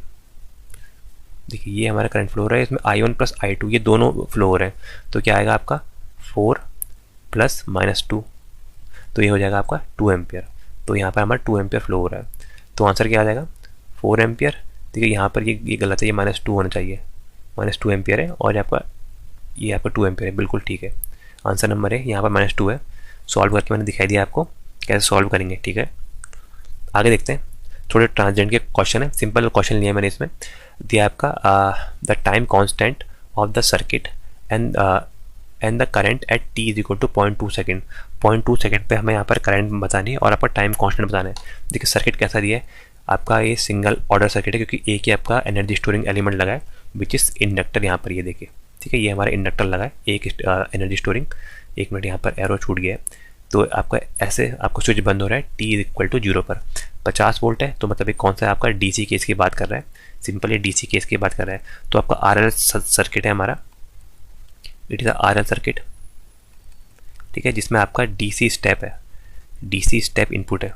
देखिए ये हमारा करंट फ्लो हो रहा है, इसमें i1 प्लस i2 ये दोनों फ्लो हो रहे हैं, तो क्या आएगा आपका 4 + -2, तो ये हो जाएगा आपका 2 एम्पियर। तो यहाँ पर हमारा 2 एम्पियर फ्लो हो रहा है, तो आंसर क्या आ जाएगा 4 एम्पियर। देखिए यहाँ पर ये गलत है, ये -2 होना चाहिए, -2 एम्पियर है, और ये आपका 2 एम्पियर है, बिल्कुल ठीक है। आंसर नंबर है यहाँ पर -2 है, सॉल्व करके मैंने दिखाई दिया आपको। कैसे सॉल्व करेंगे। ठीक है, आगे देखते हैं। थोड़े ट्रांजेंट के क्वेश्चन है, सिंपल क्वेश्चन लिया मैंने इसमें। दिया आपका the time constant of the circuit and the current at T is equal to 0.2 second. 0.2 second पे हमें यहाँ पर करंट बतानी है और आपका टाइम कांस्टेंट बताना है। देखिए सर्किट कैसा दिया है आपका, ये सिंगल ऑर्डर सर्किट है क्योंकि एक ही आपका एनर्जी स्टोरिंग एलिमेंट लगा है विच इज़ इंडक्टर। यहाँ पर ये देखिए, ठीक है, ये हमारा इंडक्टर लगा है, एक एनर्जी स्टोरिंग। एक मिनट, यहाँ पर एरो छूट गया है। तो आपका ऐसे आपका स्विच बंद हो रहा है टी इज इक्वल टू 0 पर। 50 वोल्ट है, तो मतलब ये कौन सा है आपका डीसी केस की बात कर रहा है, सिंपल ये डीसी केस की बात कर रहा है। तो आपका आरएल सर्किट है हमारा, इट इज़ आरएल सर्किट, ठीक है, जिसमें आपका डीसी स्टेप है, डीसी स्टेप इनपुट है,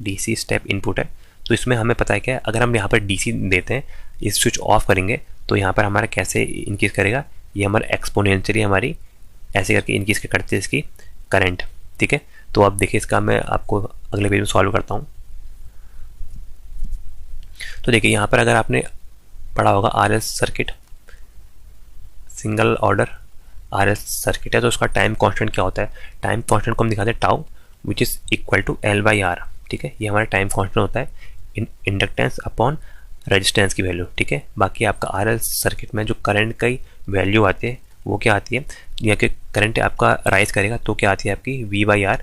डीसी स्टेप इनपुट है। तो इसमें हमें पता है क्या है, अगर हम यहाँ पर डीसी देते हैं, इस स्विच ऑफ करेंगे तो यहाँ पर हमारा कैसे इंक्रीज करेगा, ये हमारा एक्सपोनेंशियली हमारी ऐसे करके इंक्रीज करते हैं इसकी करंट। ठीक है, तो आप देखिए इसका मैं आपको अगले पेज में सॉल्व करता हूँ। तो देखिए यहाँ पर अगर आपने पढ़ा होगा RL circuit, single order RL circuit है, तो उसका टाइम कांस्टेंट क्या होता है, टाइम कांस्टेंट को हम दिखाते हैं tau which is equal to L by R. ठीक है, ये हमारा टाइम कांस्टेंट होता है इंडक्टेंस अपॉन रेजिस्टेंस की वैल्यू। ठीक है, बाकी आपका आरएल सर्किट में जो करंट की वैल्यू आती है वो क्या आती है, या कि करंट आपका राइज करेगा तो क्या आती है आपकी वी बाई आर,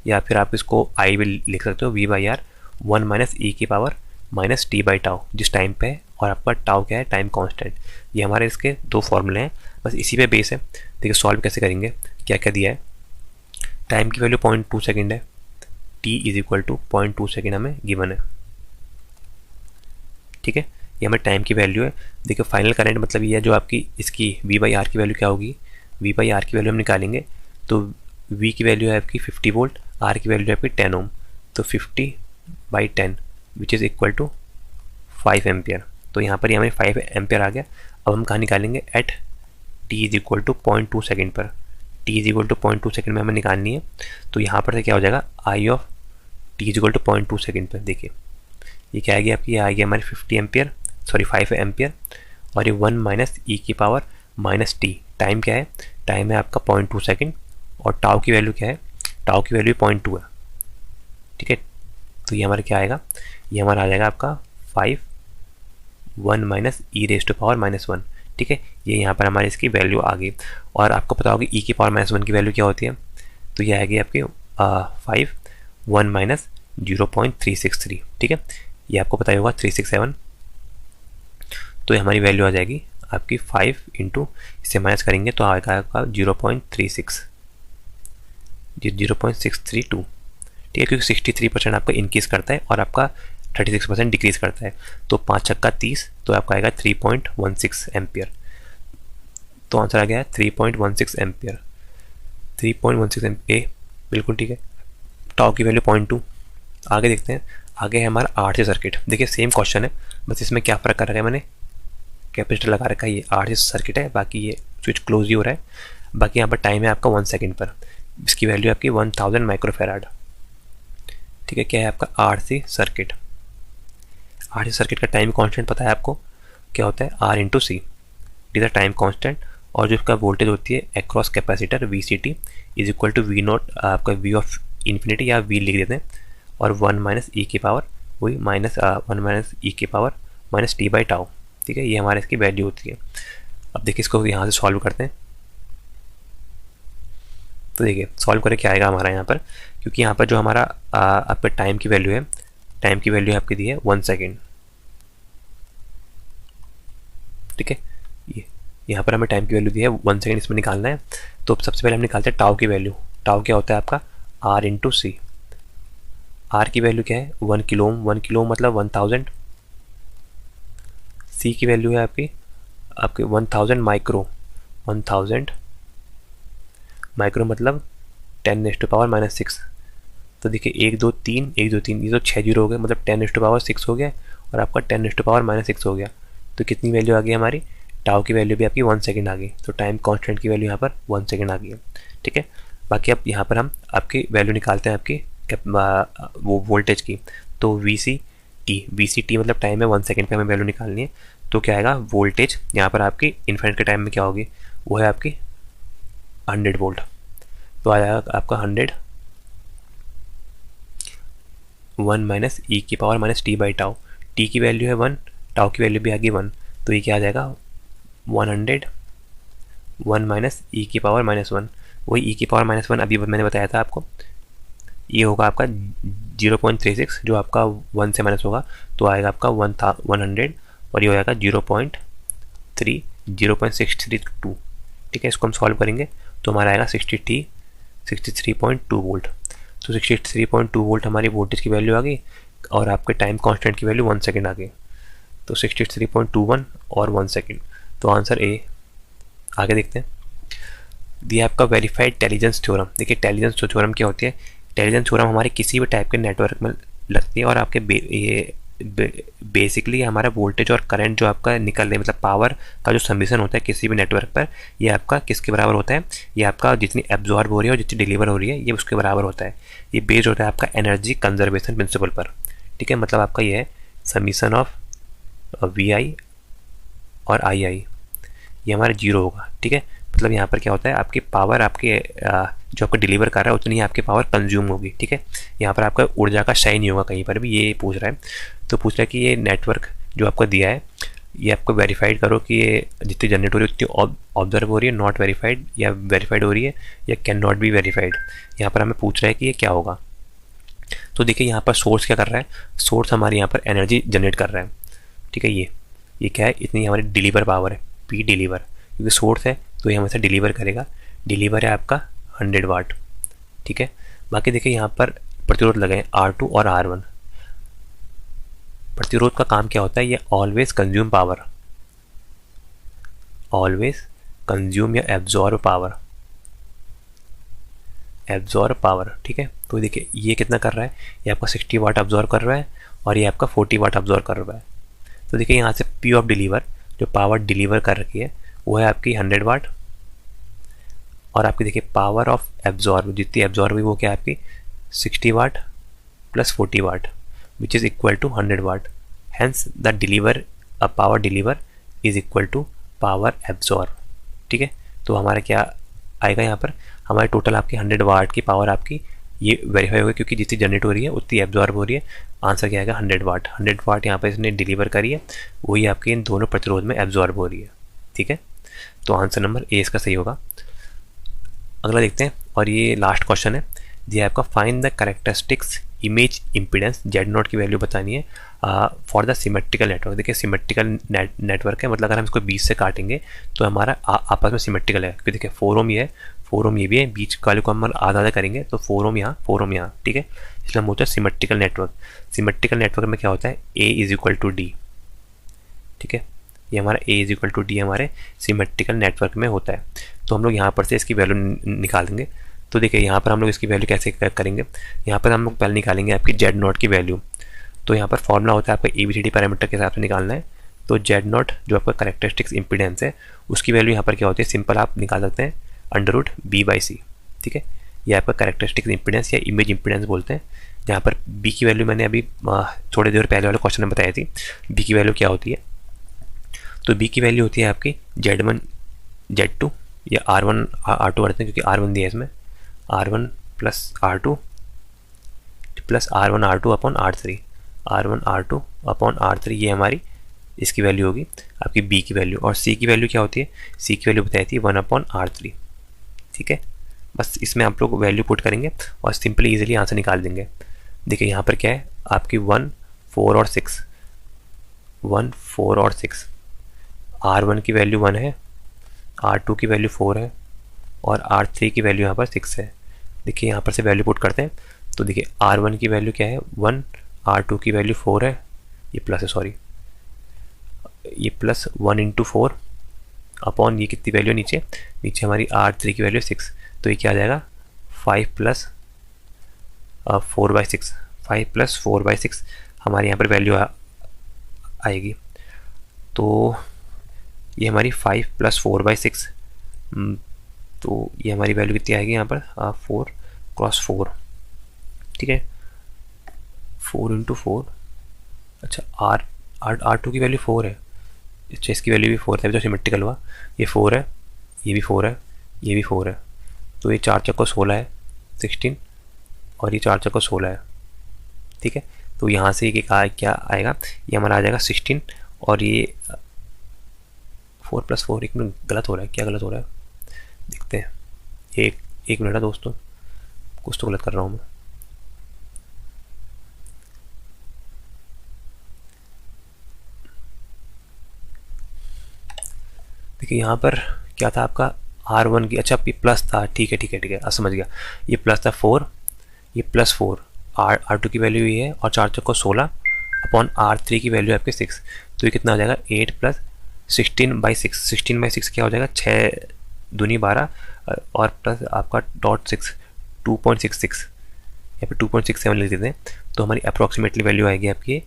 या फिर आप इसको आई भी लिख सकते हो, वी बाई आर 1 माइनस ई की power minus T by tau जिस टाइम पे है, और आपका टाउ क्या है टाइम कांस्टेंट। ये हमारे इसके दो फॉर्मूले हैं, बस इसी पे बेस है। देखिए सॉल्व कैसे करेंगे, क्या क्या दिया है। टाइम की वैल्यू 0.2 सेकेंड है, T is equal to 0.2 second हमें गिवन है। ठीक है, ये हमें टाइम की वैल्यू है। देखिए फाइनल करंट मतलब ये है जो आपकी इसकी वी बाई आर की वैल्यू क्या होगी, वी बाई आर की वैल्यू हम निकालेंगे तो वी की वैल्यू है आपकी 50 वोल्ट, आर की वैल्यू है आपकी 10 ओम, तो 50/10 which is equal to 5 ampere. तो यहाँ पर हमें 5 एम्पियर आ गया। अब हम कहाँ निकालेंगे, at T is equal to 0.2 second पर, T is equal to 0.2 second में हमें निकालनी है। तो यहाँ पर से क्या हो जाएगा, I of T is equal to 0.2 second पर। देखिए ये क्या आएगी आपकी, ये आएगी हमारी 50 एम्पियर, सॉरी 5 एम्पियर, और ये 1 माइनस ई की पावर माइनस टी। टाइम क्या है, टाइम है आपका 0.2 सेकेंड, और टाउ की वैल्यू क्या है, टाउ की वैल्यू 0.2 है। ठीक है, तो ये हमारा क्या आएगा, ये हमारा आ जाएगा आपका 5 1 minus E raise to power -1। ठीक है, ये यहाँ पर हमारी इसकी वैल्यू आ गई। और आपको पता होगी ई की पावर -1 की वैल्यू क्या होती है, तो ये आएगी आपकी 5 1 माइनस 0.363। ठीक है, ये आपको पता ही होगा 367। तो ये हमारी वैल्यू आ जाएगी आपकी 5 इंटू इससे माइनस करेंगे तो आएगा आपका 0.36, 0.632। ठीक है, क्योंकि 63% आपका इंक्रीज करता है और आपका 36% डिक्रीज करता है। तो 5 छक्का 30, तो आपका आएगा 3.16 एम्पियर। तो आंसर आ गया है 3.16 एम्पियर, 3.16 एम्पियर, बिल्कुल ठीक है। टाउ की वैल्यू 0.2। आगे देखते हैं, आगे है हमारा आरसी सर्किट। देखिए सेम क्वेश्चन है, बस इसमें क्या फ़र्क कर रखा है, मैंने कैपेसिटर लगा रखा है, ये आरसी सर्किट है, बाकी ये स्विच क्लोज ही हो रहा है। बाकी यहाँ पर टाइम है आपका 1 सेकेंड पर, इसकी वैल्यू आपकी 1000 माइक्रोफेराड। ठीक है, क्या है आपका आरसी सर्किट। आरसी सर्किट का टाइम कांस्टेंट पता है आपको क्या होता है, R into C, it is a time constant. और जो इसका वोल्टेज होती है across capacitor V C T is equal to V naught, आपका वी ऑफ इन्फिनिटी या वी लिख देते हैं, और 1 माइनस ई की पावर वही -1 माइनस ई की power minus T by tau. ठीक है, ये हमारे इसकी वैल्यू होती है। अब देखिए इसको यहाँ से सॉल्व करते हैं। तो देखिए सॉल्व करें क्या आएगा हमारा यहाँ पर, क्योंकि यहाँ पर जो हमारा आपका टाइम की वैल्यू है, टाइम की वैल्यू आपकी दी है 1 सेकेंड। ठीक है, ये यहाँ पर हमें टाइम की वैल्यू दी है 1 सेकेंड, इसमें निकालना है। तो सबसे पहले हम निकालते हैं टाउ की वैल्यू। टाउ क्या होता है आपका आर इंटू सी। आर की वैल्यू क्या है 1 किलो ओम, 1 किलो ओम मतलब 1000। सी की वैल्यू है आपकी 1000 माइक्रो, 1000 माइक्रो मतलब 10⁻⁻6। तो देखिए 1 2 3 1 2 3, ये तो 6 जीरो हो गए, मतलब 10⁻6 हो गया, और आपका 10⁻6 हो गया। तो कितनी वैल्यू आ गई हमारी, टाउ की वैल्यू भी आपकी 1 सेकेंड आ गई। तो टाइम कांस्टेंट की वैल्यू यहाँ पर 1 सेकेंड आ गई है। ठीक है, बाकी अब यहाँ पर हम आपकी वैल्यू निकालते हैं आपकी वो वोल्टेज की। तो वी सी टी मतलब टाइम है 1 सेकेंड पे हमें वैल्यू निकालनी है। तो क्या आएगा वोल्टेज यहाँ पर आपकी इन्फिनिट के टाइम में क्या होगी, वो है आपकी 100 वोल्ट। तो आ जाएगा आपका 100 1 माइनस ई की power minus T by tau, T की वैल्यू है 1, टाउ की वैल्यू भी आ गई 1, तो ये क्या आ जाएगा 100 1 माइनस ई की पावर -1, वही ई की पावर -1 अभी मैंने बताया था आपको, ये होगा आपका 0.36 जो आपका 1 से माइनस होगा तो आएगा आपका 100 और ये हो जाएगा 0.632। ठीक है, इसको हम सॉल्व करेंगे तो हमारा आएगा 63.2 वोल्ट। तो 63.2 वोल्ट हमारी वोल्टेज की वैल्यू आ गई और आपके टाइम कांस्टेंट की वैल्यू 1 सेकेंड आ गई, तो 63.21 और 1 सेकेंड, तो आंसर ए। आगे देखते हैं, दिया आपका वेरीफाइड टेलिजेंस थ्योरम। देखिए टेलिजेंस थ्योरम क्या होती है, टेलिजेंस थ्योरम हमारे किसी भी टाइप के नेटवर्क में लगती है और आपके बेसिकली हमारा वोल्टेज और करंट जो आपका निकल रहा है, मतलब पावर का जो समीशन होता है किसी भी नेटवर्क पर, ये आपका किसके बराबर होता है, ये आपका जितनी एब्जॉर्ब हो रही है और जितनी डिलीवर हो रही है ये उसके बराबर होता है। ये बेस्ड होता है आपका एनर्जी कंजर्वेशन प्रिंसिपल पर। ठीक है, मतलब आपका ये है समीशन ऑफ वी आई और आई आई, ये हमारा 0 होगा। ठीक है, मतलब यहाँ पर क्या होता है, आपकी पावर आपके जो आपको डिलीवर कर रहा है उतनी ही आपकी पावर कंज्यूम होगी। ठीक है, यहाँ पर आपका ऊर्जा का क्षय नहीं होगा कहीं पर भी, ये पूछ रहा है। तो पूछ रहा है कि ये नेटवर्क जो आपको दिया है ये आपको वेरीफाइड करो कि ये जितनी जनरेट हो रही है उतनी ऑब्जर्व हो रही है, नॉट वेरीफाइड या वेरीफाइड हो रही है या कैन नॉट बी वेरीफाइड। यहाँ पर हमें पूछ रहा है कि ये क्या होगा। तो देखिए यहाँ पर सोर्स क्या कर रहा है, सोर्स हमारे यहाँ पर एनर्जी जनरेट कर रहा है। ठीक है, ये क्या है, इतनी हमारी डिलीवर पावर है, पी डिलीवर, क्योंकि सोर्स है तो ये हमेशा डिलीवर करेगा। डिलीवर है आपका 100 वाट। ठीक है, बाकी देखिए यहाँ पर प्रतिरोध लगे हैं R2 और R1। प्रतिरोध का काम क्या होता है, ये always consume power, always consume या एब्जॉर्ब पावर, एब्जॉर्ब पावर। ठीक है, तो देखिए ये कितना कर रहा है, ये आपका 60 वाट अब्जॉर्ब कर रहा है और ये आपका 40 वाट अब्जॉर्ब कर रहा है। तो देखिए यहाँ से पी ऑफ डिलीवर, जो पावर डिलीवर कर रखी है वो है आपकी 100 वाट, और आपकी देखिए पावर ऑफ एब्जॉर्ब, जितनी एब्जॉर्ब हुई वो क्या है आपकी 60 watt plus 40 watt which is equal to 100 watt. Hence the deliver power deliver is equal to power absorb. ठीक है, तो हमारा क्या आएगा, यहाँ पर हमारे टोटल आपकी 100 वाट की पावर आपकी ये वेरीफाई होगी, क्योंकि जितनी जनरेट हो रही है उतनी एब्जॉर्ब हो रही है। आंसर क्या आएगा 100 वाट। 100 वाट यहाँ पर इसने डिलीवर करी है, वही आपके इन दोनों प्रतिरोध में एब्जॉर्ब हो रही है। ठीक है, तो आंसर नंबर ए इसका सही होगा। अगला देखते हैं, और ये लास्ट क्वेश्चन है, ये आपका find the characteristics image impedance Z0 की वैल्यू बतानी है फॉर द सिमेट्रिकल नेटवर्क। देखिए सिमेट्रिकल नेटवर्क है, मतलब अगर हम इसको बीच से काटेंगे तो हमारा आपस में सिमेट्रिकल है, क्योंकि देखिए 4 ओम ये है, 4 ओम ये भी है, बीच वाले को हम आधा आधा करेंगे तो 4 ओम यहाँ 4 ओम यहाँ। ठीक है, इसलिए हम होता है सिमेट्रिकल नेटवर्क। सिमेट्रिकल नेटवर्क में क्या होता है, A is equal to D. ठीक है, ये हमारा A is equal to D हमारे सिमेट्रिकल नेटवर्क में होता है। तो हम लोग यहाँ पर से इसकी वैल्यू निकालेंगे। तो देखिए यहाँ पर हम लोग इसकी वैल्यू कैसे करेंगे, यहाँ पर हम लोग पहले निकालेंगे आपकी Z0 की वैल्यू। तो यहाँ पर फॉर्मूला होता है आपका ABCD पैरामीटर के हिसाब से निकालना है। तो Z0 जो आपका कैरेक्टरिस्टिक्स इम्पीडेंस है उसकी वैल्यू यहाँ पर क्या होती है, सिंपल आप निकाल सकते हैं √B/C। ठीक है, ये आपका कैरेक्टरिस्टिक्स इम्पीडेंस या इमेज इम्पीडेंस बोलते हैं। जहाँ पर B की वैल्यू मैंने अभी थोड़ी देर पहले वाले क्वेश्चन में बताई थी, B की वैल्यू क्या होती है। तो B की वैल्यू होती है आपकी Z1 Z2 या R1 R2 करते हैं, क्योंकि R1 दिया है इसमें, R1 plus R2 plus R1 R2 upon R3, R1 R2 upon R3, ये हमारी इसकी वैल्यू होगी आपकी B की वैल्यू। और C की वैल्यू क्या होती है, C की वैल्यू बताई थी 1 अपॉन R3। ठीक है, बस इसमें आप लोग वैल्यू पुट करेंगे और सिंपली इजीली आंसर निकाल देंगे। देखिए यहाँ पर क्या है आपकी 1 4 और 6, 1 4 और 6, R1 की वैल्यू 1 है, R2 की वैल्यू 4 है और R3 की वैल्यू यहाँ पर 6 है। देखिए यहाँ पर से वैल्यू पुट करते हैं तो देखिए R1 की वैल्यू क्या है 1, R2 की वैल्यू 4 है, ये प्लस है सॉरी, ये प्लस 1 इंटू 4 अपॉन ये कितनी वैल्यू नीचे हमारी R3 की वैल्यू 6, तो ये क्या आ जाएगा 5 प्लस 4/6, 5 प्लस 4/6 हमारे यहाँ पर वैल्यू आएगी। तो ये हमारी 5 प्लस 4/6, तो ये हमारी वैल्यू कितनी आएगी यहाँ पर 4 क्रॉस 4। ठीक है, 4 इंटू 4, अच्छा R2 की वैल्यू 4 है, अच्छा इसकी वैल्यू भी 4 है, जो सिमेट्रिकल हुआ, ये 4 है, ये भी 4 है, ये भी 4 है, तो ये 4 चक्को 16 है 16 और ये 4 चक्को 16 है। ठीक है। तो यहाँ से क्या आएगा, ये हमारा आ जाएगा 16 और ये 4+4, एक मिनट गलत हो रहा है, क्या गलत हो रहा है देखते हैं। एक मिनट है दोस्तों, कुछ तो गलत कर रहा हूँ मैं। देखिए यहाँ पर क्या था आपका R1 की, अच्छा ये प्लस था, ठीक है अब समझ गया। ये प्लस था 4, ये +4, R2 की वैल्यू ये है और 4 चौको 16 अपॉन R3 की वैल्यू आपके 6। तो ये कितना आ जाएगा 8 + 16/6। 16/6 क्या हो जाएगा 6 दूनी 12 और प्लस आपका .6 2.66 या फिर 2.67 लिख देते हैं। तो हमारी अप्रॉक्सीमेटली वैल्यू आएगी आपकी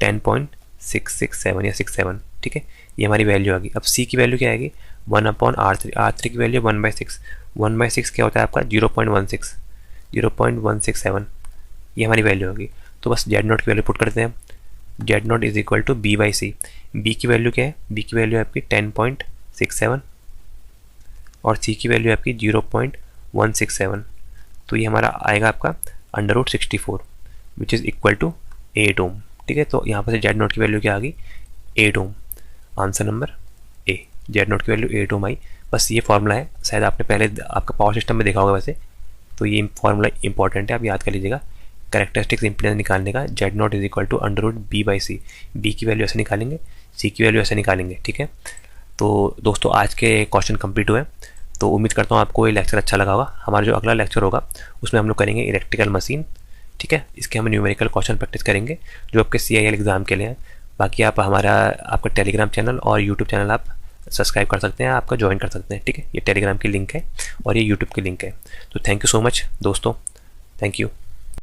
10.667 या 67, ठीक है। ये हमारी वैल्यू आ गई। अब C की वैल्यू क्या आएगी 1/R3। R3 की वैल्यू 1/6, 1/6 क्या होता है आपका 0.67, ये हमारी वैल्यू होगी। तो बस Z0 की वैल्यू पुट करते हैं। Z0 is equal to B/C। B की वैल्यू क्या है, B की वैल्यू आपकी 10.67 और C की वैल्यू आपकी 0.167। तो ये हमारा आएगा आपका √64 विच इज़ इक्वल टू 8 ओम, ठीक है। तो यहाँ पर से Z0 की वैल्यू क्या आ गई 8 ओम। आंसर नंबर ए, Z0 की वैल्यू 8 ओम आई। बस ये फॉर्मूला है, शायद आपने पहले आपका पावर सिस्टम में देखा होगा वैसे। तो ये फॉर्मूला इंपॉर्टेंट है, आप याद कर लीजिएगा। कैरेक्टरिस्टिक्स इंपीडेंस निकालने का Z0 is equal to √B/C। B की वैल्यू ऐसे निकालेंगे, C की वैल्यू ऐसे निकालेंगे, ठीक है। तो दोस्तों आज के क्वेश्चन कंप्लीट हुए। तो उम्मीद करता हूँ आपको ये लेक्चर अच्छा लगा होगा। हमारा जो अगला लेक्चर होगा उसमें हम लोग करेंगे इलेक्ट्रिकल मशीन, ठीक है। इसके हम न्यूमेरिकल क्वेश्चन प्रैक्टिस करेंगे जो आपके CIL एग्ज़ाम के लिए हैं। बाकी आप आपका टेलीग्राम चैनल और यूट्यूब चैनल आप सब्सक्राइब कर सकते हैं, आपका ज्वाइन कर सकते हैं, ठीक है। ये टेलीग्राम की लिंक है और ये यूट्यूब की लिंक है। तो थैंक यू सो मच दोस्तों, थैंक यू।